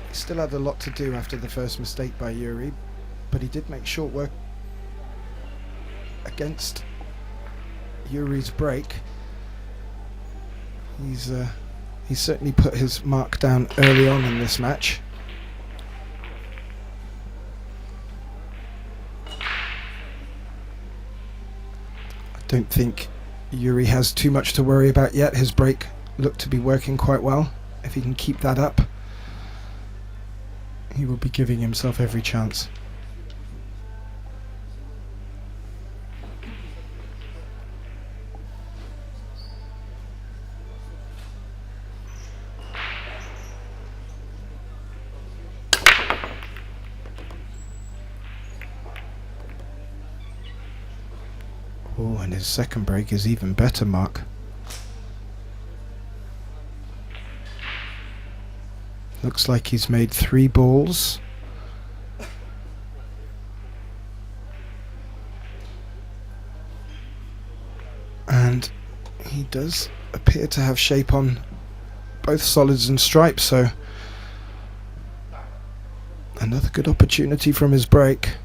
He still had a lot to do after the first mistake by Yuri, but he did make short work against Yuri's break. He's certainly put his mark down early on in this match. I don't think Yuri has too much to worry about yet. His break looked to be working quite well. If he can keep that up, he will be giving himself every chance. Oh, and his second break is even better, Mark. Looks like he's made 3 balls. And he does appear to have shape on both solids and stripes, so another good opportunity from his break.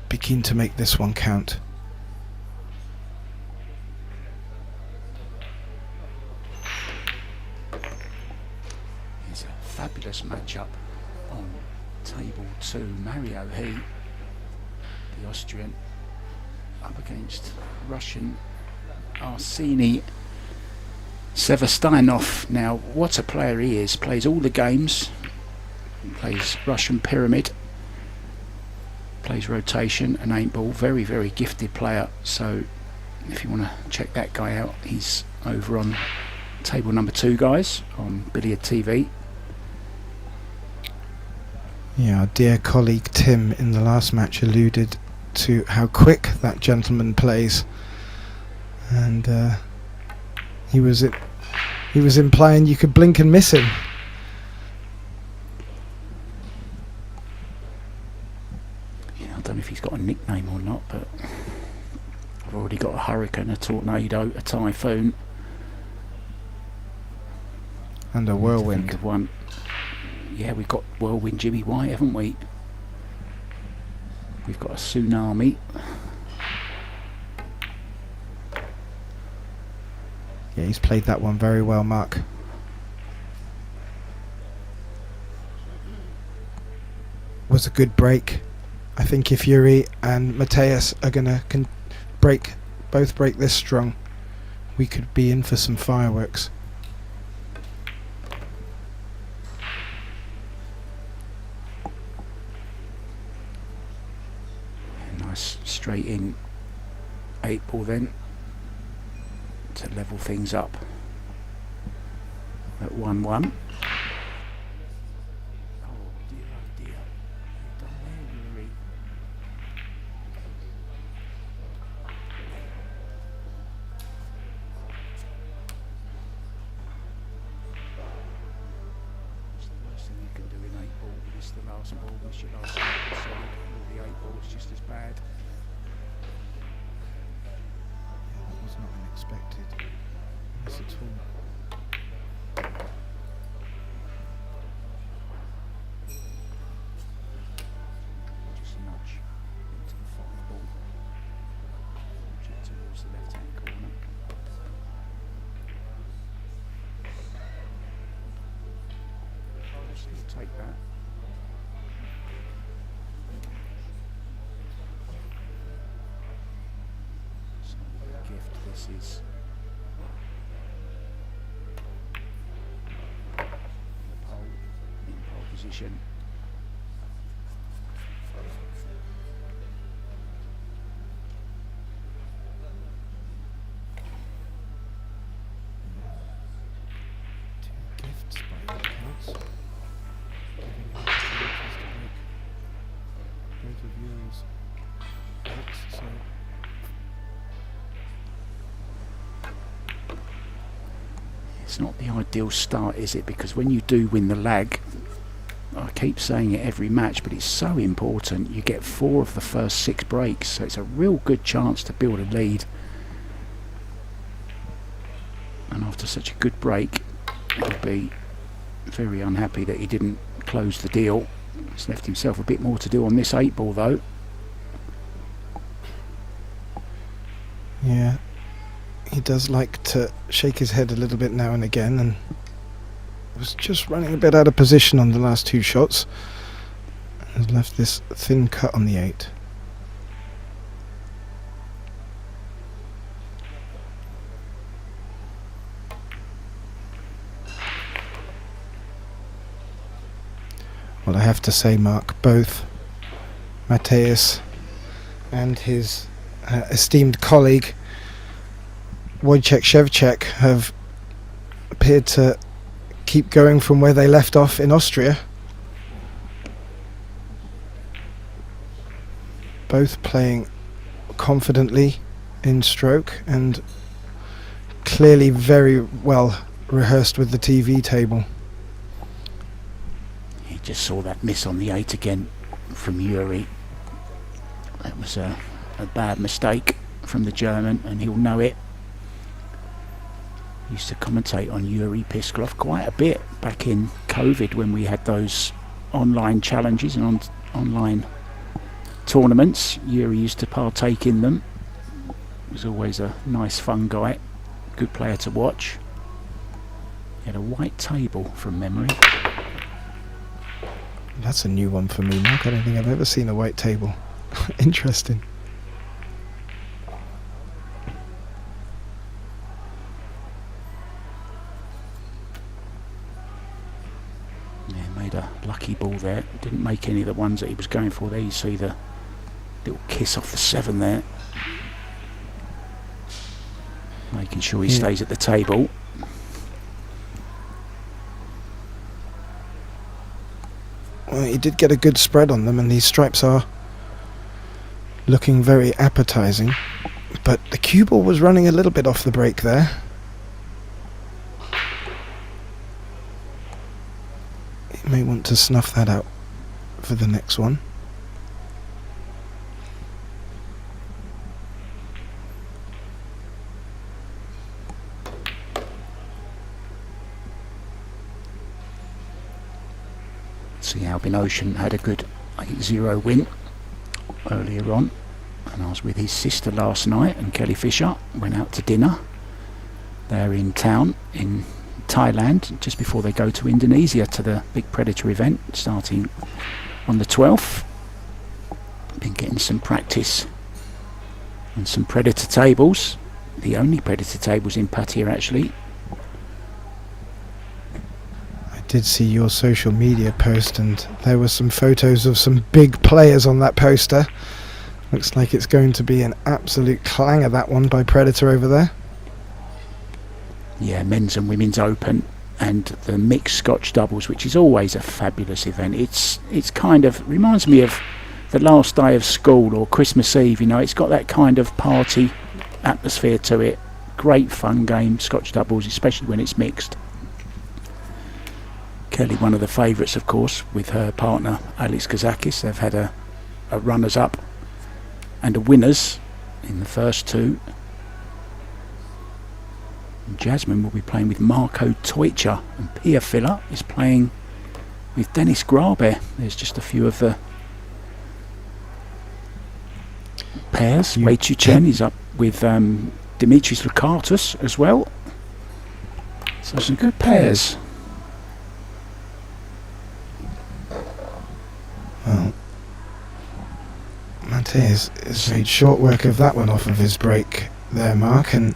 Be keen to make this one count. Fabulous matchup on table 2. Mario He, the Austrian, up against Russian Arseny Severstyanov. Now, what a player he is. Plays all the games, plays Russian Pyramid, plays rotation and 8-ball. Very, very gifted player. So if you want to check that guy out, he's over on table number 2, guys, on Billiard TV. Yeah, our dear colleague Tim in the last match alluded to how quick that gentleman plays, and he was implying you could blink and miss him. Yeah, I don't know if he's got a nickname or not, but I've already got a hurricane, a tornado, a typhoon, And a whirlwind. Think of one. Yeah, we've got whirlwind Jimmy White, haven't we? We've got a tsunami. Yeah, he's played that one very well, Mark. was a good break. I think if Yuri and Mateus are gonna both break this strong, we could be in for some fireworks. Nice straight in 8-ball then to level things up at 1-1. Take that. So a gift this is. The pole in pole position. It's not the ideal start, is it? Because when you do win the lag, I keep saying it every match, but it's so important. You get 4 of the first 6 breaks, so it's a real good chance to build a lead. And after such a good break, he'll be very unhappy that he didn't close the deal. He's left himself a bit more to do on this 8-ball though. Yeah, he does like to shake his head a little bit now and again, and was just running a bit out of position on the last 2 shots. Has left this thin cut on the 8. Well, I have to say, Mark, both Mateus and his esteemed colleague Wojciech Chevchic have appeared to keep going from where they left off in Austria. Both playing confidently in stroke and clearly very well rehearsed with the TV table. He just saw that miss on the 8 again from Yuri. That was a bad mistake from the German, and he'll know it. Used to commentate on Yuri Pisclov quite a bit back in COVID when we had those online challenges and online tournaments. Yuri used to partake in them. Was always a nice fun guy, good player to watch. He had a white table from memory. That's a new one for me, Mark. I don't think I've ever seen a white table. Interesting. Made a lucky ball there. Didn't make any of the ones that he was going for there. You see the little kiss off the 7 there. Making sure he stays at the table. Well, he did get a good spread on them, and these stripes are looking very appetizing. But the cue ball was running a little bit off the break there. May want to snuff that out for the next one. See, Albin Ocean had a good 8-0 win earlier on, and I was with his sister last night, and Kelly Fisher went out to dinner there in town in Thailand just before they go to Indonesia to the big Predator event starting on the 12th. Been getting some practice on some Predator tables. The only Predator tables in Pattaya actually. I did see your social media post, and there were some photos of some big players on that poster. Looks like it's going to be an absolute clanger, that one by Predator over there. Yeah, men's and women's open, and the mixed Scotch doubles, which is always a fabulous event. It's kind of reminds me of the last day of school or Christmas Eve. You know, it's got that kind of party atmosphere to it. Great fun game, Scotch doubles, especially when it's mixed. Kelly, one of the favourites, of course, with her partner Alex Kazakis. They've had a runners-up and a winners in the first two. And Jasmine will be playing with Marco Teucher, and Pia Filler is playing with Dennis Grabe. There's just a few of the pairs. Wei Chu Chen is up with Dimitris Lukatus as well. So some good pairs. Well, Matej has made short work of that one off of his break there, Mark, and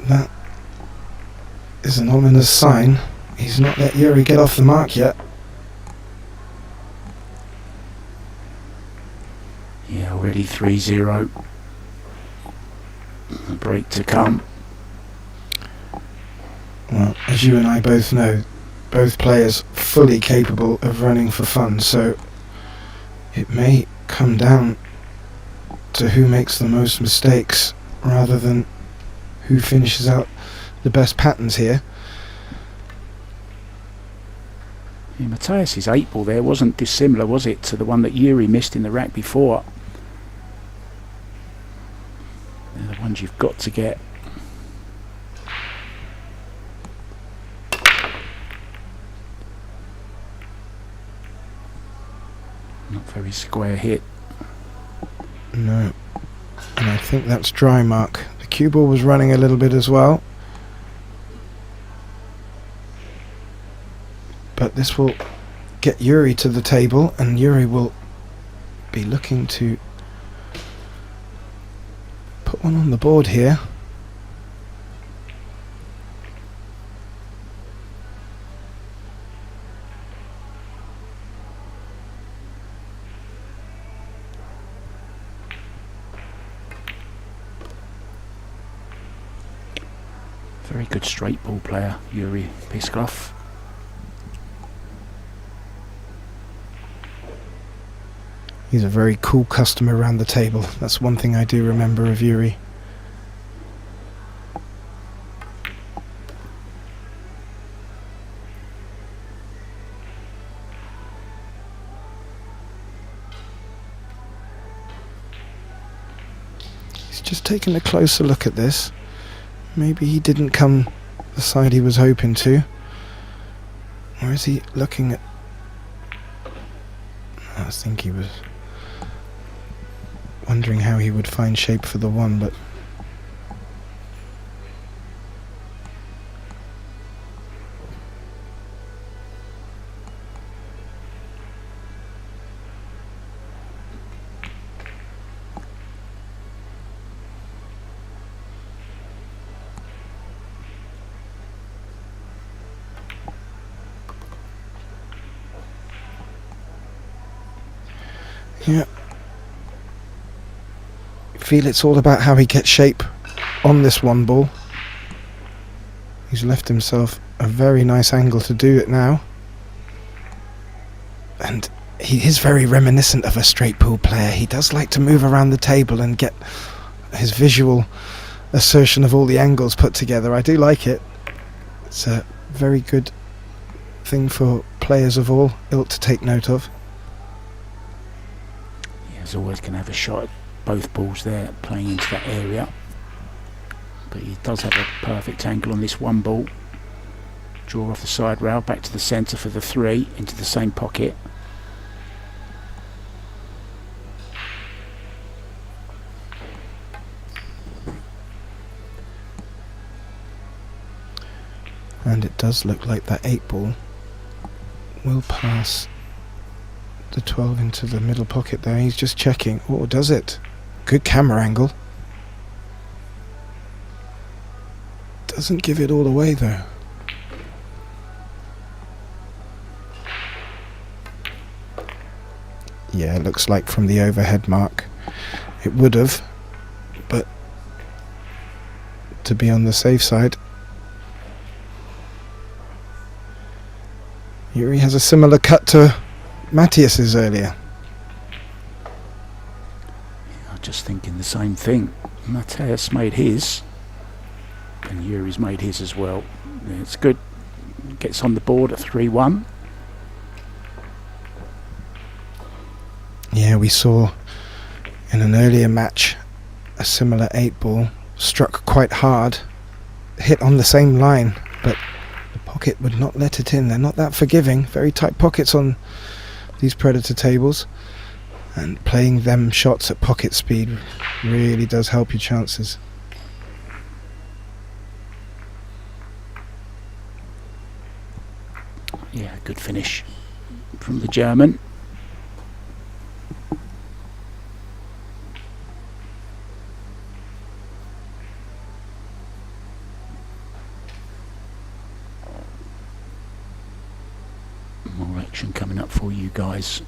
that is an ominous sign. He's not let Yuri get off the mark yet. Yeah, already 3-0. A break to come. Well, as you and I both know, both players fully capable of running for fun, so it may come down to who makes the most mistakes rather than who finishes out the best patterns here. Yeah, Matthias's 8-ball there wasn't dissimilar, was it, to the one that Yuri missed in the rack before. They're the ones you've got to get. Not very square hit. No. And I think that's dry, Mark. The cue ball was running a little bit as well. But this will get Yuri to the table, and Yuri will be looking to put one on the board here. Very good straight ball player, Yuri Pisclov. He's a very cool customer around the table. That's one thing I do remember of Yuri. He's just taking a closer look at this. Maybe he didn't come the side he was hoping to. Or is he looking at... I think he was wondering how he would find shape for the one, but yeah. Feel it's all about how he gets shape on this one ball. He's left himself a very nice angle to do it now. And he is very reminiscent of a straight pool player. He does like to move around the table and get his visual assertion of all the angles put together. I do like it. It's a very good thing for players of all ilk to take note of. Yeah, he's always going to have a shot at both balls there, playing into that area. But he does have a perfect angle on this one ball. Draw off the side rail, back to the centre for the 3, into the same pocket. And it does look like that 8 ball will pass the 12 into the middle pocket there. He's just checking. Oh, does it? Good camera angle. Doesn't give it all away though. Yeah, it looks like from the overhead mark it would have, but to be on the safe side, Yuri has a similar cut to Matthias's earlier. I'm just thinking the same thing. Matthias made his, and Yuri's made his as well. Yeah, it's good. Gets on the board at 3-1. Yeah, we saw in an earlier match a similar 8-ball struck quite hard, hit on the same line, but the pocket would not let it in. They're not that forgiving. Very tight pockets on these Predator tables, and playing them shots at pocket speed really does help your chances. Yeah, good finish from the German. More action coming up for you guys.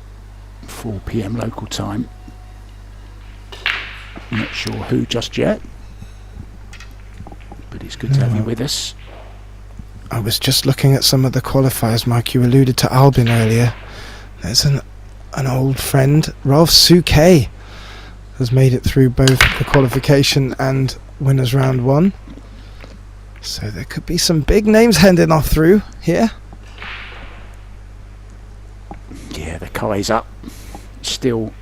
4 PM local time. Not sure who just yet, but it's good to have you with us. I was just looking at some of the qualifiers, Mike. You alluded to Albin earlier. There's an old friend, Rolf Zschunke, has made it through both the qualification and winners round 1. So there could be some big names heading off through here. Yeah, the Kai's up. Still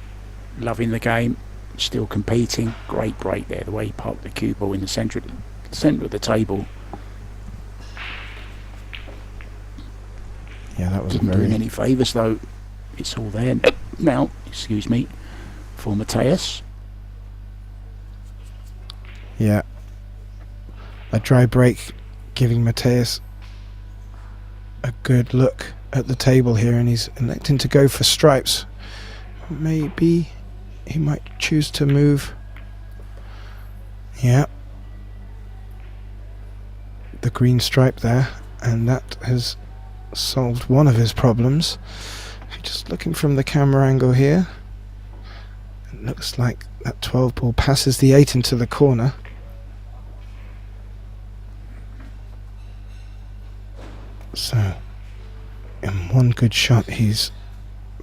loving the game. Still competing. Great break there. The way he parked the cue ball in the centre of the table. Yeah, that was Didn't do him very... any favours though. It's all there now. Excuse me, for Matthias. Yeah. A dry break giving Matthias a good look at the table here, and he's electing to go for stripes. Maybe he might choose to move. Yeah. The green stripe there, and that has solved one of his problems. Just looking from the camera angle here, it looks like that 12 ball passes the 8 into the corner. So in one good shot he's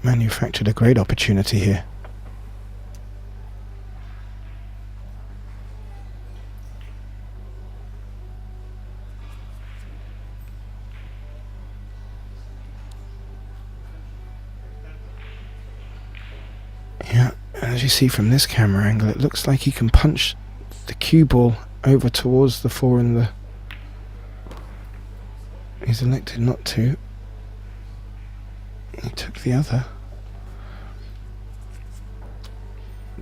manufactured a great opportunity here. Yeah, and as you see from this camera angle, it looks like he can punch the cue ball over towards the 4 in the... He's elected not to. He took the other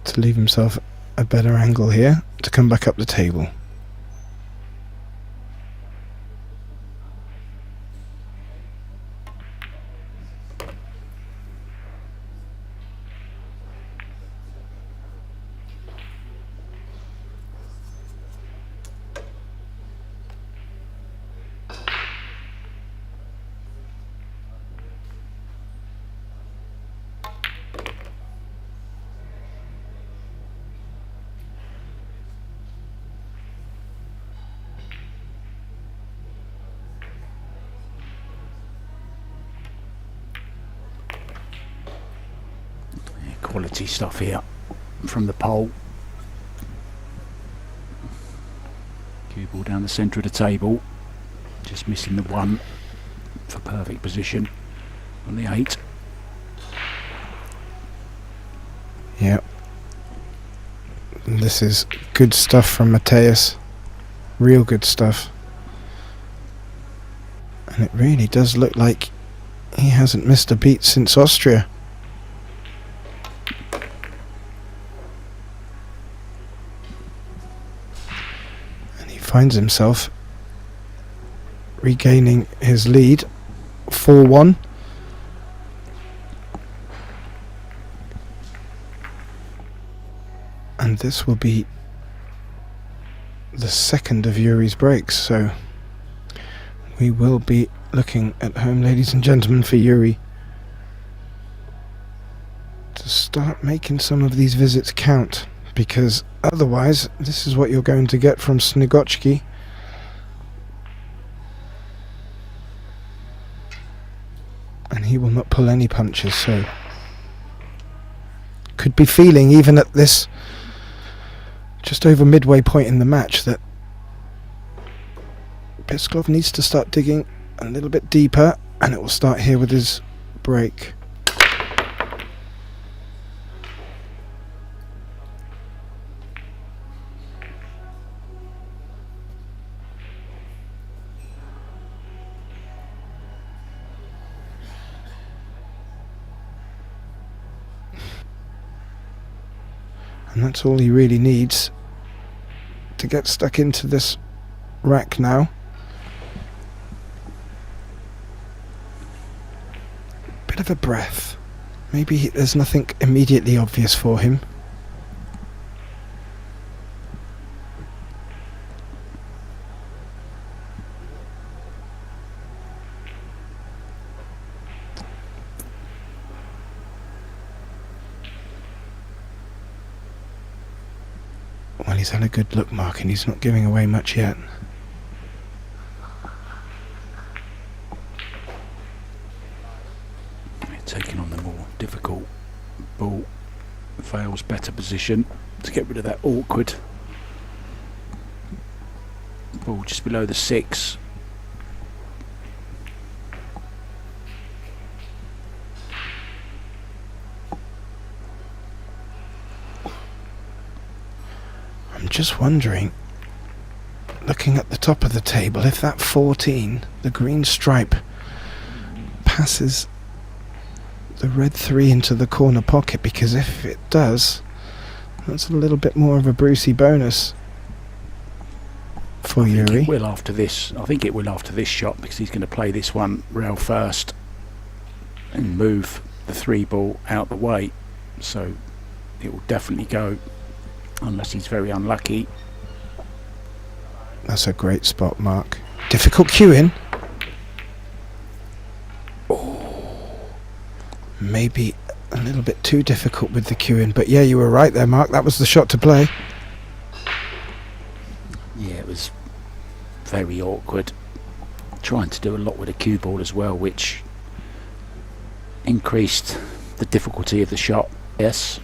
to leave himself a better angle here to come back up the table. Quality stuff here from the pole. Cue ball down the centre of the table, just missing the 1 for perfect position on the 8. Yeah. This is good stuff from Matthias. Real good stuff. And it really does look like he hasn't missed a beat since Austria. Finds himself regaining his lead 4-1. And this will be the second of Yuri's breaks, so we will be looking at home, ladies and gentlemen, for Yuri to start making some of these visits count, because otherwise this is what you're going to get from Snagotki. And he will not pull any punches, so could be feeling, even at this just over midway point in the match, that Pisclov needs to start digging a little bit deeper, and it will start here with his break. And that's all he really needs to get stuck into this rack now. Bit of a breath. Maybe there's nothing immediately obvious for him. Well, he's had a good look, Mark, and he's not giving away much yet. Taking on the more difficult ball, fails better position to get rid of that awkward ball just below the 6. I'm just wondering, looking at the top of the table, if that 14, the green stripe, passes the red 3 into the corner pocket, because if it does, that's a little bit more of a Brucey bonus for Yuri. It will after this. I think it will after this shot, because he's going to play this one rail first and move the 3 ball out the way, so it will definitely go, unless he's very unlucky. That's a great spot, Mark. Difficult cue in. Maybe a little bit too difficult with the cue in, but yeah, you were right there, Mark. That was the shot to play. Yeah, it was very awkward. Trying to do a lot with a cue ball as well, which increased the difficulty of the shot. Yes.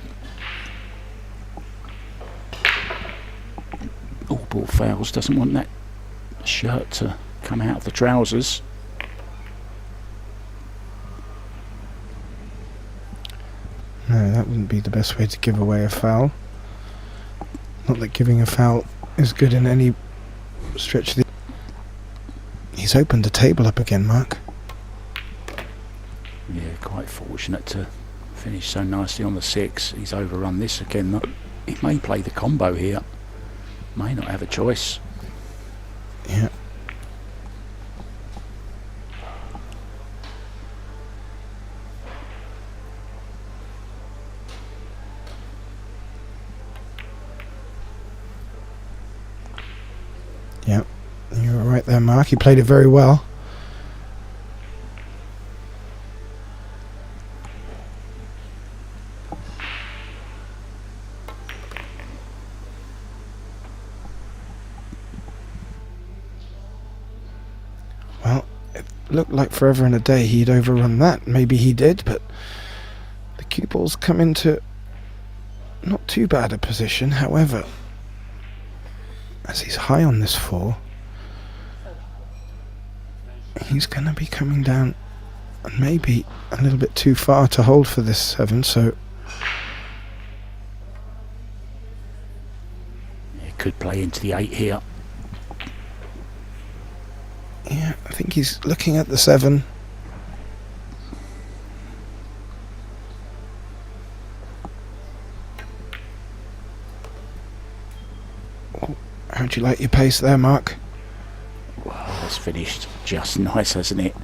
All ball fails, doesn't want that shirt to come out of the trousers. No, that wouldn't be the best way to give away a foul. Not that giving a foul is good in any stretch of the... He's opened the table up again, Mark. Yeah, quite fortunate to finish so nicely on the 6. He's overrun this again. He may play the combo here. May not have a choice. Yeah. Yeah, you were right there, Mark. He played it very well. Well, it looked like forever and a day he'd overrun that. Maybe he did, but the cue balls come into not too bad a position. However, as he's high on this 4, he's going to be coming down and maybe a little bit too far to hold for this 7, so It could play into the 8 here. yeah, I think he's looking at the 7. How'd you like your pace there, Mark? Well, it's finished just nice, hasn't it?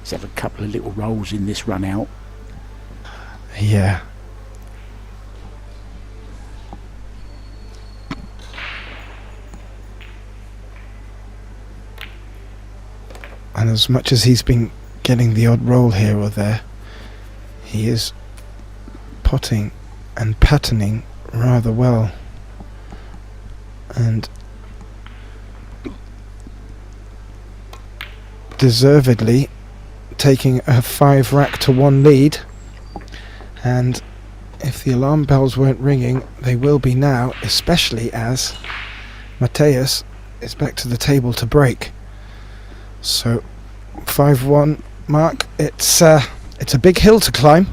He's had a couple of little rolls in this run out. Yeah. And as much as he's been getting the odd roll here or there, he is potting and patterning rather well. And deservedly taking a 5-rack-to-1 lead. And if the alarm bells weren't ringing, they will be now, especially as Mateus is back to the table to break. So 5-1 mark, it's a big hill to climb.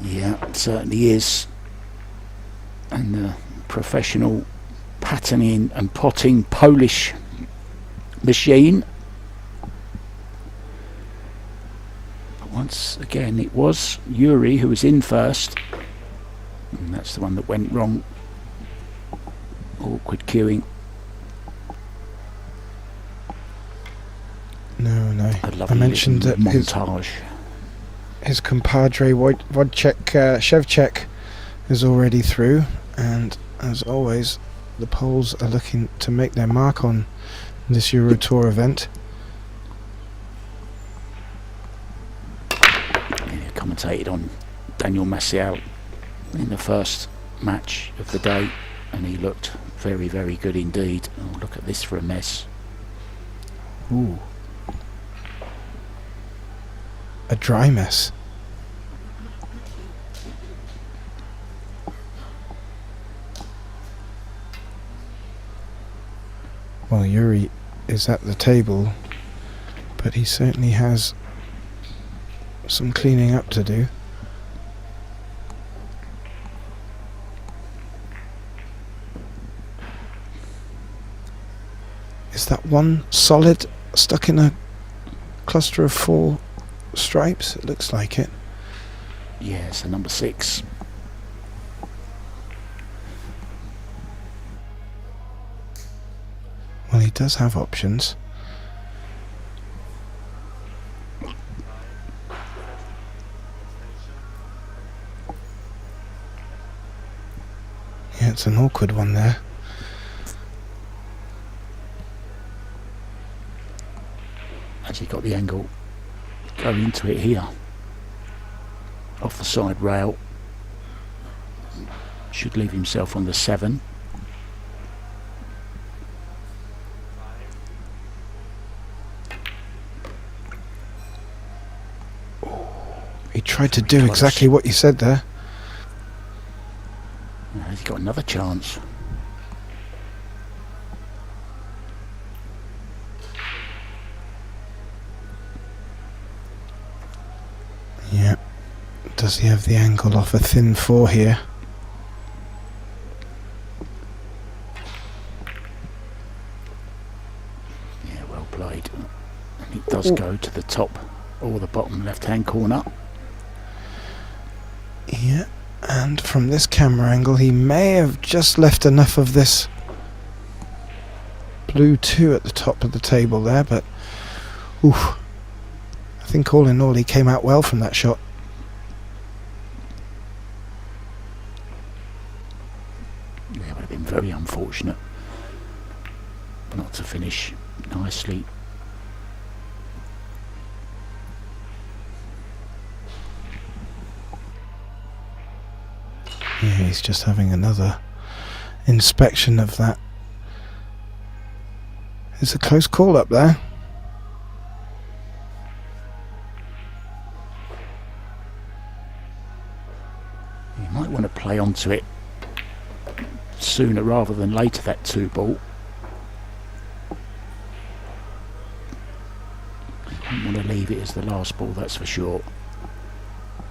Yeah, it certainly is. And the professional patterning and potting Polish machine. But once again, it was Yuri who was in first. And that's the one that went wrong. Awkward queuing. No. A I lovely mentioned that montage. his compadre Chevchic is already through, and as always, the Poles are looking to make their mark on this EuroTour event. Yeah, commentated on Daniel Maciol in the first match of the day, and he looked very, very good indeed. Oh, look at this for a mess. Ooh. A dry mess. Well, Yuri is at the table, but he certainly has some cleaning up to do. Is that one solid stuck in a cluster of 4 stripes? It looks like it. Yeah, so number 6. Well, he does have options. Yeah, it's an awkward one there. Actually got the angle going into it here. Off the side rail. Should leave himself on the 7. He tried to do Close. exactly what you said there. Has he got another chance? Yeah. Does he have the angle off a thin 4 here? Yeah, well played. And it does go to the top or the bottom left hand corner. Yeah, and from this camera angle he may have just left enough of this blue 2 at the top of the table there, but oof, I think all in all he came out well from that shot. Yeah, it would have been very unfortunate not to finish nicely. Yeah, he's just having another inspection of that. It's a close call up there. You might want to play onto it sooner rather than later, that 2 ball. You don't want to leave it as the last ball, that's for sure.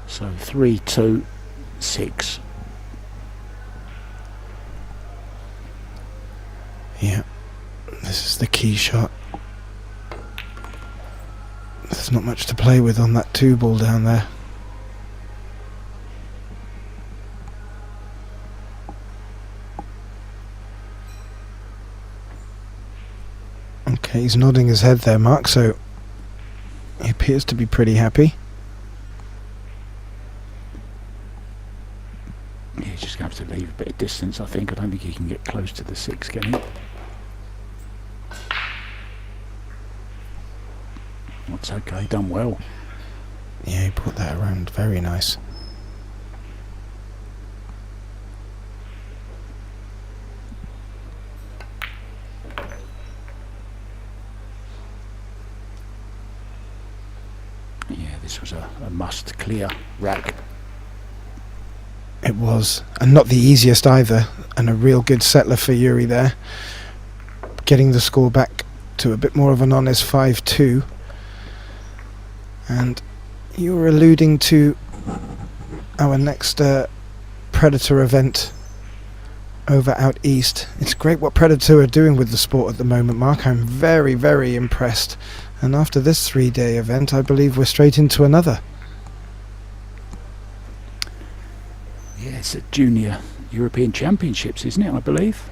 So 3, 2, 6. Yeah, this is the key shot. There's not much to play with on that 2 ball down there. Okay, he's nodding his head there, Mark, so he appears to be pretty happy. Yeah, he's just going to have to leave a bit of distance, I think. I don't think he can get close to the 6, can he? That's okay, done well. Yeah, he brought that around. Very nice. Yeah, this was a must clear rack. It was, and not the easiest either, and a real good settler for Yuri there. Getting the score back to a bit more of an honest 5-2. And you were alluding to our next Predator event over out east. It's great what Predator are doing with the sport at the moment, Mark. I'm very, very impressed. And after this 3-day event, I believe we're straight into another. Yeah, it's a Junior European Championships, isn't it, I believe?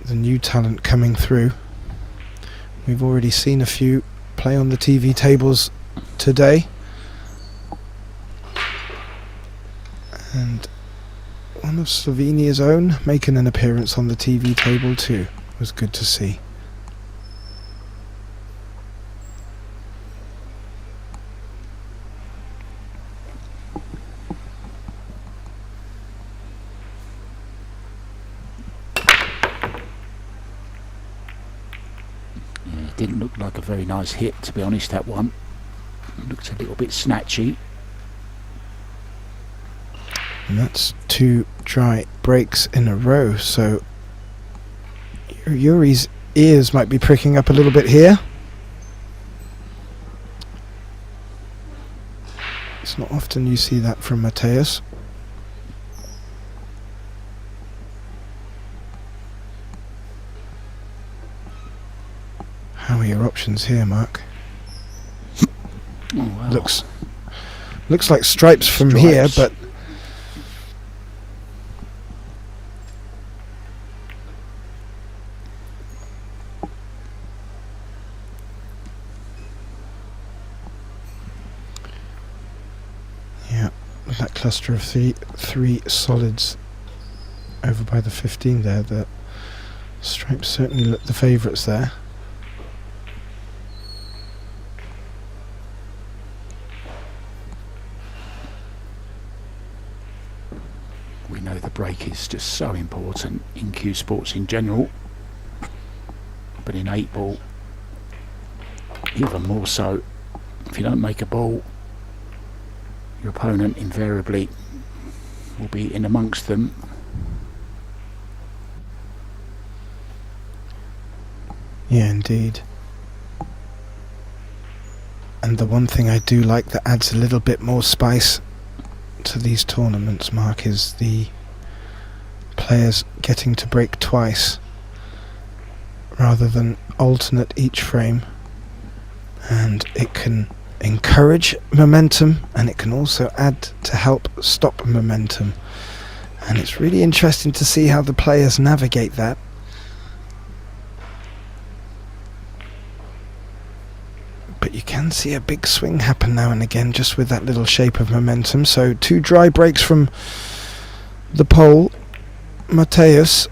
The new talent coming through. We've already seen a few play on the TV tables today. And one of Slovenia's own making an appearance on the TV table too. It was good to see. Didn't look like a very nice hit, to be honest, that one. Looked a little bit snatchy. And that's 2 dry breaks in a row, so Yuri's ears might be pricking up a little bit here. It's not often you see that from Mateus. How are your options here, Mark? Oh, wow. Looks like stripes from here, but yeah, with that cluster of three solids over by the 15 there, the stripes certainly look the favourites there. We know the break is just so important in cue sports in general, but in 8-ball even more so. If you don't make a ball, your opponent invariably will be in amongst them. Yeah, indeed. And the one thing I do like that adds a little bit more spice to these tournaments, Mark, is the players getting to break twice rather than alternate each frame, and it can encourage momentum and it can also add to help stop momentum, and it's really interesting to see how the players navigate that. But you can see a big swing happen now and again just with that little shape of momentum. So 2 dry breaks from the pole. Mateus,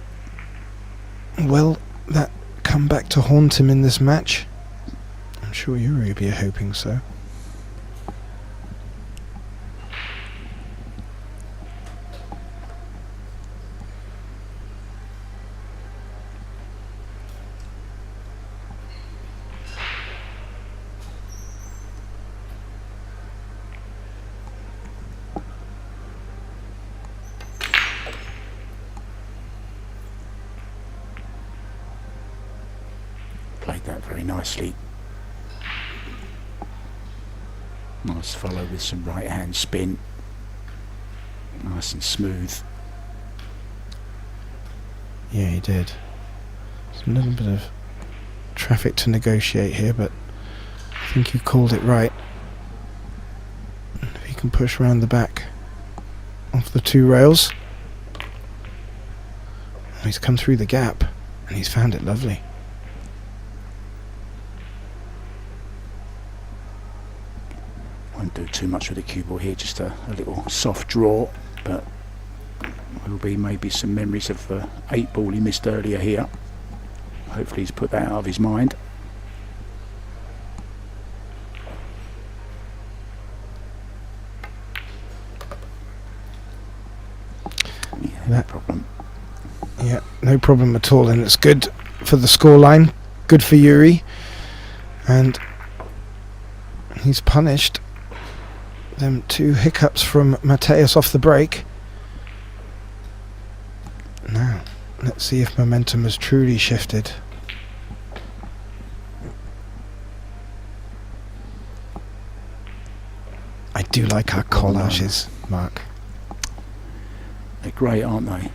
will that come back to haunt him in this match? I'm sure Yuri will be hoping so. Played that very nicely. Nice follow with some right hand spin. Nice and smooth. Yeah, he did. There's a little bit of traffic to negotiate here, but I think you called it right. If he can push around the back off the 2 rails. Oh, he's come through the gap and he's found it lovely. Won't do too much with the cue ball here, just a little soft draw, but will be maybe some memories of the 8-ball he missed earlier here. Hopefully he's put that out of his mind. Yeah, no problem. Yeah, no problem at all, and it's good for the scoreline, good for Yuri, and he's punished them 2 hiccups from Mateus off the break. Now, let's see if momentum has truly shifted. I do like our collages, Mark. They're great, aren't they?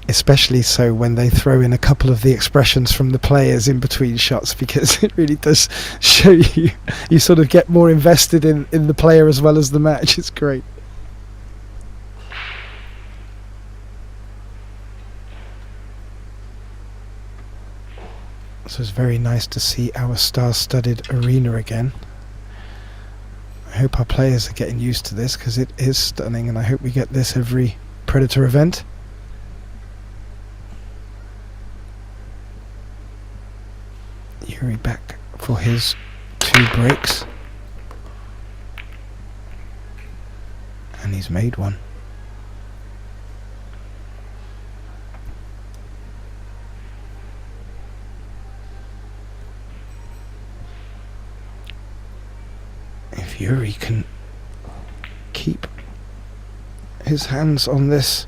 Especially so when they throw in a couple of the expressions from the players in between shots, because it really does show you sort of get more invested in the player as well as the match. It's great. So it's very nice to see our star-studded arena again. I hope our players are getting used to this, because it is stunning, and I hope we get this every Predator event. Yuri back for his 2 breaks, and he's made one. If Yuri can keep his hands on this,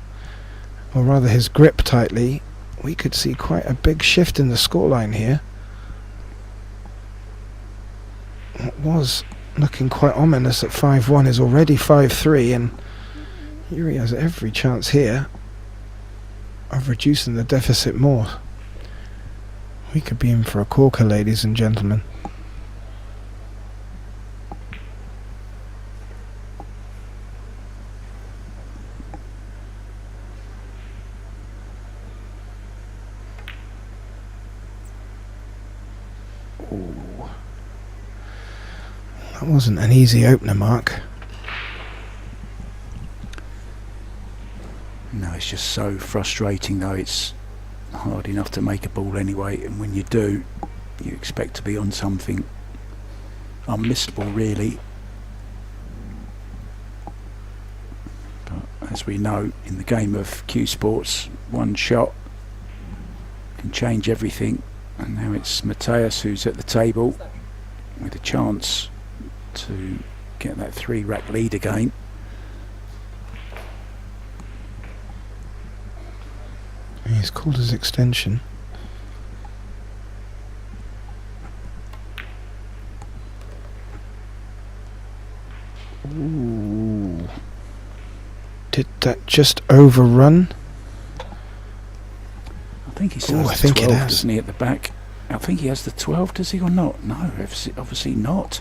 or rather his grip tightly, we could see quite a big shift in the scoreline here. What was looking quite ominous at 5-1 is already 5-3, and Yuri has every chance here of reducing the deficit more. We could be in for a corker, ladies and gentlemen. That wasn't an easy opener, Mark. No, it's just so frustrating though. It's hard enough to make a ball anyway, and when you do, you expect to be on something unmissable really. But as we know, in the game of cue sports, one shot can change everything, and now it's Mateus who's at the table with a chance to get that 3-rack lead again. He's called his extension. Ooh. Did that just overrun? I think he still has the 12, doesn't he, at the back? I think he has the 12, does he, or not? No, obviously not.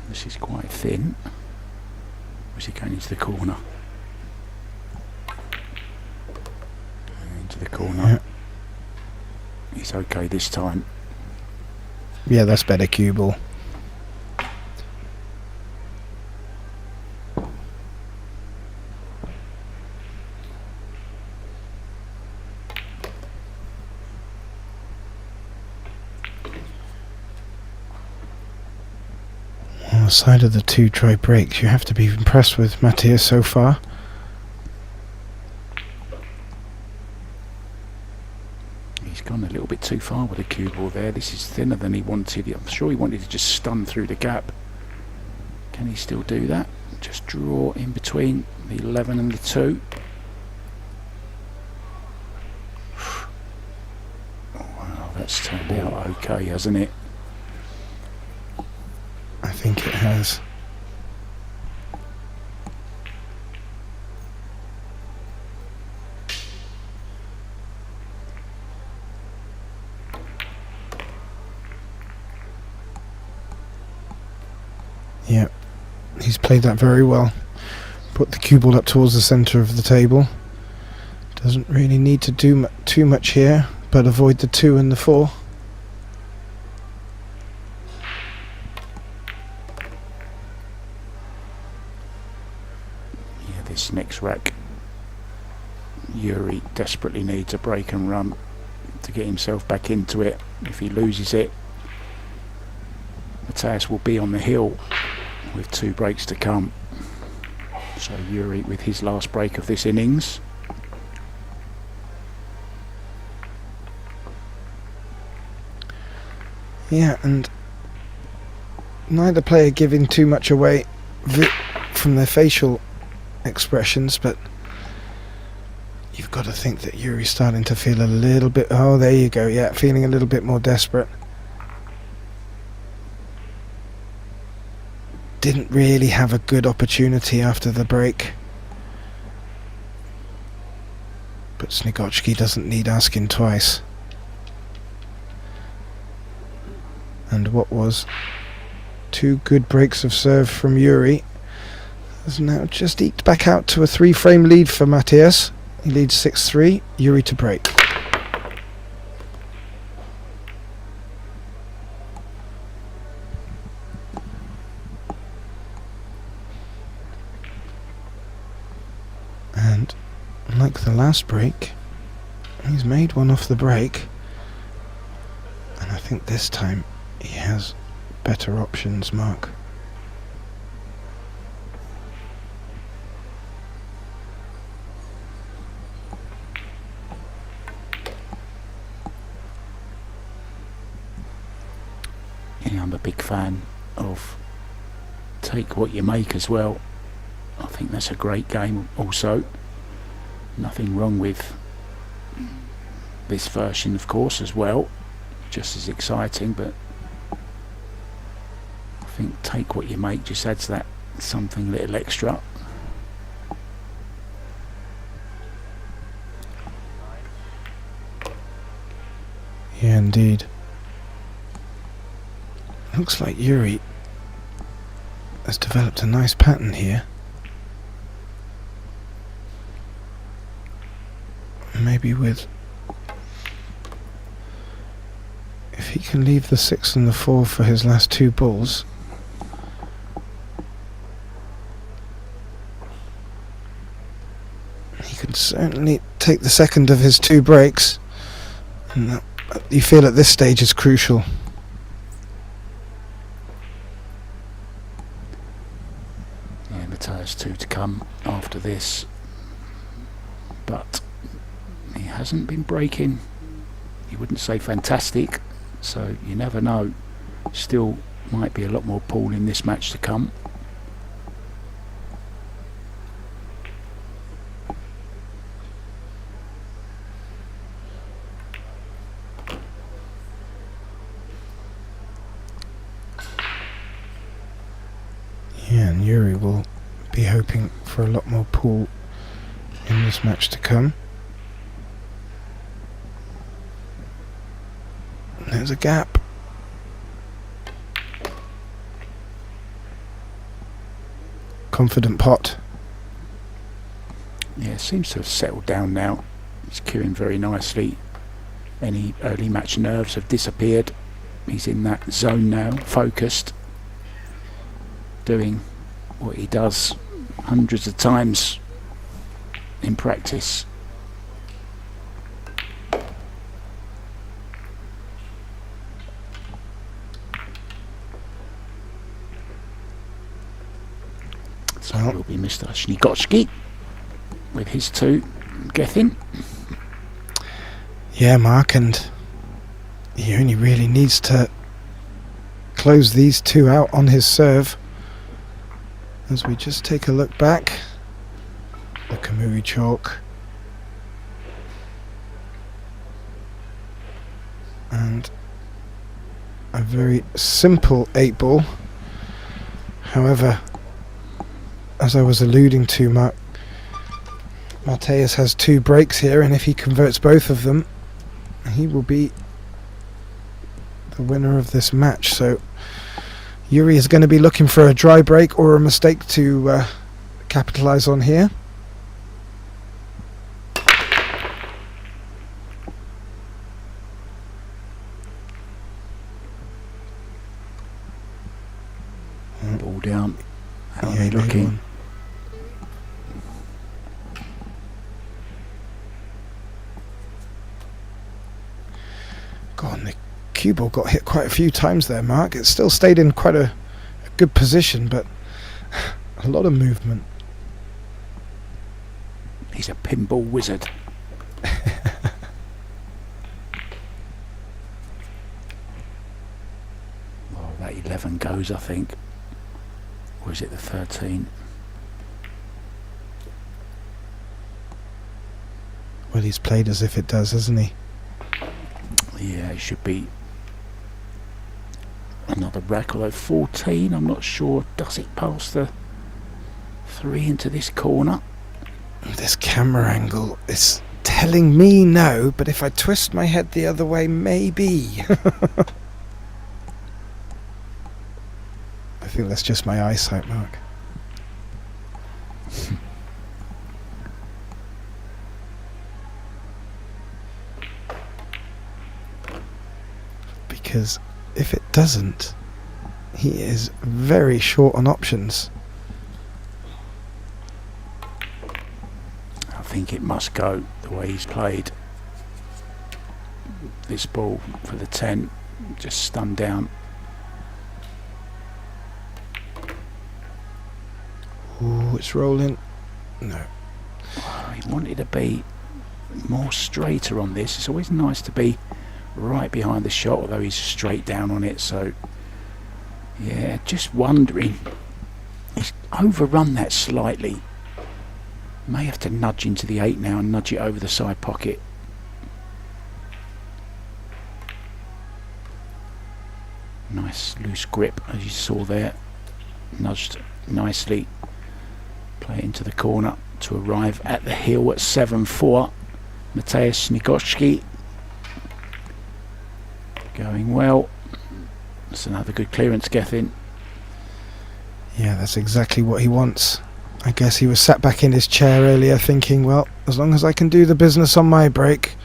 This is quite thin. Or is he going into the corner? Into the corner. Yeah. He's okay this time. Yeah, that's better cue ball. On the side of the 2 try breaks, you have to be impressed with Mateus so far. He's gone a little bit too far with the cue ball there. This is thinner than he wanted. I'm sure he wanted to just stun through the gap. Can he still do that? Just draw in between the 11 and the 2. Oh, wow, that's turned out okay, hasn't it? I think it has. Yeah, he's played that very well. Put the cue ball up towards the centre of the table. Doesn't really need to do too much here, but avoid the 2 and the 4. rack. Yuri desperately needs a break and run to get himself back into it. If he loses it, Matthias will be on the hill with 2 breaks to come. So Yuri with his last break of this innings. Yeah, and neither player giving too much away from their facial expressions, but you've got to think that Yuri's starting to feel a little bit... Oh, there you go, yeah, feeling a little bit more desperate. Didn't really have a good opportunity after the break. But Snagotki doesn't need asking twice. And what was 2 good breaks of serve from Yuri has now just eked back out to a 3-frame lead for Matthias. He leads 6-3, Yuri to break. And like the last break, he's made one off the break. And I think this time he has better options, Mark. Yeah, I'm a big fan of take what you make as well. I think that's a great game also. Nothing wrong with this version, of course, as well. Just as exciting, but I think take what you make just adds that something little extra. Yeah, indeed. Looks like Yuri has developed a nice pattern here. Maybe with... if he can leave the 6 and the 4 for his last 2 balls, he can certainly take the second of his 2 breaks, and that, you feel at this stage, is crucial. Yeah, Matthias 2 to come after this, but he hasn't been breaking. You wouldn't say fantastic, so you never know. Still might be a lot more pool in this match to come. Yeah, and Yuri will be hoping for a lot more pool in this match to come. There's a gap. Confident pot. Yeah, seems to have settled down now. He's cueing very nicely. Any early match nerves have disappeared. He's in that zone now, focused, doing what he does hundreds of times in practice. So it will be Mr. Snagotki with his 2 getting. Yeah, Mark, and he only really needs to close these 2 out on his serve. As we just take a look back, the Kamui chalk, and a very simple 8 ball. However, as I was alluding to, Matthias has 2 breaks here, and if he converts both of them, he will be the winner of this match. So Yuri is going to be looking for a dry break or a mistake to capitalise on here. Ball down. How are Yeah, they he made looking? one. God, and the cue ball got hit quite a few times there, Mark. It still stayed in quite a good position, but a lot of movement. He's a pinball wizard. Oh, that 11 goes, I think. Or is it the 13? Well, he's played as if it does, hasn't he? Yeah, it should be another rack, although 14, I'm not sure. Does it pass the 3 into this corner? This camera angle is telling me no, but if I twist my head the other way, maybe. I think that's just my eyesight, Mark. Because if it doesn't, he is very short on options. I think it must go the way he's played. This ball for the 10, just stunned down. Ooh, it's rolling. No. Oh, he wanted to be more straighter on this. It's always nice to be right behind the shot, although he's straight down on it. So yeah, just wondering, he's overrun that slightly. May have to nudge into the 8 now and nudge it over the side pocket. Nice loose grip, as you saw there. Nudged nicely. Play it into the corner to arrive at the hill at 7-4. Mateusz Snagotki going well. That's another good clearance, Gethin. Yeah, that's exactly what he wants. I guess he was sat back in his chair earlier thinking, well, as long as I can do the business on my break,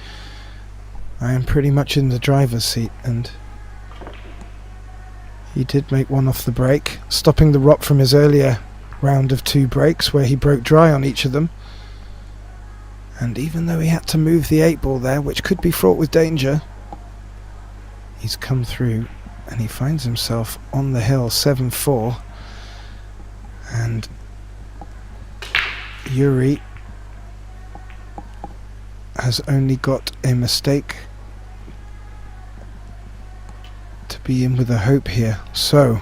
I am pretty much in the driver's seat. And he did make one off the break, stopping the rot from his earlier round of 2 breaks where he broke dry on each of them. And even though he had to move the 8 ball there, which could be fraught with danger, he's come through and he finds himself on the hill 7-4. And Yuri has only got a mistake to be in with a hope here. So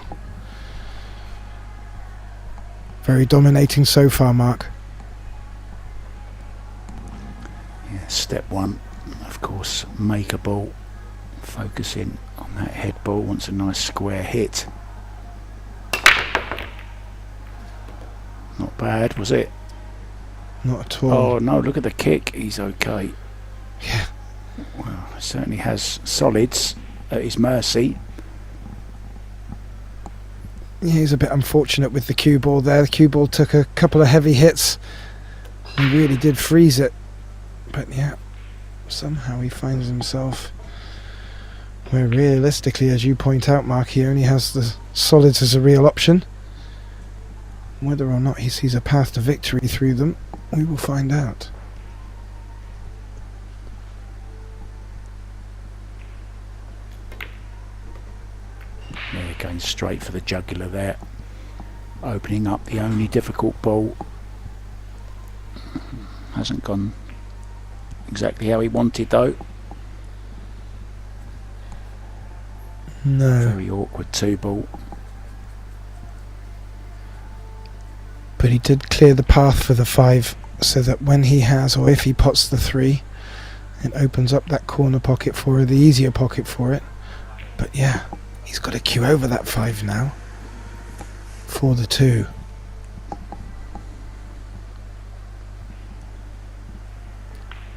very dominating so far, Mark. Yeah, step 1, of course, make a ball. Focusing on that head ball, wants a nice square hit. Not bad, was it? Not at all. Oh no, look at the kick, he's okay. Yeah. Well, certainly has solids at his mercy. Yeah, he's a bit unfortunate with the cue ball there. The cue ball took a couple of heavy hits. He really did freeze it. But yeah, somehow he finds himself where realistically, as you point out, Mark, he only has the solids as a real option. Whether or not he sees a path to victory through them, we will find out. Yeah, going straight for the jugular there. Opening up the only difficult ball. Hasn't gone exactly how he wanted though. No. Very awkward 2 ball. But he did clear the path for the 5, so that when he has, or if he pots the 3, it opens up that corner pocket for the easier pocket for it. But yeah, he's got to cue over that 5 now for the 2.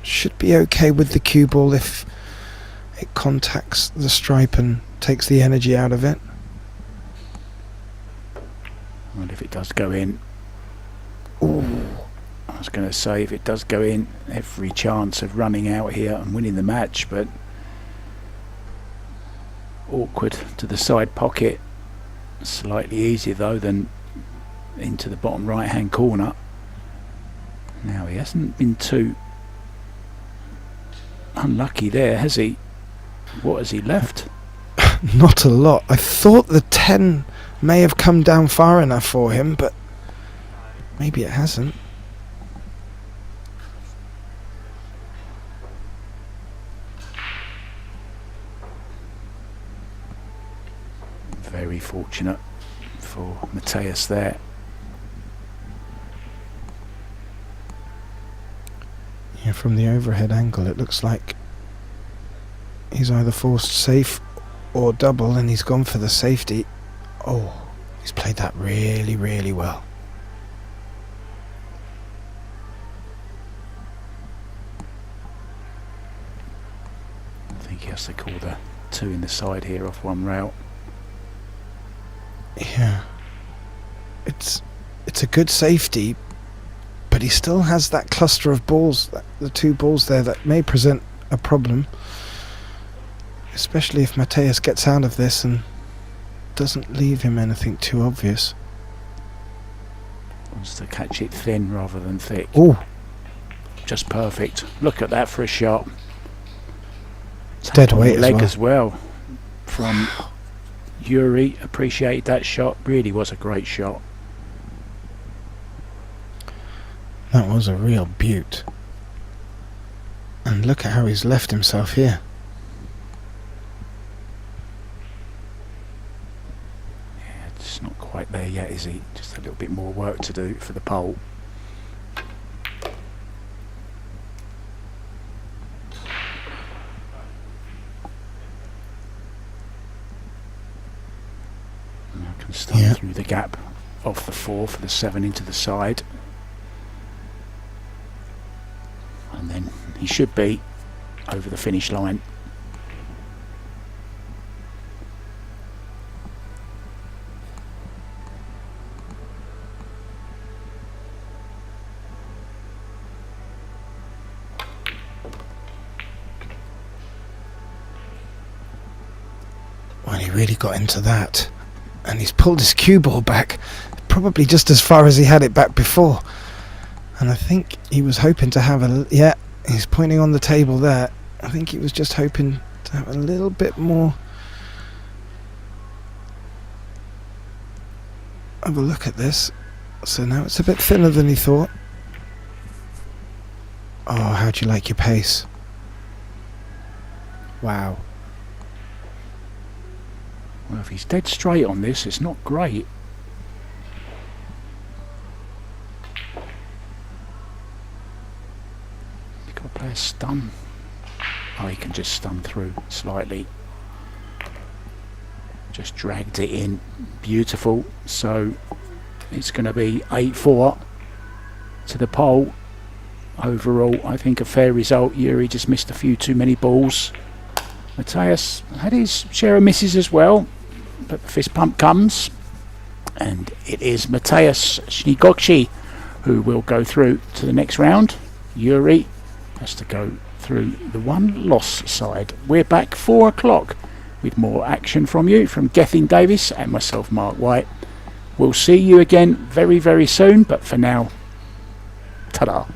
Should be okay with the cue ball if it contacts the stripe and takes the energy out of it. Well, if it does go in, Ooh. I was going to say, if it does go in, every chance of running out here and winning the match, but awkward to the side pocket. Slightly easier though than into the bottom right hand corner. Now he hasn't been too unlucky there, has he? What has he left? Not a lot. I thought the 10 may have come down far enough for him, but maybe it hasn't. Very fortunate for Matthias there. Yeah, from the overhead angle it looks like he's either forced safe or double, and he's gone for the safety. Oh, he's played that really, really well. I think he has to call the 2 in the side here off one rail. Yeah, it's a good safety, but he still has that cluster of balls, the 2 balls there, that may present a problem, especially if Matthias gets out of this and doesn't leave him anything too obvious. Wants to catch it thin rather than thick. Oh, Just perfect. Look at that for a shot. Tap dead on the weight as leg well. as well from Yuri. Appreciated that shot. Really was a great shot. That was a real beaut. And look at how he's left himself here. Yeah, it's not quite there yet, is he? Just a little bit more work to do for the pole. Now can stun through the gap off the 4 for the 7 into the side. And then he should be over the finish line. Well, he really got into that. And he's pulled his cue ball back, probably just as far as he had it back before. And I think he was hoping to have a... Yeah, he's pointing on the table there. I think he was just hoping to have a little bit more of a look at this. So now it's a bit thinner than he thought. Oh, how do you like your pace? Wow. Well, if he's dead straight on this, it's not great. He's got to play a stun. Oh, he can just stun through slightly. Just dragged it in. Beautiful. So it's going to be 8-4 to the pole. Overall, I think a fair result. Yuri just missed a few too many balls. Matthias had his share of misses as well, but the fist pump comes, and it is Matthias Snagotki who will go through to the next round. Yuri has to go through the one loss side. We're back 4 o'clock with more action from you, from Gethin Davis and myself, Mark White. We'll see you again very, very soon, but for now, ta-da.